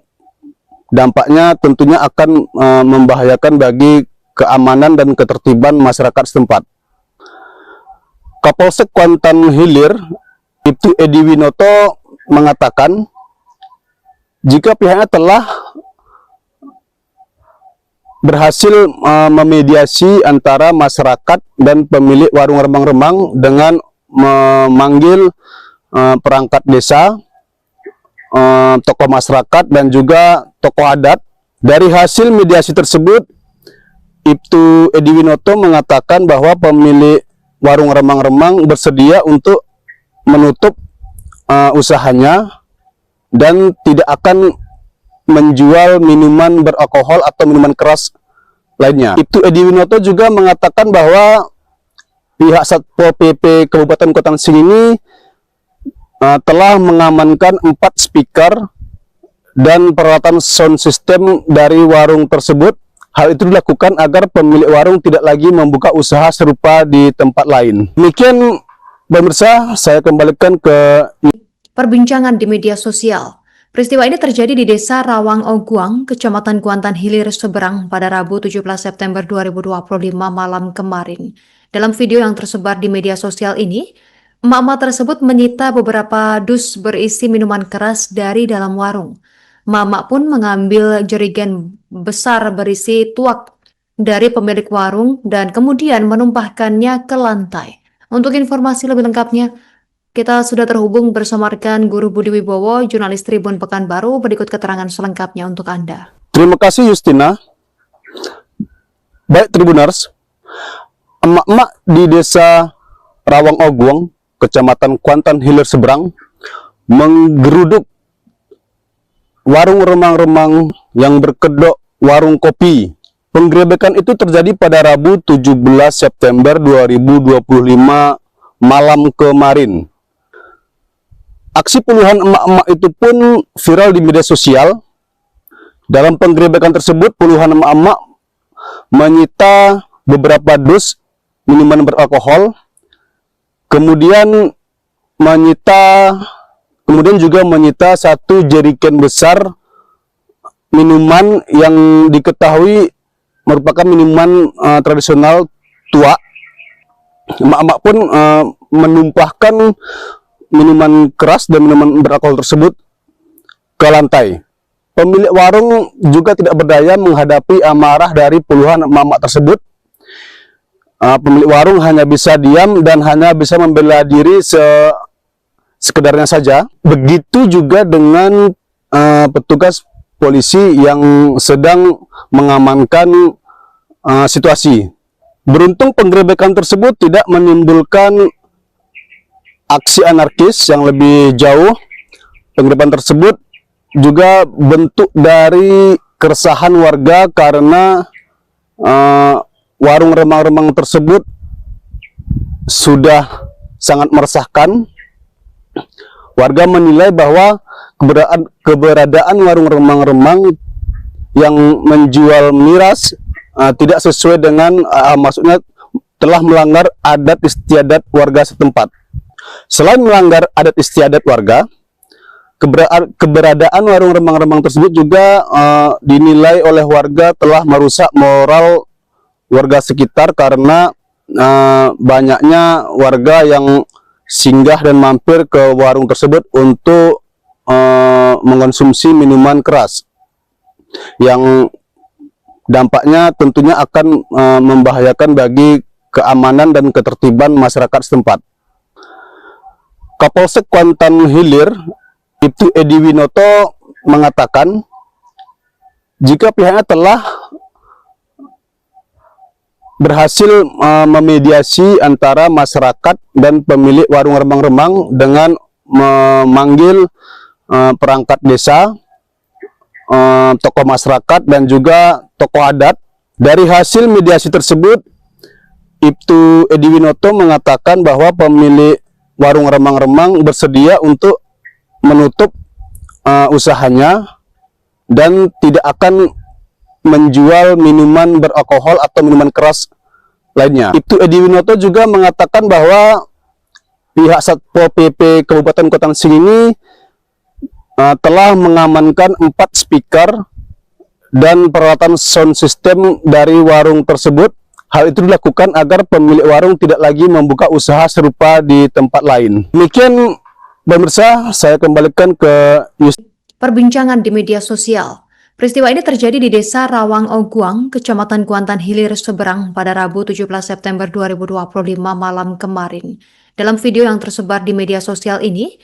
dampaknya tentunya akan membahayakan bagi keamanan dan ketertiban masyarakat setempat. Kapolsek Kuantan Hilir, Ibtu Edi Winoto mengatakan jika pihaknya telah berhasil memediasi antara masyarakat dan pemilik warung remang-remang dengan memanggil perangkat desa, tokoh masyarakat dan juga tokoh adat. Dari hasil mediasi tersebut, Ibtu Edi Winoto mengatakan bahwa pemilik warung remang-remang bersedia untuk menutup usahanya dan tidak akan menjual minuman beralkohol atau minuman keras lainnya. Ibtu Edi Winoto juga mengatakan bahwa pihak Satpol PP Kabupaten Kuantan ini telah mengamankan 4 speaker dan peralatan sound system dari warung tersebut. Hal itu dilakukan agar pemilik warung tidak lagi membuka usaha serupa di tempat lain. Demikian pemirsa, saya kembalikan ke perbincangan di media sosial. Peristiwa ini terjadi di Desa Rawang Oguang, Kecamatan Kuantan Hilir, Seberang pada Rabu 17 September 2025 malam kemarin. Dalam video yang tersebar di media sosial ini, emak-emak tersebut menyita beberapa dus berisi minuman keras dari dalam warung. Emak-emak pun mengambil jerigen besar berisi tuak dari pemilik warung dan kemudian menumpahkannya ke lantai. Untuk informasi lebih lengkapnya, kita sudah terhubung bersama rekan Guru Budi Wibowo, jurnalis Tribun Pekanbaru. Berikut keterangan selengkapnya untuk Anda. Terima kasih Justina. Baik Tribuners, emak-emak di Desa Rawang Oguang, Kecamatan Kuantan Hilir Seberang, menggeruduk warung remang-remang yang berkedok warung kopi. Penggerebekan itu terjadi pada Rabu 17 September 2025 malam kemarin. Aksi puluhan emak-emak itu pun viral di media sosial. Dalam penggerebekan tersebut, puluhan emak-emak menyita beberapa dus minuman beralkohol, kemudian juga menyita satu jerigen besar minuman yang diketahui merupakan minuman tradisional tua. Emak-emak pun menumpahkan minuman keras dan minuman beralkohol tersebut ke lantai. Pemilik warung juga tidak berdaya menghadapi amarah dari puluhan emak-emak tersebut. pemilik warung hanya bisa diam dan hanya bisa membela diri sekedarnya saja. Begitu juga dengan petugas polisi yang sedang mengamankan situasi. Beruntung penggerebekan tersebut tidak menimbulkan aksi anarkis yang lebih jauh. Penggerebekan tersebut juga bentuk dari keresahan warga karena warung remang-remang tersebut sudah sangat meresahkan. Warga menilai bahwa keberadaan warung remang-remang yang menjual miras tidak sesuai dengan maksudnya telah melanggar adat istiadat warga setempat. Selain melanggar adat istiadat warga, keberadaan warung remang-remang tersebut juga dinilai oleh warga telah merusak moral warga sekitar karena banyaknya warga yang singgah dan mampir ke warung tersebut untuk mengonsumsi minuman keras yang dampaknya tentunya akan membahayakan bagi keamanan dan ketertiban masyarakat setempat. Kapolsek Kuantan Hilir, Ibtu Edi Winoto, mengatakan jika pihaknya telah berhasil memediasi antara masyarakat dan pemilik warung remang-remang dengan memanggil perangkat desa, tokoh masyarakat dan juga tokoh adat. Dari hasil mediasi tersebut, Ibtu Edi Winoto mengatakan bahwa pemilik warung remang-remang bersedia untuk menutup usahanya dan tidak akan menjual minuman beralkohol atau minuman keras lainnya. Ibtu Edi Winoto juga mengatakan bahwa pihak Satpol PP Kabupaten Kuantan ini telah mengamankan 4 speaker dan peralatan sound system dari warung tersebut. Hal itu dilakukan agar pemilik warung tidak lagi membuka usaha serupa di tempat lain. Demikian pemirsa, saya kembalikan ke Perbincangan di media sosial. Peristiwa ini terjadi di Desa Rawang Oguang, Kecamatan Kuantan Hilir, Seberang pada Rabu 17 September 2025 malam kemarin. Dalam video yang tersebar di media sosial ini,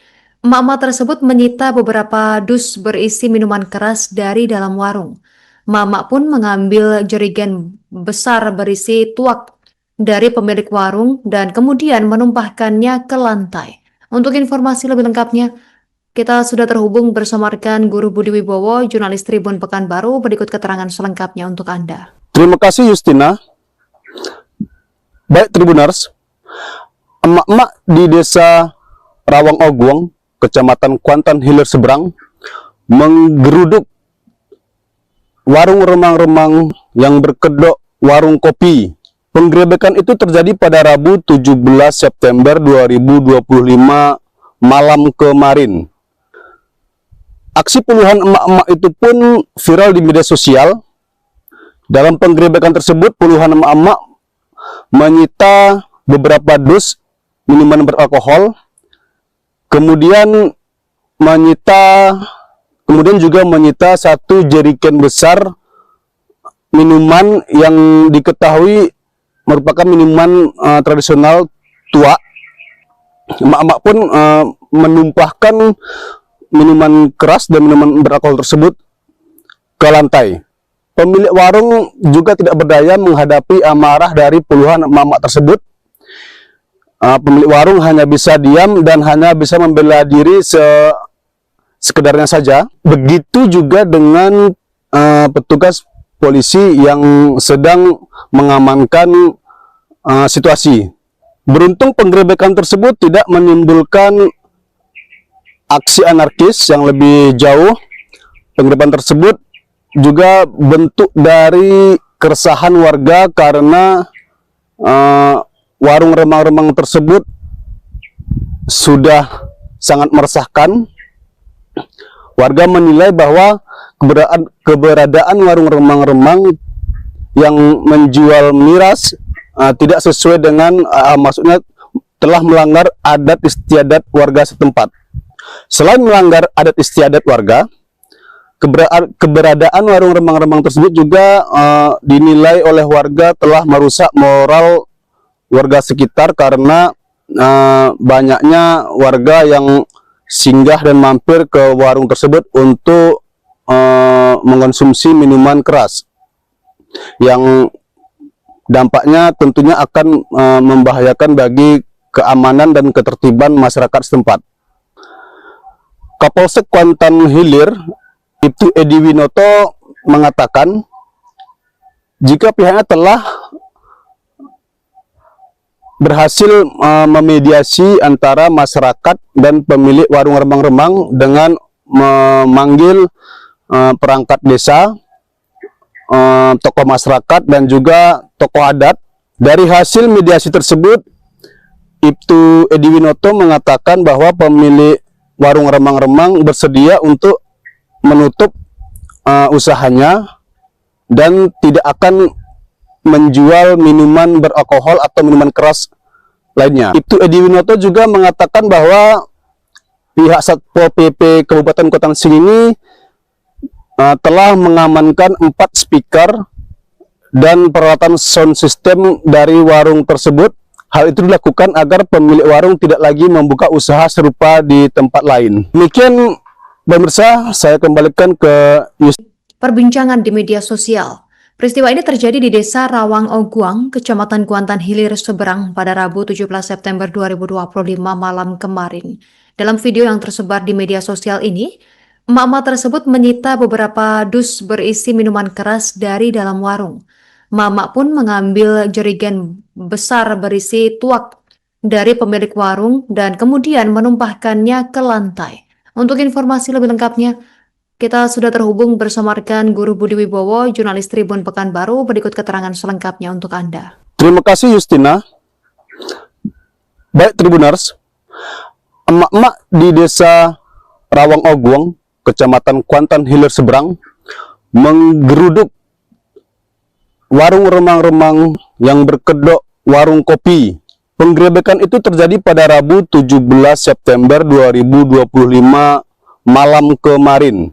emak-emak tersebut menyita beberapa dus berisi minuman keras dari dalam warung. Emak-emak pun mengambil jerigen besar berisi tuak dari pemilik warung dan kemudian menumpahkannya ke lantai. Untuk informasi lebih lengkapnya, kita sudah terhubung bersama rekan Guru Budi Wibowo, jurnalis Tribun Pekanbaru. Berikut keterangan selengkapnya untuk Anda. Terima kasih Justina. Baik Tribuners, emak-emak di Desa Rawang Oguang, Kecamatan Kuantan Hilir Seberang, menggeruduk warung remang-remang yang berkedok warung kopi. Penggerebekan itu terjadi pada Rabu 17 September 2025 malam kemarin. Aksi puluhan emak-emak itu pun viral di media sosial. Dalam penggerebekan tersebut, puluhan emak-emak menyita beberapa dus minuman beralkohol, kemudian juga menyita 1 jerigen besar minuman yang diketahui merupakan minuman tradisional tua. Emak-emak pun menumpahkan minuman keras dan minuman beralkohol tersebut ke lantai. Pemilik warung juga tidak berdaya menghadapi amarah dari puluhan emak-emak tersebut. Pemilik warung hanya bisa diam dan hanya bisa membela diri sekedarnya saja. Begitu juga dengan petugas polisi yang sedang mengamankan situasi. Beruntung penggerebekan tersebut tidak menimbulkan aksi anarkis yang lebih jauh. Penggerebekan tersebut juga bentuk dari keresahan warga karena warung remang-remang tersebut sudah sangat meresahkan. Warga menilai bahwa keberadaan warung remang-remang yang menjual miras tidak sesuai dengan maksudnya telah melanggar adat istiadat warga setempat. Selain melanggar adat istiadat warga, keberadaan warung remang-remang tersebut juga dinilai oleh warga telah merusak moral warga sekitar karena banyaknya warga yang singgah dan mampir ke warung tersebut untuk mengonsumsi minuman keras yang dampaknya tentunya akan membahayakan bagi keamanan dan ketertiban masyarakat setempat. Kapolsek Kuantan Hilir, Ibtu Edi Winoto mengatakan jika pihaknya telah berhasil memediasi antara masyarakat dan pemilik warung remang-remang dengan memanggil perangkat desa, tokoh masyarakat dan juga tokoh adat. Dari hasil mediasi tersebut, Ibtu Edi Winoto mengatakan bahwa pemilik warung remang-remang bersedia untuk menutup usahanya dan tidak akan menjual minuman beralkohol atau minuman keras lainnya. Ibtu Edi Winoto juga mengatakan bahwa pihak Satpol PP Kabupaten Kuantan ini telah mengamankan 4 speaker dan peralatan sound system dari warung tersebut. Hal itu dilakukan agar pemilik warung tidak lagi membuka usaha serupa di tempat lain. Demikian pemirsa, saya kembalikan ke Perbincangan di media sosial. Peristiwa ini terjadi di Desa Rawang Oguang, Kecamatan Kuantan Hilir, Seberang pada Rabu 17 September 2025 malam kemarin. Dalam video yang tersebar di media sosial ini, emak-emak tersebut menyita beberapa dus berisi minuman keras dari dalam warung. Emak-emak pun mengambil jerigen besar berisi tuak dari pemilik warung dan kemudian menumpahkannya ke lantai. Untuk informasi lebih lengkapnya, kita sudah terhubung bersama rekan Guru Budi Wibowo, jurnalis Tribun Pekanbaru. Berikut keterangan selengkapnya untuk Anda. Terima kasih Justina. Baik Tribuners, emak-emak di Desa Rawang Oguang, Kecamatan Kuantan Hilir Seberang, menggeruduk warung remang-remang yang berkedok warung kopi. Penggerebekan itu terjadi pada Rabu 17 September 2025 malam kemarin.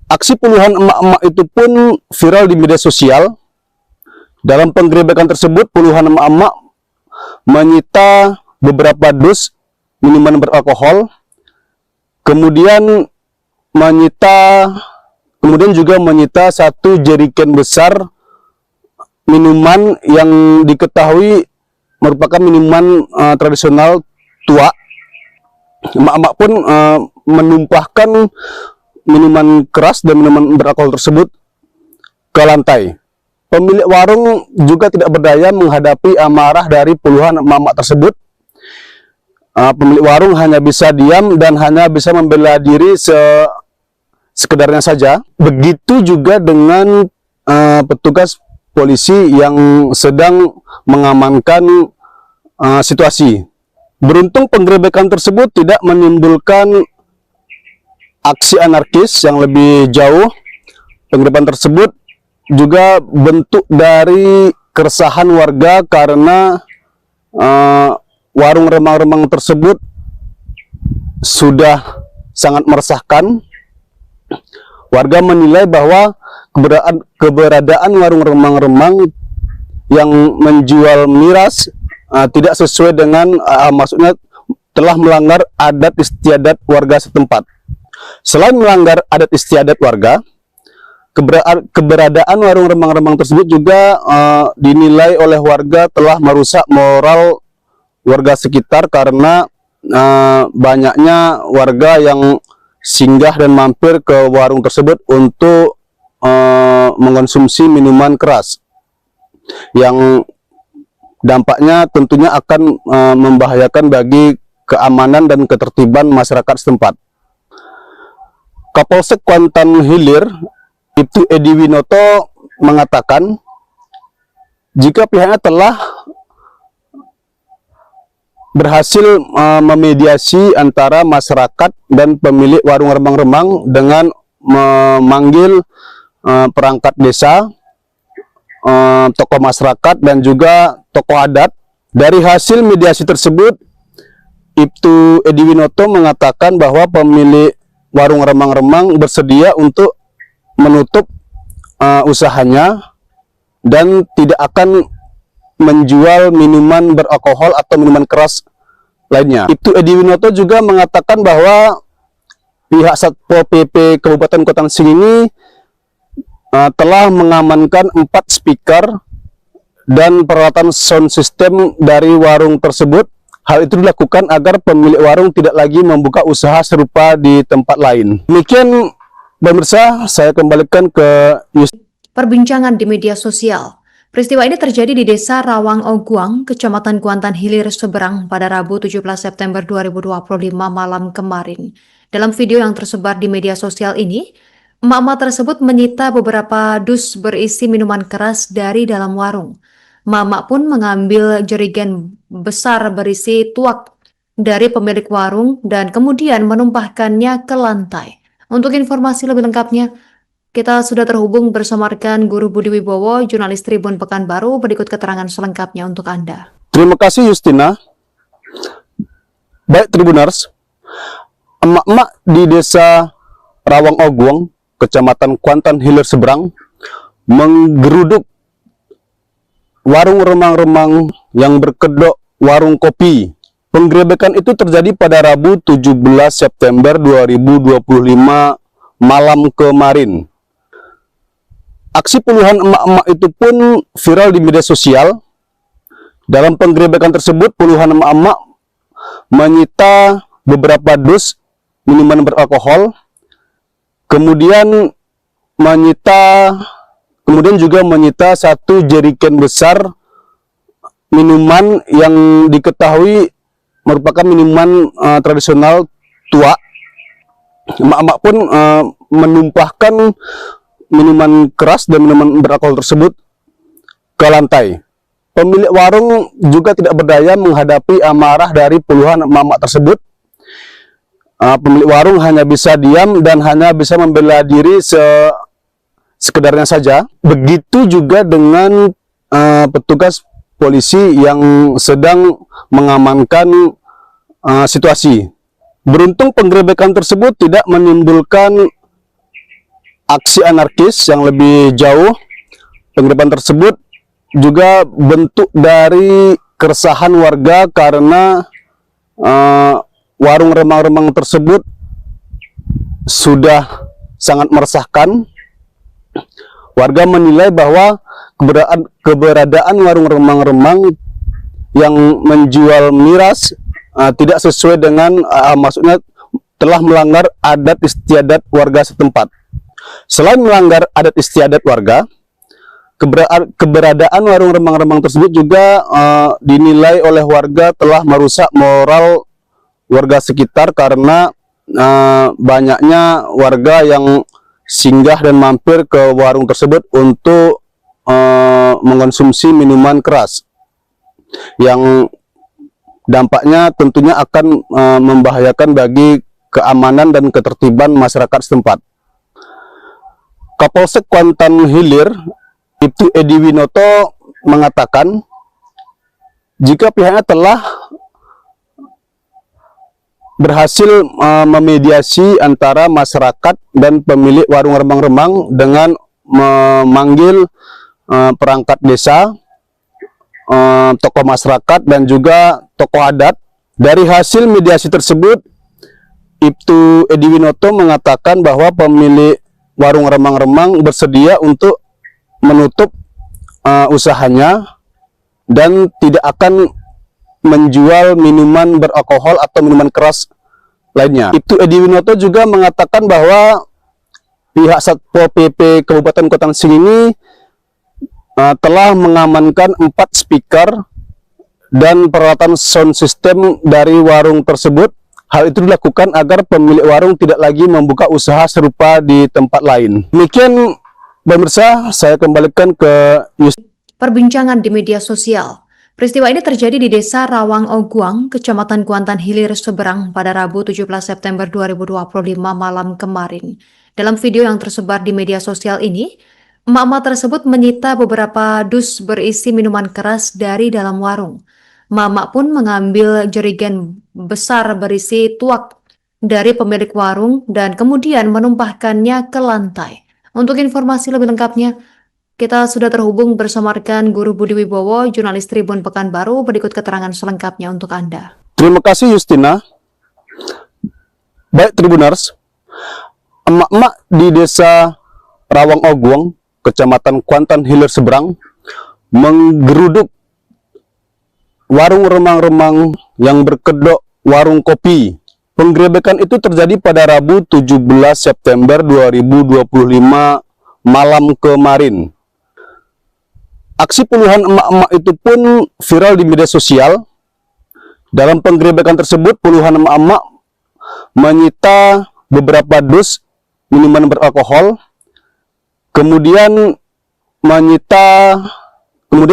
Aksi puluhan emak-emak itu pun viral di media sosial. Dalam penggerebekan tersebut, puluhan emak-emak menyita beberapa dus minuman beralkohol, kemudian juga menyita 1 jerigen besar minuman yang diketahui merupakan minuman tradisional tua. Emak-emak pun menumpahkan minuman keras dan minuman beralkohol tersebut ke lantai. Pemilik warung juga tidak berdaya menghadapi amarah dari puluhan emak-emak tersebut. Pemilik warung hanya bisa diam dan hanya bisa membela diri sekedarnya saja. Begitu juga dengan petugas polisi yang sedang mengamankan situasi. Beruntung penggerebekan tersebut tidak menimbulkan aksi anarkis yang lebih jauh. Penggerebekan tersebut juga bentuk dari keresahan warga karena warung remang-remang tersebut sudah sangat meresahkan. Warga menilai bahwa keberadaan warung remang-remang yang menjual miras tidak sesuai dengan maksudnya telah melanggar adat istiadat warga setempat. Selain melanggar adat istiadat warga, keberadaan warung remang-remang tersebut juga dinilai oleh warga telah merusak moral warga sekitar karena banyaknya warga yang singgah dan mampir ke warung tersebut untuk mengonsumsi minuman keras yang dampaknya tentunya akan membahayakan bagi keamanan dan ketertiban masyarakat setempat. Kapolsek Kuantan Hilir, Ibtu Edi Winoto mengatakan jika pihaknya telah berhasil memediasi antara masyarakat dan pemilik warung remang-remang dengan memanggil perangkat desa, tokoh masyarakat dan juga tokoh adat. Dari hasil mediasi tersebut, Ibtu Edi Winoto mengatakan bahwa pemilik warung remang-remang bersedia untuk menutup usahanya dan tidak akan menjual minuman beralkohol atau minuman keras lainnya. Ibtu Edi Winoto juga mengatakan bahwa pihak Satpol PP Kabupaten Kota Sing ini telah mengamankan 4 speaker dan peralatan sound system dari warung tersebut. Hal itu dilakukan agar pemilik warung tidak lagi membuka usaha serupa di tempat lain. Demikian pemirsa, saya kembalikan ke Perbincangan di media sosial. Peristiwa ini terjadi di Desa Rawang Oguang, Kecamatan Kuantan Hilir, Seberang pada Rabu 17 September 2025 malam kemarin. Dalam video yang tersebar di media sosial ini, emak-emak tersebut menyita beberapa dus berisi minuman keras dari dalam warung. Emak-emak pun mengambil jerigen besar berisi tuak dari pemilik warung dan kemudian menumpahkannya ke lantai. Untuk informasi lebih lengkapnya, kita sudah terhubung bersama rekan Guru Budi Wibowo, jurnalis Tribun Pekanbaru. Berikut keterangan selengkapnya untuk Anda. Terima kasih Justina. Baik Tribuners, emak-emak di Desa Rawang Oguang, Kecamatan Kuantan Hilir Seberang, menggeruduk warung remang-remang yang berkedok warung kopi. Penggerebekan itu terjadi pada Rabu 17 September 2025 malam kemarin. Aksi puluhan emak-emak itu pun viral di media sosial. Dalam penggerebekan tersebut, puluhan emak-emak menyita beberapa dus minuman beralkohol, kemudian juga menyita 1 jerigen besar minuman yang diketahui merupakan minuman tradisional tua. Emak-emak pun menumpahkan minuman keras dan minuman beralkohol tersebut ke lantai. Pemilik warung juga tidak berdaya menghadapi amarah dari puluhan emak-emak tersebut. Pemilik warung hanya bisa diam dan hanya bisa membela diri sekedarnya saja. Begitu juga dengan petugas polisi yang sedang mengamankan situasi. Beruntung penggerebekan tersebut tidak menimbulkan aksi anarkis yang lebih jauh. Penggerebekan tersebut juga bentuk dari keresahan warga karena warung remang-remang tersebut sudah sangat meresahkan. Warga menilai bahwa keberadaan warung remang-remang yang menjual miras tidak sesuai dengan maksudnya telah melanggar adat istiadat warga setempat. Selain melanggar adat istiadat warga, keberadaan warung remang-remang tersebut juga dinilai oleh warga telah merusak moral warga sekitar karena banyaknya warga yang singgah dan mampir ke warung tersebut untuk mengonsumsi minuman keras yang dampaknya tentunya akan membahayakan bagi keamanan dan ketertiban masyarakat setempat. Kapolsek Kuantan Hilir, Ibtu Edi Winoto mengatakan jika pihaknya telah berhasil memediasi antara masyarakat dan pemilik warung remang-remang dengan memanggil perangkat desa, tokoh masyarakat dan juga tokoh adat. Dari hasil mediasi tersebut, Ibtu Edi Winoto mengatakan bahwa pemilik warung remang-remang bersedia untuk menutup usahanya dan tidak akan menjual minuman beralkohol atau minuman keras lainnya. Ibtu Edi Winoto juga mengatakan bahwa pihak Satpol PP Kabupaten Kota Sing ini telah mengamankan 4 speaker dan peralatan sound system dari warung tersebut. Hal itu dilakukan agar pemilik warung tidak lagi membuka usaha serupa di tempat lain. Demikian pemirsa, saya kembalikan ke Perbincangan di media sosial. Peristiwa ini terjadi di Desa Rawang Oguang, Kecamatan Kuantan Hilir, Seberang pada Rabu 17 September 2025 malam kemarin. Dalam video yang tersebar di media sosial ini, emak-emak tersebut menyita beberapa dus berisi minuman keras dari dalam warung. Emak-emak pun mengambil jerigen besar berisi tuak dari pemilik warung dan kemudian menumpahkannya ke lantai. Untuk informasi lebih lengkapnya, Kita sudah terhubung bersama rekan Guru Budi Wibowo, jurnalis Tribun Pekanbaru. Berikut keterangan selengkapnya untuk Anda. Terima kasih Justina. Baik Tribuners, emak-emak di desa Rawang Oguang, Kecamatan Kuantan Hilir Seberang, menggeruduk warung remang-remang yang berkedok warung kopi. Penggerebekan itu terjadi pada Rabu 17 September 2025 malam kemarin. Aksi puluhan emak-emak itu pun viral di media sosial. Dalam penggerebekan tersebut, puluhan emak-emak menyita beberapa dus minuman beralkohol, kemudian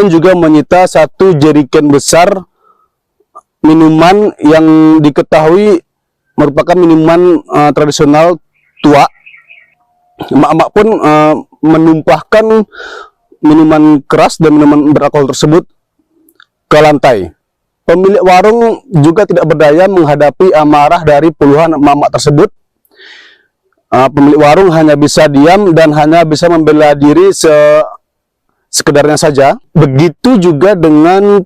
juga menyita satu jerigen besar minuman yang diketahui merupakan minuman tradisional tua. Emak-emak pun menumpahkan minuman keras dan minuman beralkohol tersebut ke lantai. Pemilik warung juga tidak berdaya menghadapi amarah dari puluhan emak-emak tersebut. Pemilik warung hanya bisa diam dan hanya bisa membela diri sekedarnya saja. Begitu juga dengan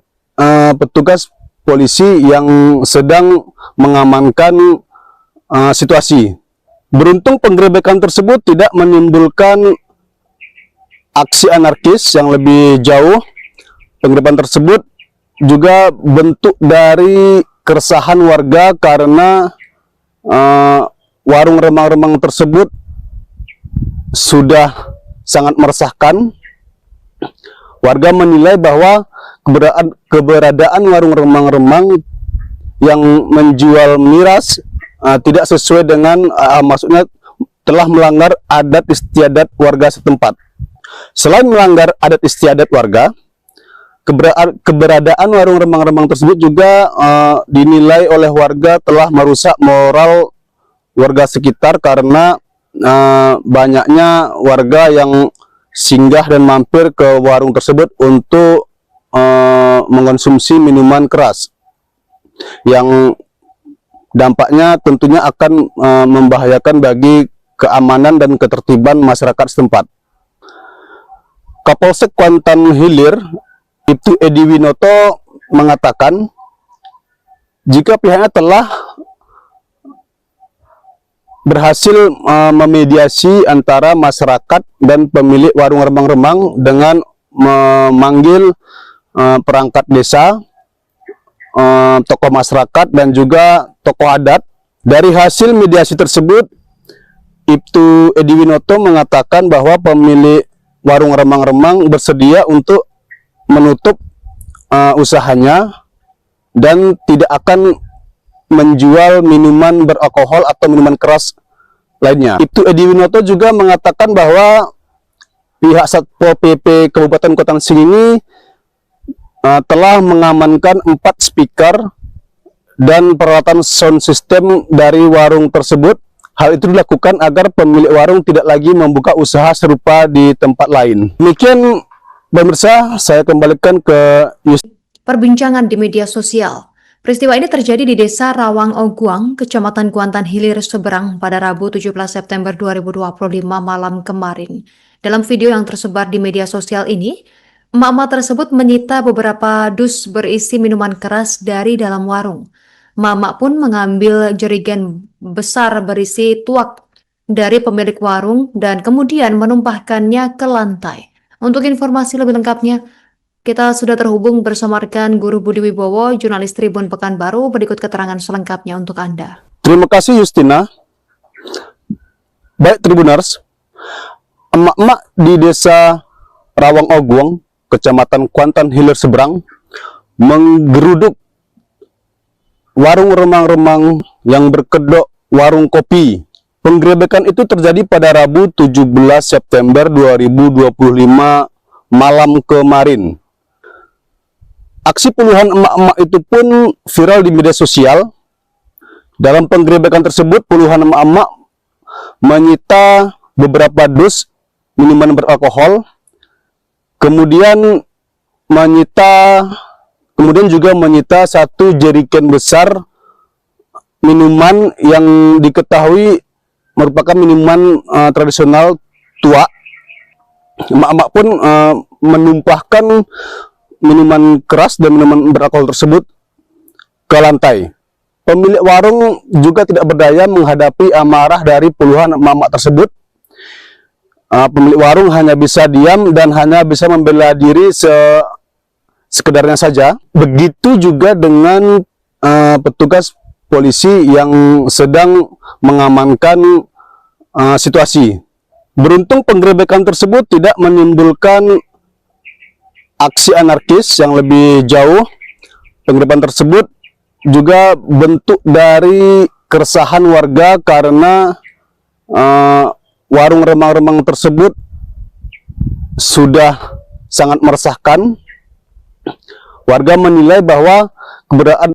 petugas polisi yang sedang mengamankan situasi. Beruntung penggerebekan tersebut tidak menimbulkan aksi anarkis yang lebih jauh. Penggerebekan tersebut juga bentuk dari keresahan warga karena warung remang-remang tersebut sudah sangat meresahkan. Warga menilai bahwa keberadaan warung remang-remang yang menjual miras tidak sesuai dengan maksudnya telah melanggar adat istiadat warga setempat. Selain melanggar adat istiadat warga, keberadaan warung remang-remang tersebut juga dinilai oleh warga telah merusak moral warga sekitar karena banyaknya warga yang singgah dan mampir ke warung tersebut untuk mengonsumsi minuman keras yang dampaknya tentunya akan membahayakan bagi keamanan dan ketertiban masyarakat setempat. Kapolsek Kuantan Hilir, Ibtu Edi Winoto, mengatakan jika pihaknya telah berhasil memediasi antara masyarakat dan pemilik warung remang-remang dengan memanggil perangkat desa, tokoh masyarakat dan juga tokoh adat. Dari hasil mediasi tersebut, Ibtu Edi Winoto mengatakan bahwa pemilik warung remang-remang bersedia untuk menutup usahanya dan tidak akan menjual minuman beralkohol atau minuman keras lainnya. Ibtu Edi Winoto juga mengatakan bahwa pihak Satpol PP Kabupaten Kuantan ini telah mengamankan 4 speaker dan peralatan sound system dari warung tersebut. Hal itu dilakukan agar pemilik warung tidak lagi membuka usaha serupa di tempat lain. Demikian pemirsa, saya kembalikan ke Perbincangan di media sosial. Peristiwa ini terjadi di Desa Rawang Oguang, Kecamatan Kuantan Hilir Seberang pada Rabu 17 September 2025 malam kemarin. Dalam video yang tersebar di media sosial ini, emak-emak tersebut menyita beberapa dus berisi minuman keras dari dalam warung. Emak-emak pun mengambil jerigen besar berisi tuak dari pemilik warung dan kemudian menumpahkannya ke lantai. Untuk informasi lebih lengkapnya, kita sudah terhubung bersama rekan Guru Budi Wibowo, jurnalis Tribun Pekanbaru. Berikut keterangan selengkapnya untuk Anda. Terima kasih Justina. Baik Tribuners, emak-emak di desa Rawang Oguang, Kecamatan Kuantan Hilir Seberang, menggeruduk warung remang-remang yang berkedok warung kopi. Penggerebekan itu terjadi pada Rabu 17 September 2025 malam kemarin. Aksi puluhan emak-emak itu pun viral di media sosial. Dalam penggerebekan tersebut, puluhan emak-emak menyita beberapa dus minuman beralkohol, kemudian juga menyita satu jerigen besar minuman yang diketahui merupakan minuman tradisional tua. emak-emak pun menumpahkan minuman keras dan minuman beralkohol tersebut ke lantai. Pemilik warung juga tidak berdaya menghadapi amarah dari puluhan emak-emak tersebut. Pemilik warung hanya bisa diam dan hanya bisa membela diri sekedarnya saja. Begitu juga dengan petugas polisi yang sedang mengamankan situasi. Beruntung penggerebekan tersebut tidak menimbulkan aksi anarkis yang lebih jauh. Penggerebekan tersebut juga bentuk dari keresahan warga karena warung remang-remang tersebut sudah sangat meresahkan. Warga menilai bahwa keberadaan